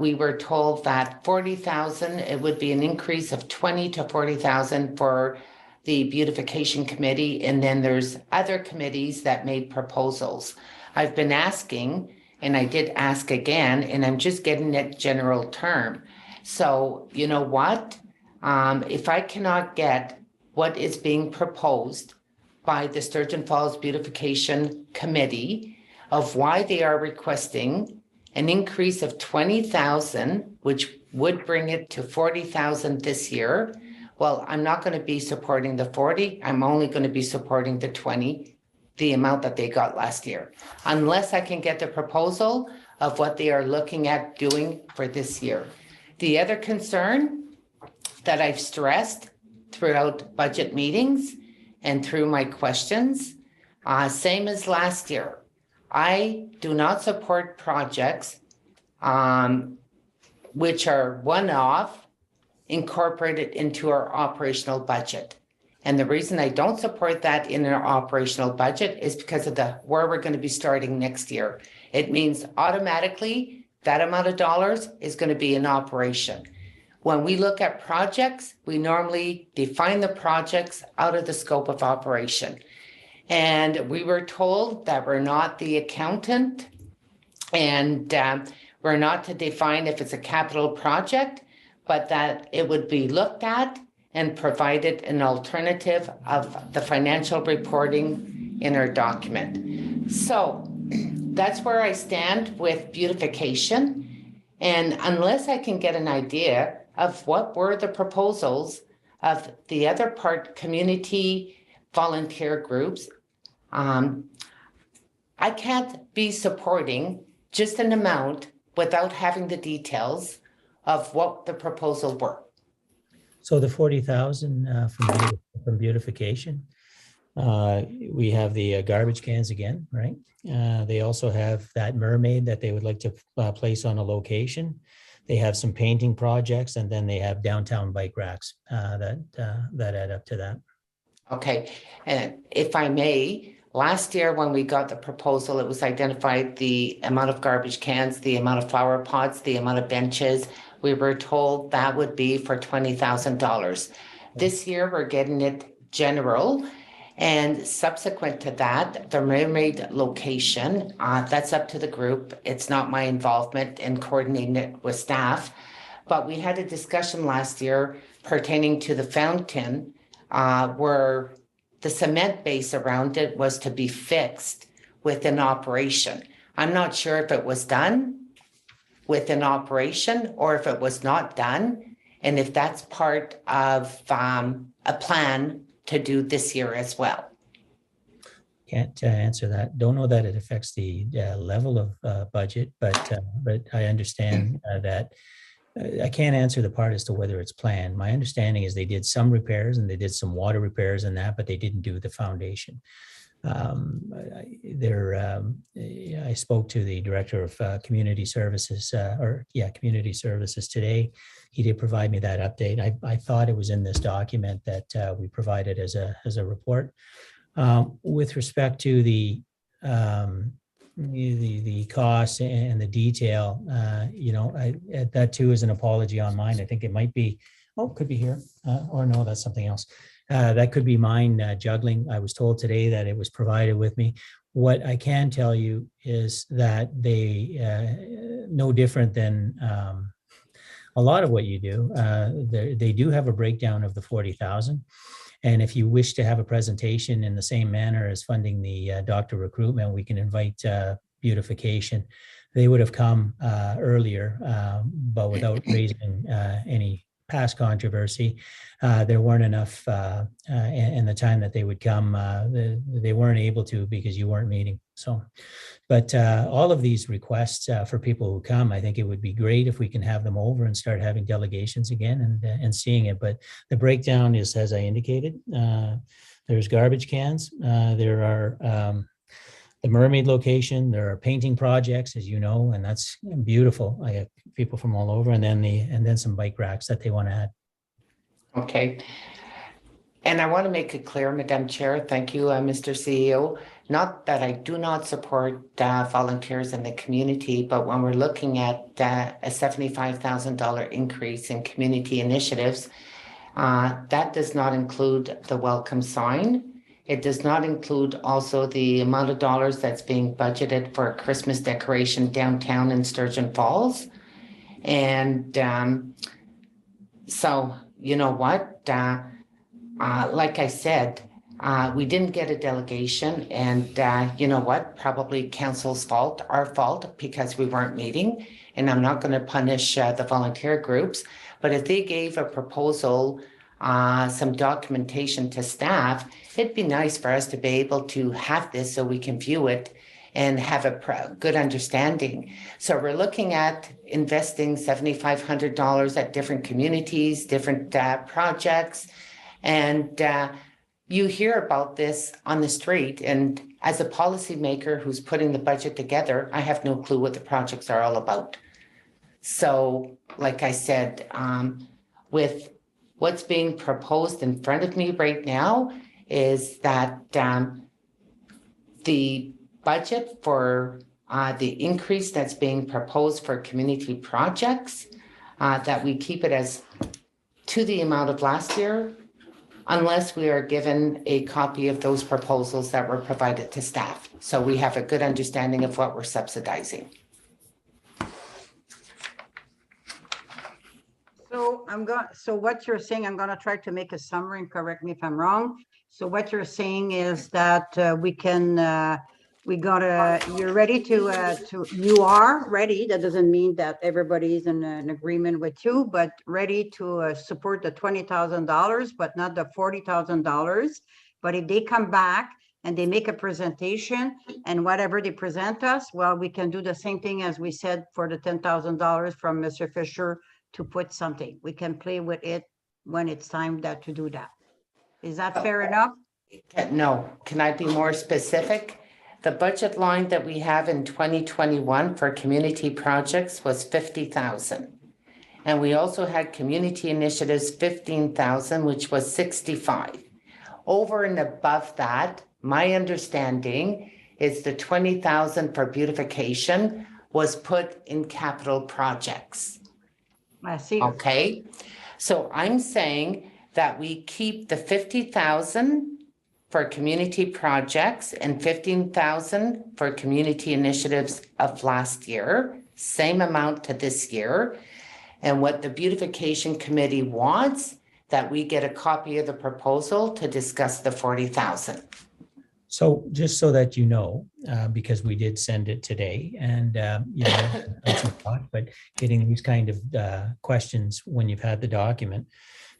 we were told that 40,000, it would be an increase of 20 to 40,000 for the beautification committee, and then there's other committees that made proposals. I've been asking, and I did ask again, and I'm just getting it general term. So you know what? If I cannot get what is being proposed by the Sturgeon Falls Beautification Committee of why they are requesting an increase of 20,000, which would bring it to 40,000 this year, well, I'm not going to be supporting the 40. I'm only going to be supporting the 20, the amount that they got last year, unless I can get the proposal of what they are looking at doing for this year. The other concern that I've stressed throughout budget meetings and through my questions, same as last year, I do not support projects which are one-off incorporated into our operational budget. And the reason I don't support that in our operational budget is because of where we're going to be starting next year. It means automatically that amount of dollars is going to be in operation. When we look at projects, we normally define the projects out of the scope of operation. And we were told that we're not the accountant and we're not to define if it's a capital project, but that it would be looked at and provided an alternative of the financial reporting in our document. So that's where I stand with beautification. And unless I can get an idea of what were the proposals of the other part, community volunteer groups, I can't be supporting just an amount without having the details of what the proposal were. So the 40,000 from beautification, we have the garbage cans again, right? They also have that mermaid that they would like to place on a location. They have some painting projects, and then they have downtown bike racks that add up to that. Okay, and if I may, last year when we got the proposal, it was identified the amount of garbage cans, the amount of flower pots, the amount of benches. We were told that would be for $20,000. This year, we're getting it general. And subsequent to that, the mermaid location, that's up to the group. It's not my involvement in coordinating it with staff. But we had a discussion last year pertaining to the fountain where the cement base around it was to be fixed within operation. I'm not sure if it was done within operation or if it was not done, and if that's part of a plan to do this year as well. Can't answer that. Don't know that it affects the level of budget, but I understand that. I can't answer the part as to whether it's planned. My understanding is they did some repairs and they did some water repairs and that, but they didn't do the foundation. I spoke to the director of community services, community services today. He did provide me that update. I thought it was in this document that we provided as a report. With respect to the costs and the detail, that too is an apology on mine. I think it might be, could be here, or no, that's something else. That could be mine juggling. I was told today that it was provided with me. What I can tell you is that they, no different than a lot of what you do, they do have a breakdown of the 40,000. And if you wish to have a presentation in the same manner as funding the doctor recruitment, we can invite beautification. They would have come earlier, but without raising any past controversy. There weren't enough in the time that they would come. They weren't able to because you weren't meeting. So, but all of these requests for people who come, I think it would be great if we can have them over and start having delegations again and seeing it. But the breakdown is, as I indicated, there's garbage cans. There are the Mermaid location. There are painting projects, as you know, and that's beautiful. I have people from all over, and then some bike racks that they want to add. Okay. And I want to make it clear, Madam Chair, thank you, Mr. CEO, not that I do not support volunteers in the community, but when we're looking at a $75,000 increase in community initiatives, that does not include the welcome sign. It does not include also the amount of dollars that's being budgeted for Christmas decoration downtown in Sturgeon Falls. And so, you know what? Like I said, we didn't get a delegation, and you know what? Probably council's fault, our fault, because we weren't meeting. And I'm not going to punish the volunteer groups, but if they gave a proposal, some documentation to staff, it'd be nice for us to be able to have this so we can view it and have a good understanding. So we're looking at investing $7,500 at different communities, different projects. And you hear about this on the street. And as a policymaker who's putting the budget together, I have no clue what the projects are all about. So, like I said, with what's being proposed in front of me right now is that the budget for the increase that's being proposed for community projects, that we keep it as to the amount of last year, unless we are given a copy of those proposals that were provided to staff. So we have a good understanding of what we're subsidizing. So what you're saying, I'm gonna try to make a summary and correct me if I'm wrong. So what you're saying is that you're ready you are ready. That doesn't mean that everybody's in an agreement with you, but ready to support the $20,000, but not the $40,000. But if they come back and they make a presentation and whatever they present us, well, we can do the same thing as we said for the $10,000 from Mr. Fisher to put something. We can play with it when it's time to do that. Is that fair enough? No, can I be more specific? The budget line that we have in 2021 for community projects was 50,000. And we also had community initiatives, 15,000, which was 65. Over and above that, my understanding is the 20,000 for beautification was put in capital projects. I see. Okay, so I'm saying that we keep the 50,000 for community projects and 15,000 for community initiatives of last year, same amount to this year. And what the beautification committee wants, that we get a copy of the proposal to discuss the 40,000. So just so that you know, because we did send it today, and but getting these kind of questions when you've had the document.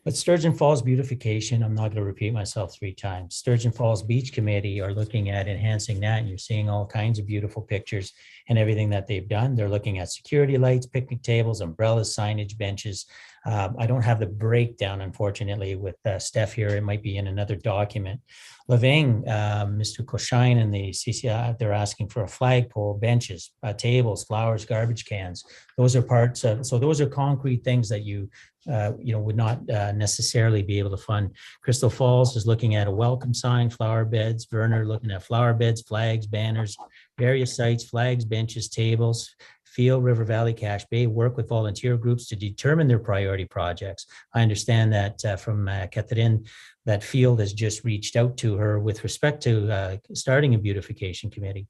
But Sturgeon Falls beautification, I'm not going to repeat myself 3 times. Sturgeon Falls Beach Committee are looking at enhancing that, and you're seeing all kinds of beautiful pictures and everything that they've done. They're looking at security lights, picnic tables, umbrellas, signage, benches. I don't have the breakdown, unfortunately, with Steph here. It might be in another document. Laving, Mr. Koshine and the CCI, they're asking for a flagpole, benches, tables, flowers, garbage cans. Those are parts of, so those are concrete things that you would not necessarily be able to fund. Crystal Falls is looking at a welcome sign, flower beds. Werner looking at flower beds, flags, banners, various sites, flags, benches, tables. Field, River Valley, Cache Bay work with volunteer groups to determine their priority projects. I understand that from Catherine, that Field has just reached out to her with respect to starting a beautification committee.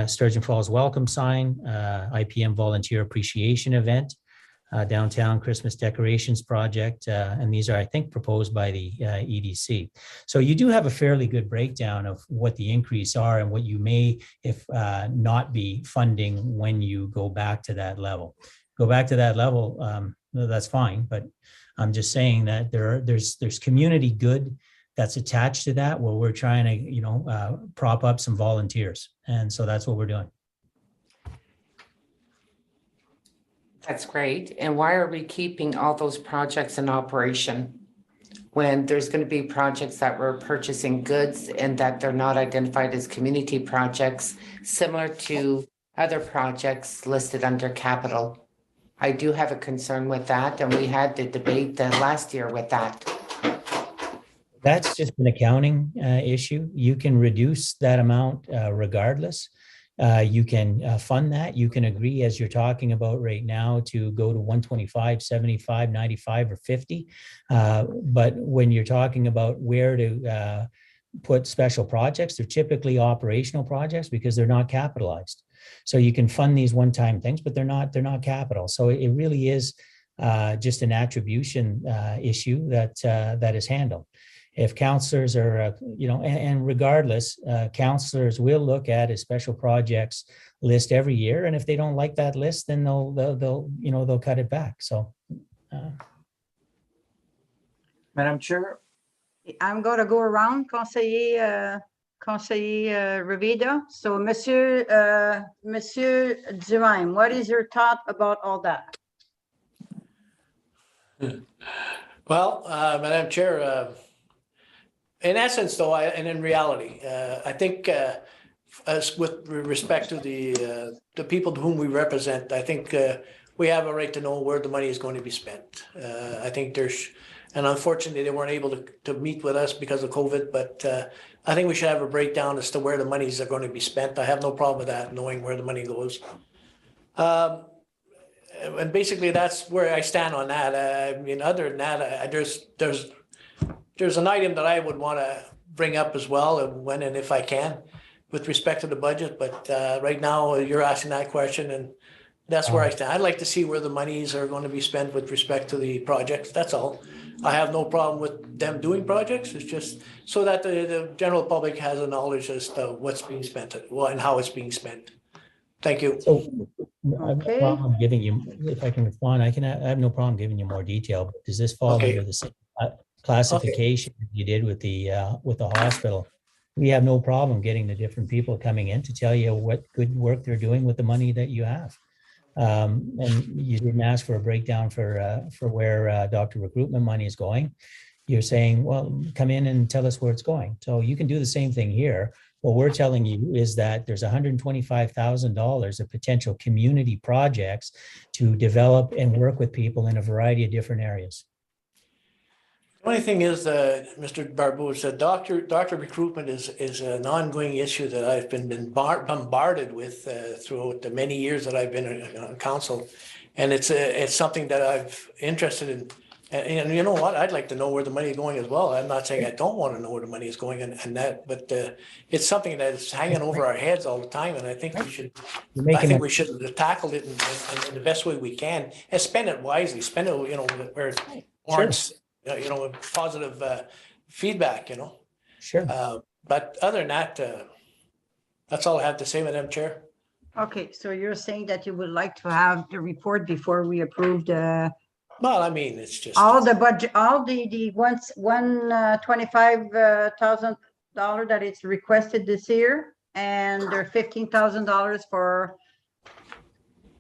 Sturgeon Falls welcome sign, IPM volunteer appreciation event, downtown Christmas decorations project, and these are, I think, proposed by the EDC. So you do have a fairly good breakdown of what the increase are and what you may, if not be funding when you go back to that level. Go back to that level, that's fine, but I'm just saying that there's community good that's attached to that, where we're trying to prop up some volunteers, and so that's what we're doing. That's great. And why are we keeping all those projects in operation? when there's going to be projects that we're purchasing goods and that they're not identified as community projects, similar to other projects listed under capital. I do have a concern with that, and we had the debate last year with that. That's just an accounting issue. You can reduce that amount regardless. You can fund that. You can agree, as you're talking about right now, to go to 125, 75, 95, or 50. But when you're talking about where to put special projects, they're typically operational projects because they're not capitalized. So you can fund these one-time things, but they're not capital. So it really is just an attribution issue that is handled. If counselors are, and regardless, counselors will look at a special projects list every year, and if they don't like that list, then they'll cut it back. So, Madam Chair, I'm going to go around, conseiller Revida. So, Monsieur Duhaime, what is your thought about all that? Well, Madam Chair, in essence, though, and in reality, I think as with respect to the people to whom we represent, I think we have a right to know where the money is going to be spent. I think and unfortunately, they weren't able to meet with us because of COVID, but I think we should have a breakdown as to where the monies are going to be spent. I have no problem with that, knowing where the money goes. And basically, that's where I stand on that. I mean, other than that, there's an item that I would want to bring up as well, when and if I can, with respect to the budget. But right now, you're asking that question, and that's where I stand. I'd like to see where the monies are going to be spent with respect to the projects. That's all. I have no problem with them doing projects. It's just so that the general public has a knowledge as to what's being spent and how it's being spent. Thank you. so I have no problem giving you, if I can respond, I have no problem giving you more detail. But does this fall under the same classification you did with the hospital? We have no problem getting the different people coming in to tell you what good work they're doing with the money that you have. And you didn't ask for a breakdown for where Dr. Recruitment money is going. You're saying, well, come in and tell us where it's going. So you can do the same thing here. What we're telling you is that there's $125,000 of potential community projects to develop and work with people in a variety of different areas. The only thing is, Mr. Barbeau said, Doctor Recruitment is an ongoing issue that I've been bombarded with throughout the many years that I've been on council, and it's something that I've interested in. And you know what? I'd like to know where the money is going as well. I'm not saying I don't want to know where the money is going and that, but it's something that is hanging over our heads all the time, and I think we should. We should tackle it in the best way we can and spend it wisely. Spend it, where it warrants. Positive feedback, Sure. But other than that, that's all I have to say, Madam Chair. Okay, so you're saying that you would like to have the report before we approve the. Well, I mean, it's just all the budget, all the $125,000 that it's requested this year, and there $15,000 for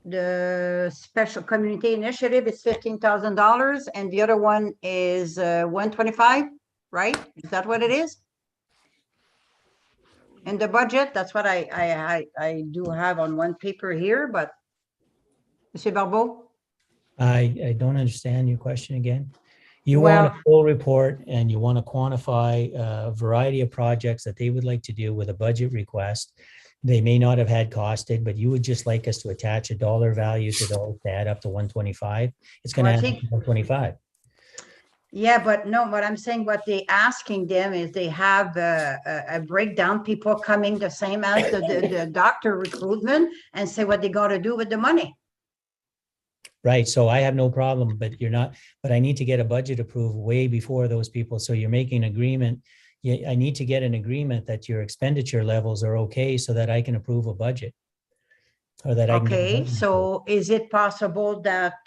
the special community initiative is $15,000, and the other one is 125, right? Is that what it is? In the budget, that's what I do have on one paper here, but Monsieur Barbeau? I don't understand your question again. You want a full report and you want to quantify a variety of projects that they would like to do with a budget request. They may not have had costed, but you would just like us to attach a dollar value to those to add up to 125. It's going to add up to 125. Yeah, but no, what I'm saying, what they asking them is they have a breakdown, people coming the same as the doctor recruitment, and say what they got to do with the money. Right. So I have no problem, but I need to get a budget approved way before those people. So you're making an agreement. I need to get an agreement that your expenditure levels are okay so that I can approve a budget. Or that Okay, so is it possible that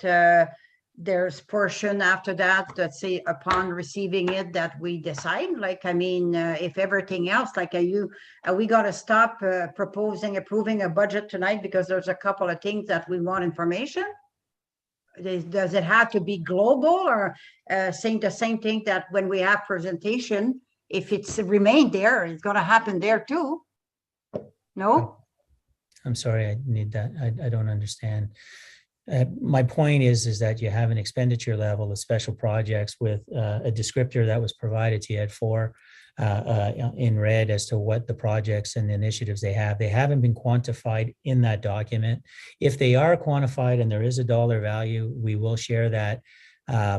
there's portion after that, let's say upon receiving it, that we decide, like, I mean, if everything else, like, are we got to stop approving a budget tonight because there's a couple of things that we want information? Does it have to be global or saying the same thing that when we have presentation, if it's remained there, it's going to happen there too? No? I'm sorry, I need that. I don't understand. My point is that you have an expenditure level of special projects with a descriptor that was provided to you at 4 in red as to what the projects and the initiatives they have. They haven't been quantified in that document. If they are quantified and there is a dollar value, we will share that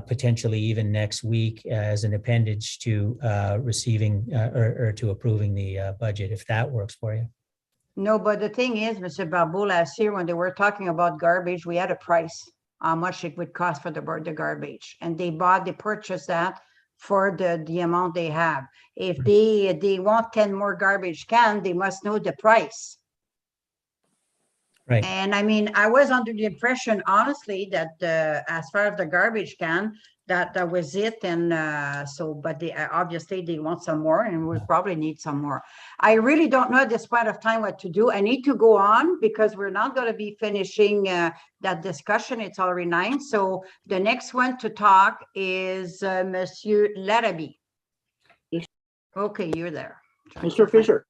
potentially even next week as an appendage to receiving or to approving the budget, if that works for you. No, but the thing is, Mr. Barbeau, last year when they were talking about garbage, we had a price, how much it would cost for the garbage. And they purchased that for the amount they have. If they want 10 more garbage cans, they must know the price. Right. And I mean, I was under the impression, honestly, that as far as the garbage can, that was it. And but they obviously they want some more, and we probably need some more. I really don't know at this point of time what to do. I need to go on because we're not going to be finishing that discussion. It's already 9. So the next one to talk is Monsieur Larrabee. Yes. Okay, you're there. Mr. Fisher.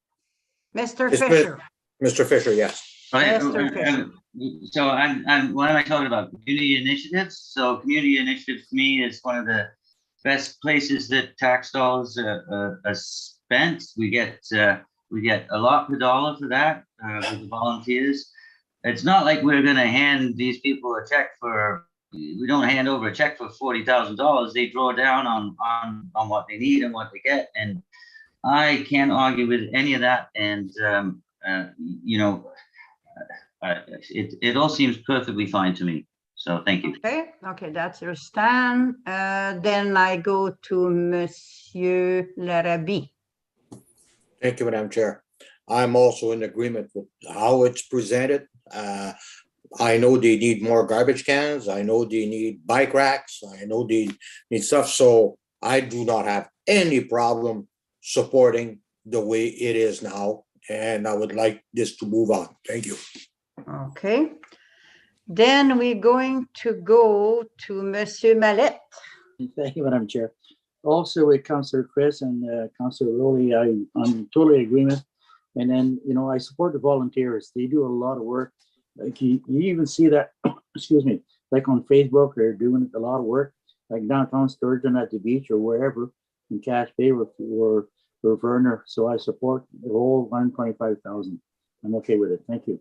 Mr. Yes, Fisher. Mr. Fisher, yes. Mr. Fisher. So I'm what am I talking about? Community initiatives. So community initiatives to me is one of the best places that tax dollars are spent. We get a lot per dollar for that with the volunteers. It's not like we're going to hand these people a check for. We don't hand over a check for $40,000. They draw down on what they need and what they get, and I can't argue with any of that. And you know. It all seems perfectly fine to me. So thank you. Okay, that's your stand. Then I go to Monsieur Larrabee. Thank you, Madam Chair. I'm also in agreement with how it's presented. I know they need more garbage cans. I know they need bike racks. I know they need stuff. So I do not have any problem supporting the way it is now. And I would like this to move on. Thank you. Okay. Then we're going to go to Monsieur Mallette. Thank you, Madam Chair. Also with Councillor Chris and Councillor Rowley, I'm totally in agreement. And then, you know, I support the volunteers. They do a lot of work. Like you even see that, excuse me, like on Facebook, they're doing a lot of work, like downtown Sturgeon at the beach or wherever in Cache Bay or Verner. So I support the whole 125,000. I'm okay with it. Thank you.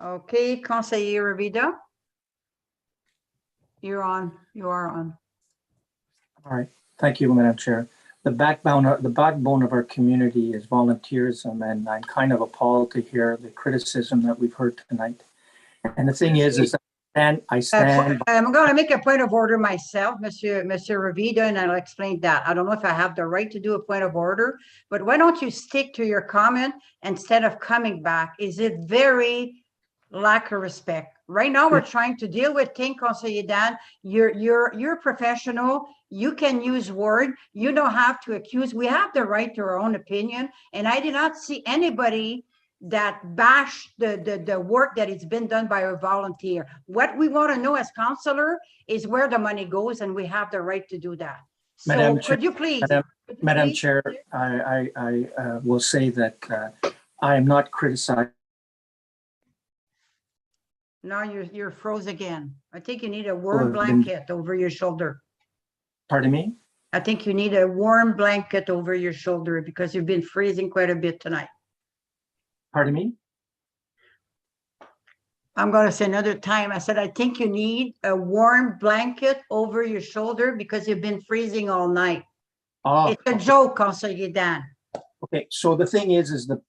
Okay, Conseiller Ravida. You're on. You are on. All right. Thank you, Madam Chair. The backbone of our community is volunteerism, and I'm kind of appalled to hear the criticism that we've heard tonight. And the thing is I stand. I'm going to make a point of order myself, Monsieur Ravida, and I'll explain that. I don't know if I have the right to do a point of order, but why don't you stick to your comment instead of coming back? Is it very lack of respect? Right now, we're trying to deal with things, Conseiller Dan. You're professional. You can use word. You don't have to accuse. We have the right to our own opinion. And I did not see anybody that bash the work that it's been done by a volunteer. What we want to know as councillor is where the money goes, and we have the right to do that. So Madam could you please? Madam Chair, I will say that I am not criticizing. No, you're froze again. I think you need a warm blanket over your shoulder. Pardon me? I think you need a warm blanket over your shoulder because you've been freezing quite a bit tonight. Pardon me? I'm going to say another time. I said, I think you need a warm blanket over your shoulder because you've been freezing all night. Oh, it's a joke, Conseiller Dan. Okay, so the thing is the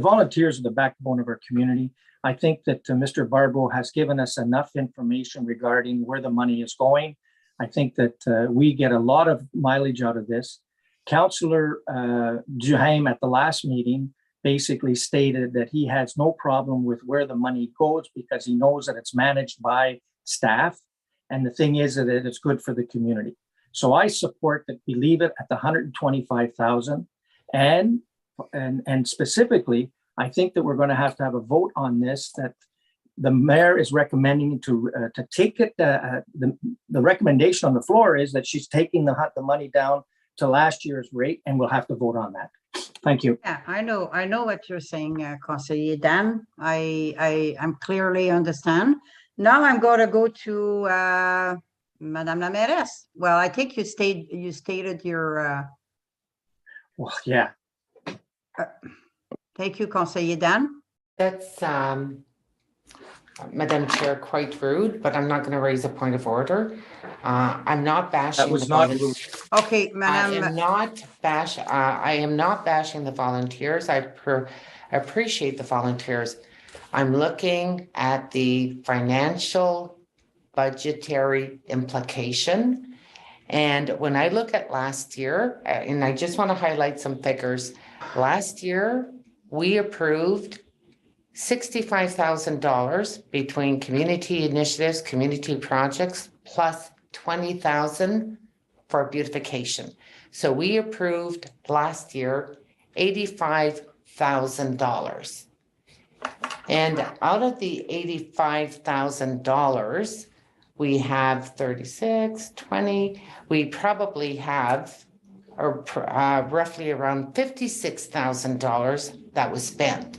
volunteers are the backbone of our community. I think that Mr. Barbeau has given us enough information regarding where the money is going. I think that we get a lot of mileage out of this. Councillor Duhaime at the last meeting basically stated that he has no problem with where the money goes because he knows that it's managed by staff. And the thing is that it's good for the community. So I support that we leave it at the 125,000. And specifically, I think that we're going to have a vote on this, that the mayor is recommending to take it. The recommendation on the floor is that she's taking the money down to last year's rate, and we'll have to vote on that. Thank you. Yeah, I know what you're saying, Conseiller Dan. I'm clearly understand. Now I'm going to go to Madame la Mairesse. Well, I think you stated your. Well, yeah. Thank you, Conseiller Dan. That's, Madam Chair, quite rude, but I'm not going to raise a point of order. I'm not bashing. That was the not volun- rude. Okay, I Madame. am not bashing the volunteers. I appreciate the volunteers. I'm looking at the financial budgetary implication. And when I look at last year, and I just want to highlight some figures. Last year, we approved $65,000 between community initiatives, community projects, plus $20,000 for beautification. So we approved last year $85,000. And out of the $85,000, we have 36, 20, we probably have roughly around $56,000 that was spent.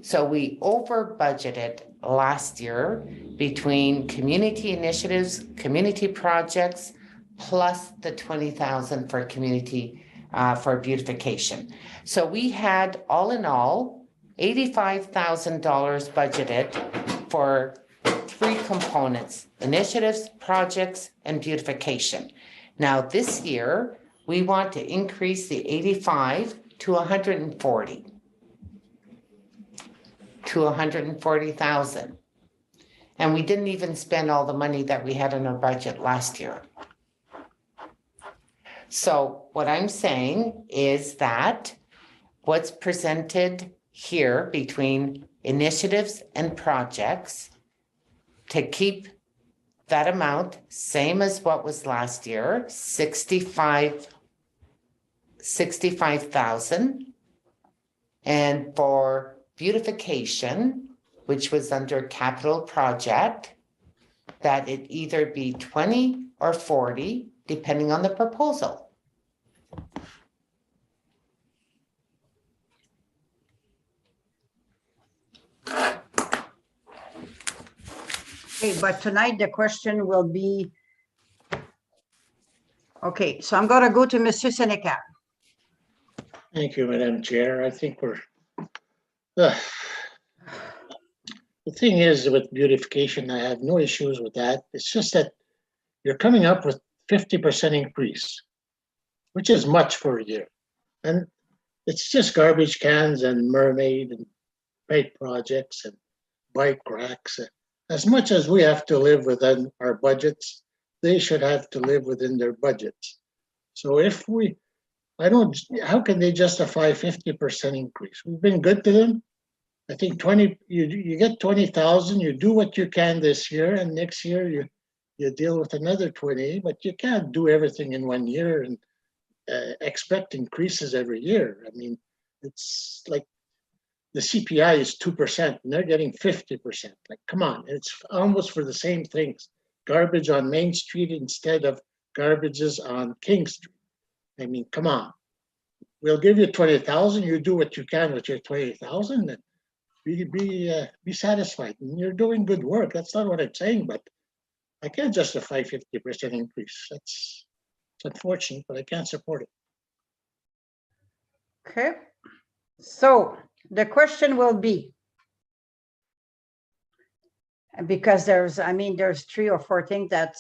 So we over budgeted last year between community initiatives, community projects, plus the 20,000 for community for beautification. So we had all in all $85,000 budgeted for 3 components: initiatives, projects, and beautification. Now this year, we want to increase the 85 to 140. To 140,000. And we didn't even spend all the money that we had in our budget last year. So what I'm saying is that what's presented here between initiatives and projects, to keep that amount same as what was last year, 65,000, and for beautification, which was under capital project, that it either be 20 or 40, depending on the proposal. Okay, but tonight the question will be. Okay, so I'm going to go to Monsieur Seneca. Thank you, Madam Chair. I think we're. The thing is with beautification, I have no issues with that. It's just that you're coming up with 50% increase, which is much for a year. And it's just garbage cans and mermaid and paint projects and bike racks. As much as we have to live within our budgets, they should have to live within their budgets. So how can they justify 50% increase? We've been good to them. I think you get 20,000, you do what you can this year, and next year you deal with another 20, but you can't do everything in 1 year and expect increases every year. I mean, it's like the CPI is 2% and they're getting 50%. Like, come on, it's almost for the same things. Garbage on Main Street instead of garbages on King Street. I mean, come on. We'll give you 20,000. You do what you can with your 20,000, and be satisfied. And you're doing good work. That's not what I'm saying, but I can't justify 50% increase. It's unfortunate, but I can't support it. Okay, so the question will be, because there's 3 or 4 things that,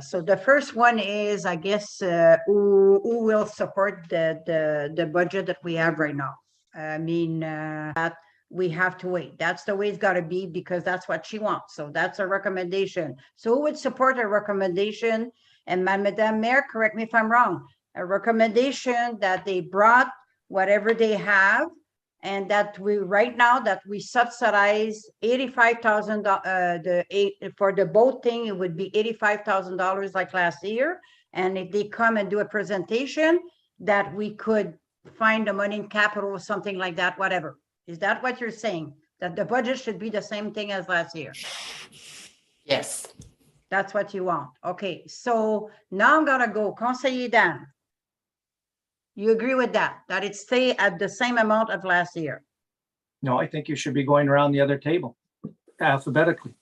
so the first one is, I guess, who will support the budget that we have right now? I mean, that we have to wait. That's the way it's got to be, because that's what she wants. So that's a recommendation. So who would support a recommendation? And Madame Mayor, correct me if I'm wrong, a recommendation that they brought whatever they have, and that right now we subsidize $85,000, for the boat thing, it would be $85,000 like last year. And if they come and do a presentation, that we could find the money in capital or something like that, whatever. Is that what you're saying? that the budget should be the same thing as last year. Yes. That's what you want. Okay, so now I'm gonna go, Conseiller Dan. You agree with that, that it stay at the same amount of last year? No, I think you should be going around the other table alphabetically.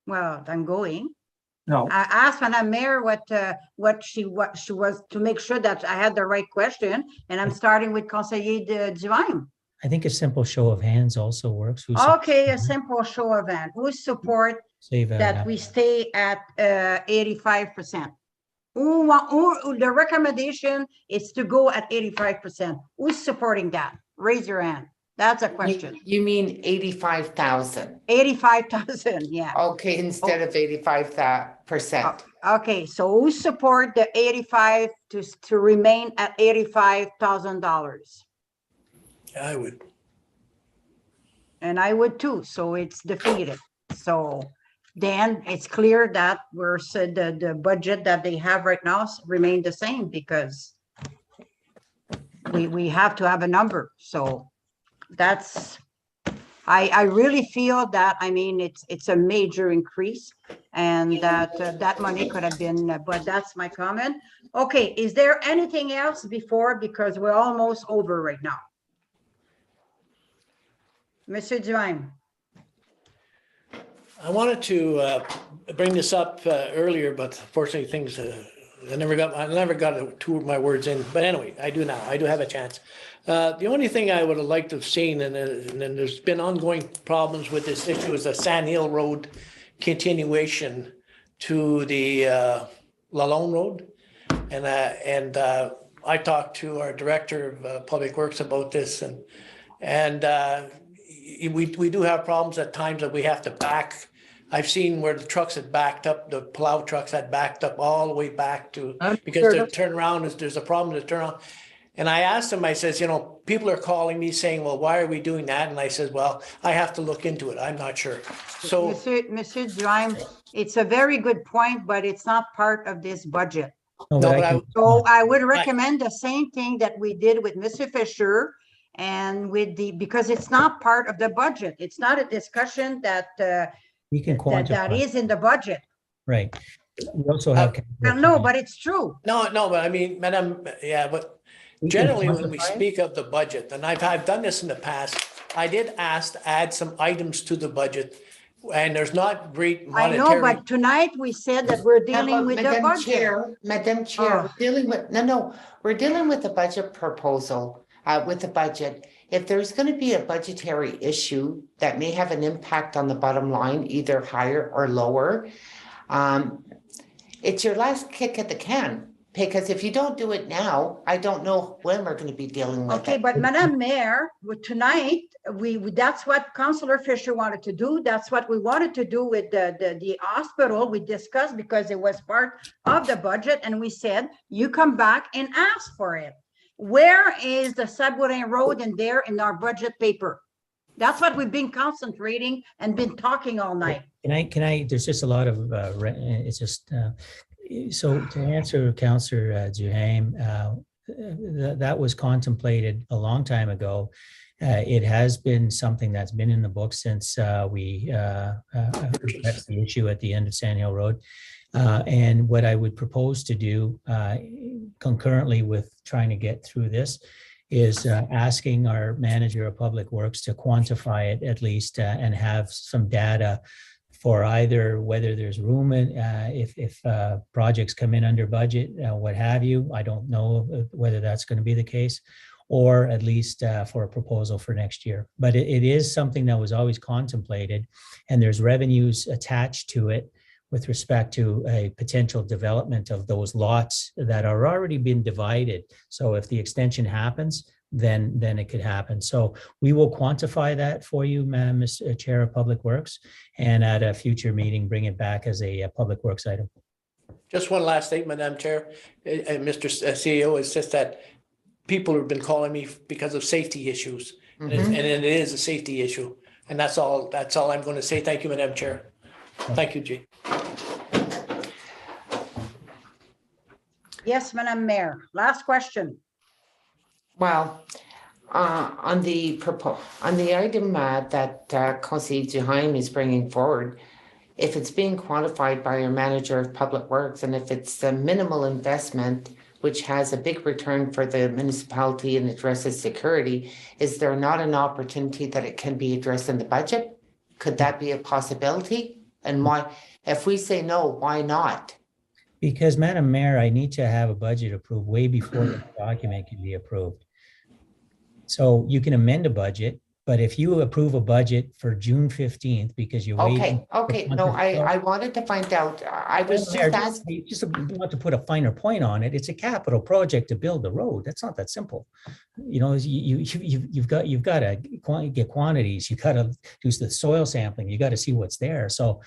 Well, I'm going. No, I asked Madame Mayor what she was, to make sure that I had the right question, and I'm starting with Conseiller Duhaime. I think a simple show of hands also works. Who's Okay, a simple show of hands. Who support save that we stay at 85%? Who the recommendation is to go at 85%. Who's supporting that? Raise your hand. That's a question. You mean 85,000? 85,000, yeah. Okay, instead of 85%. Okay, so who support the 85 to remain at $85,000? I would. And I would too, so it's defeated. So then it's clear that we're said the budget that they have right now remain the same, because we have to have a number. So that's, I really feel that, I mean, it's a major increase, and that that money could have been, but that's my comment. Okay, is there anything else before, because we're almost over right now? Monsieur Duhaime. I wanted to bring this up earlier, but unfortunately things, I never got two of my words in. But anyway, I do now. I do have a chance. The only thing I would have liked to have seen, and then there's been ongoing problems with this issue, is the Sand Hill Road continuation to the Lalone Road. And I talked to our Director of Public Works about this, and we do have problems at times that we have to back. I've seen where the trucks had backed up, the plow trucks had backed up all the way back to, because the turnaround there's a problem with the turnaround. And I asked him, I says, you know, people are calling me saying, well, why are we doing that? And I said, well, I have to look into it. I'm not sure. So Monsieur Duhaime, it's a very good point, but it's not part of this budget. No, No, but but I can- So I would recommend the same thing that we did with Mr. Fisher and with because it's not part of the budget. It's not a discussion that we can that quantify, is in the budget. right? We also have. No, but it's true. no, but I mean, Madam, yeah, but We can generally when we quantify it. speak of the budget, and I've done this in the past, I did ask to add some items to the budget, and there's not great I know, monetary. but tonight we said that we're dealing with the Madam budget. Chair, Madam Chair, Oh. we're dealing with, we're dealing with the budget proposal, with the budget. If there's going to be a budgetary issue that may have an impact on the bottom line, either higher or lower, it's your last kick at the can. Because if you don't do it now, I don't know when we're going to be dealing with Okay, it. but Madam Mayor, tonight, that's what Councillor Fisher wanted to do. That's what we wanted to do with the hospital. We discussed because it was part of the budget, and we said, you come back and ask for it. Where is the Sabourin Road in there in our budget paper? That's what we've been concentrating and been talking all night. Can I, there's just a lot of, it's just, so to answer Councillor Duhaime, that was contemplated a long time ago. It has been something that's been in the book since we addressed the issue at the end of Sand Hill Road. And what I would propose to do concurrently with trying to get through this is asking our manager of public works to quantify it at least and have some data for either whether there's room in, if projects come in under budget, what have you. I don't know whether that's going to be the case, or at least for a proposal for next year. But it is something that was always contemplated, and there's revenues attached to it with respect to a potential development of those lots that are already been divided. So if the extension happens, then it could happen. So we will quantify that for you, Madam Chair of Public Works, and at a future meeting, bring it back as a Public Works item. Just one last statement, Madam Chair, and Mr. CEO, is just that people have been calling me because of safety issues, and it is a safety issue. And that's all I'm going to say. Thank you, Madam Chair. Thank you, G. Yes, Madam Mayor. Last question. Well, On the item that Conseil Duhaime is bringing forward, if it's being quantified by your manager of public works, and if it's a minimal investment, which has a big return for the municipality and addresses security, is there not an opportunity that it can be addressed in the budget? Could that be a possibility? And why, if we say no, why not? Because Madam Mayor, I need to have a budget approved way before the document can be approved. So you can amend a budget, but if you approve a budget for June 15th, because you're waiting. Okay, no, I wanted to find out, I was just asking. You just want to put a finer point on it. It's a capital project to build the road. That's not that simple. You know, you've got to get quantities. You got to do the soil sampling. You got to see what's there. So,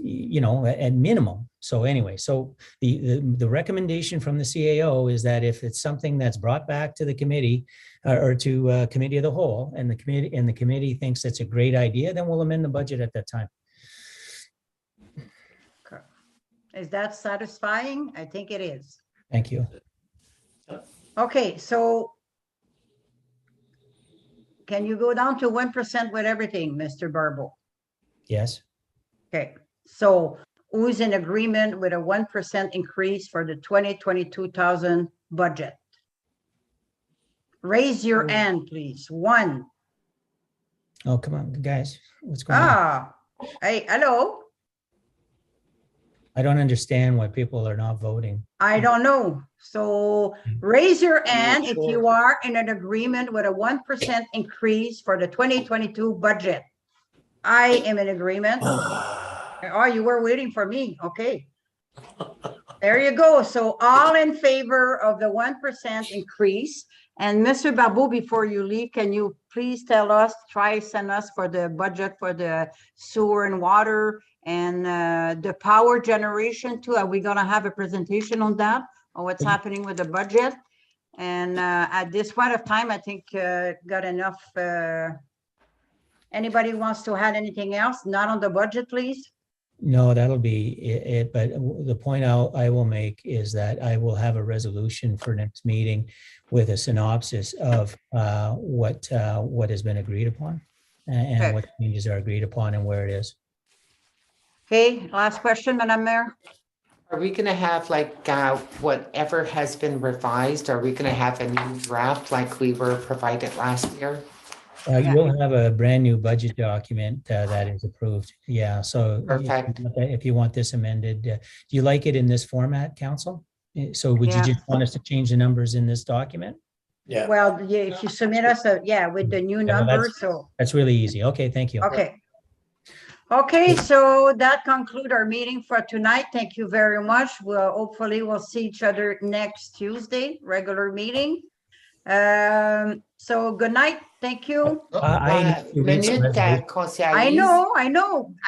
you know, at minimum. So anyway, so the recommendation from the CAO is that if it's something that's brought back to the committee or to committee of the whole, and the committee thinks it's a great idea, then we'll amend the budget at that time. Is that satisfying? I think it is. Thank you. Okay, so can you go down to 1% with everything, Mr. Barbeau? Yes. Okay, so who's in agreement with a 1% increase for the 2022,000 budget? Raise your hand, please. One. Oh, come on, guys. What's going on? Ah, hey, hello. I don't understand why people are not voting. I don't know. So raise your hand if you are in an agreement with a 1% increase for the 2022 budget. I am in agreement. Oh, you were waiting for me. Okay. There you go. So all in favor of the 1% increase. And Mr. Barbeau, before you leave, can you please tell us, send us for the budget for the sewer and water and the power generation too? Are we gonna have a presentation on that, or what's happening with the budget? And at this point of time, I think got enough. Anybody wants to add anything else? Not on the budget, please? No, that'll be it. But the point I will make is that I will have a resolution for next meeting with a synopsis of what has been agreed upon and Okay. what changes are agreed upon and where it is. Okay, last question, Madam Mayor. Are we gonna have like whatever has been revised, are we gonna have a new draft like we were provided last year? You will have a brand new budget document that is approved. Yeah, so Perfect. if you want this amended, do you like it in this format, Council? So would you Yeah. just want us to change the numbers in this document? Yeah. Well, yeah, if you submit us, with the new Yeah, well, numbers, so, That's really easy. Okay, thank you. okay. Okay, so that concludes our meeting for tonight. Thank you very much. Hopefully we'll see each other next Tuesday, regular meeting. So good night. Thank you. I need to read some resolution. Conseil. I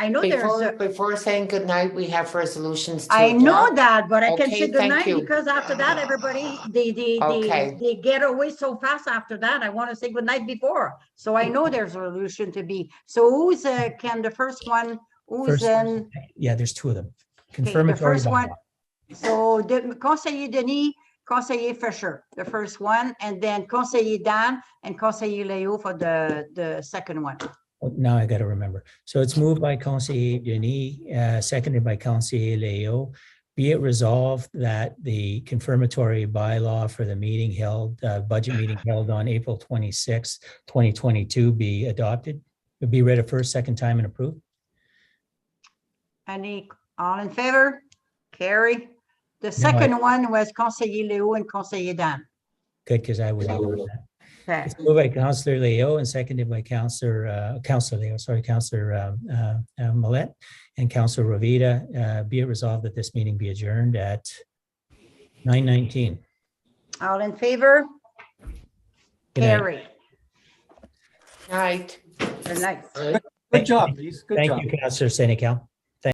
know there's, Before saying goodnight, we have resolutions to I know adopt. that, but I can Okay, say good thank night you. because after that, everybody, Okay. they get away so fast after that. I want to say good night before. So I know there's a resolution to be. So who's, can the first one, who's First- in? Yeah, there's two of them. Okay, the Confirmatory first one. bylaw. So the Conseiller Denis, Conseiller Fisher, the first one, and then Conseiller Dan and Conseiller Leo for the second one. Oh, now I got to remember. So it's moved by Conseiller Denis, seconded by Conseiller Leo. Be it resolved that the confirmatory bylaw for the meeting held, budget meeting held on April 26, 2022 be adopted. Be read a first, second time and approved. All in favor? Carry. The second one was Conseiller Leo and Conseiller Dan. Good, because I would agree with that. Okay. It's moved by Councillor Leo and seconded by Councillor Millet and Councillor Rovita. Be it resolved that this meeting be adjourned at 9:19. All in favor? Good night. Carry. Night. Good night. Good job, Lise. Good job. Thank you, Councillor Senecal.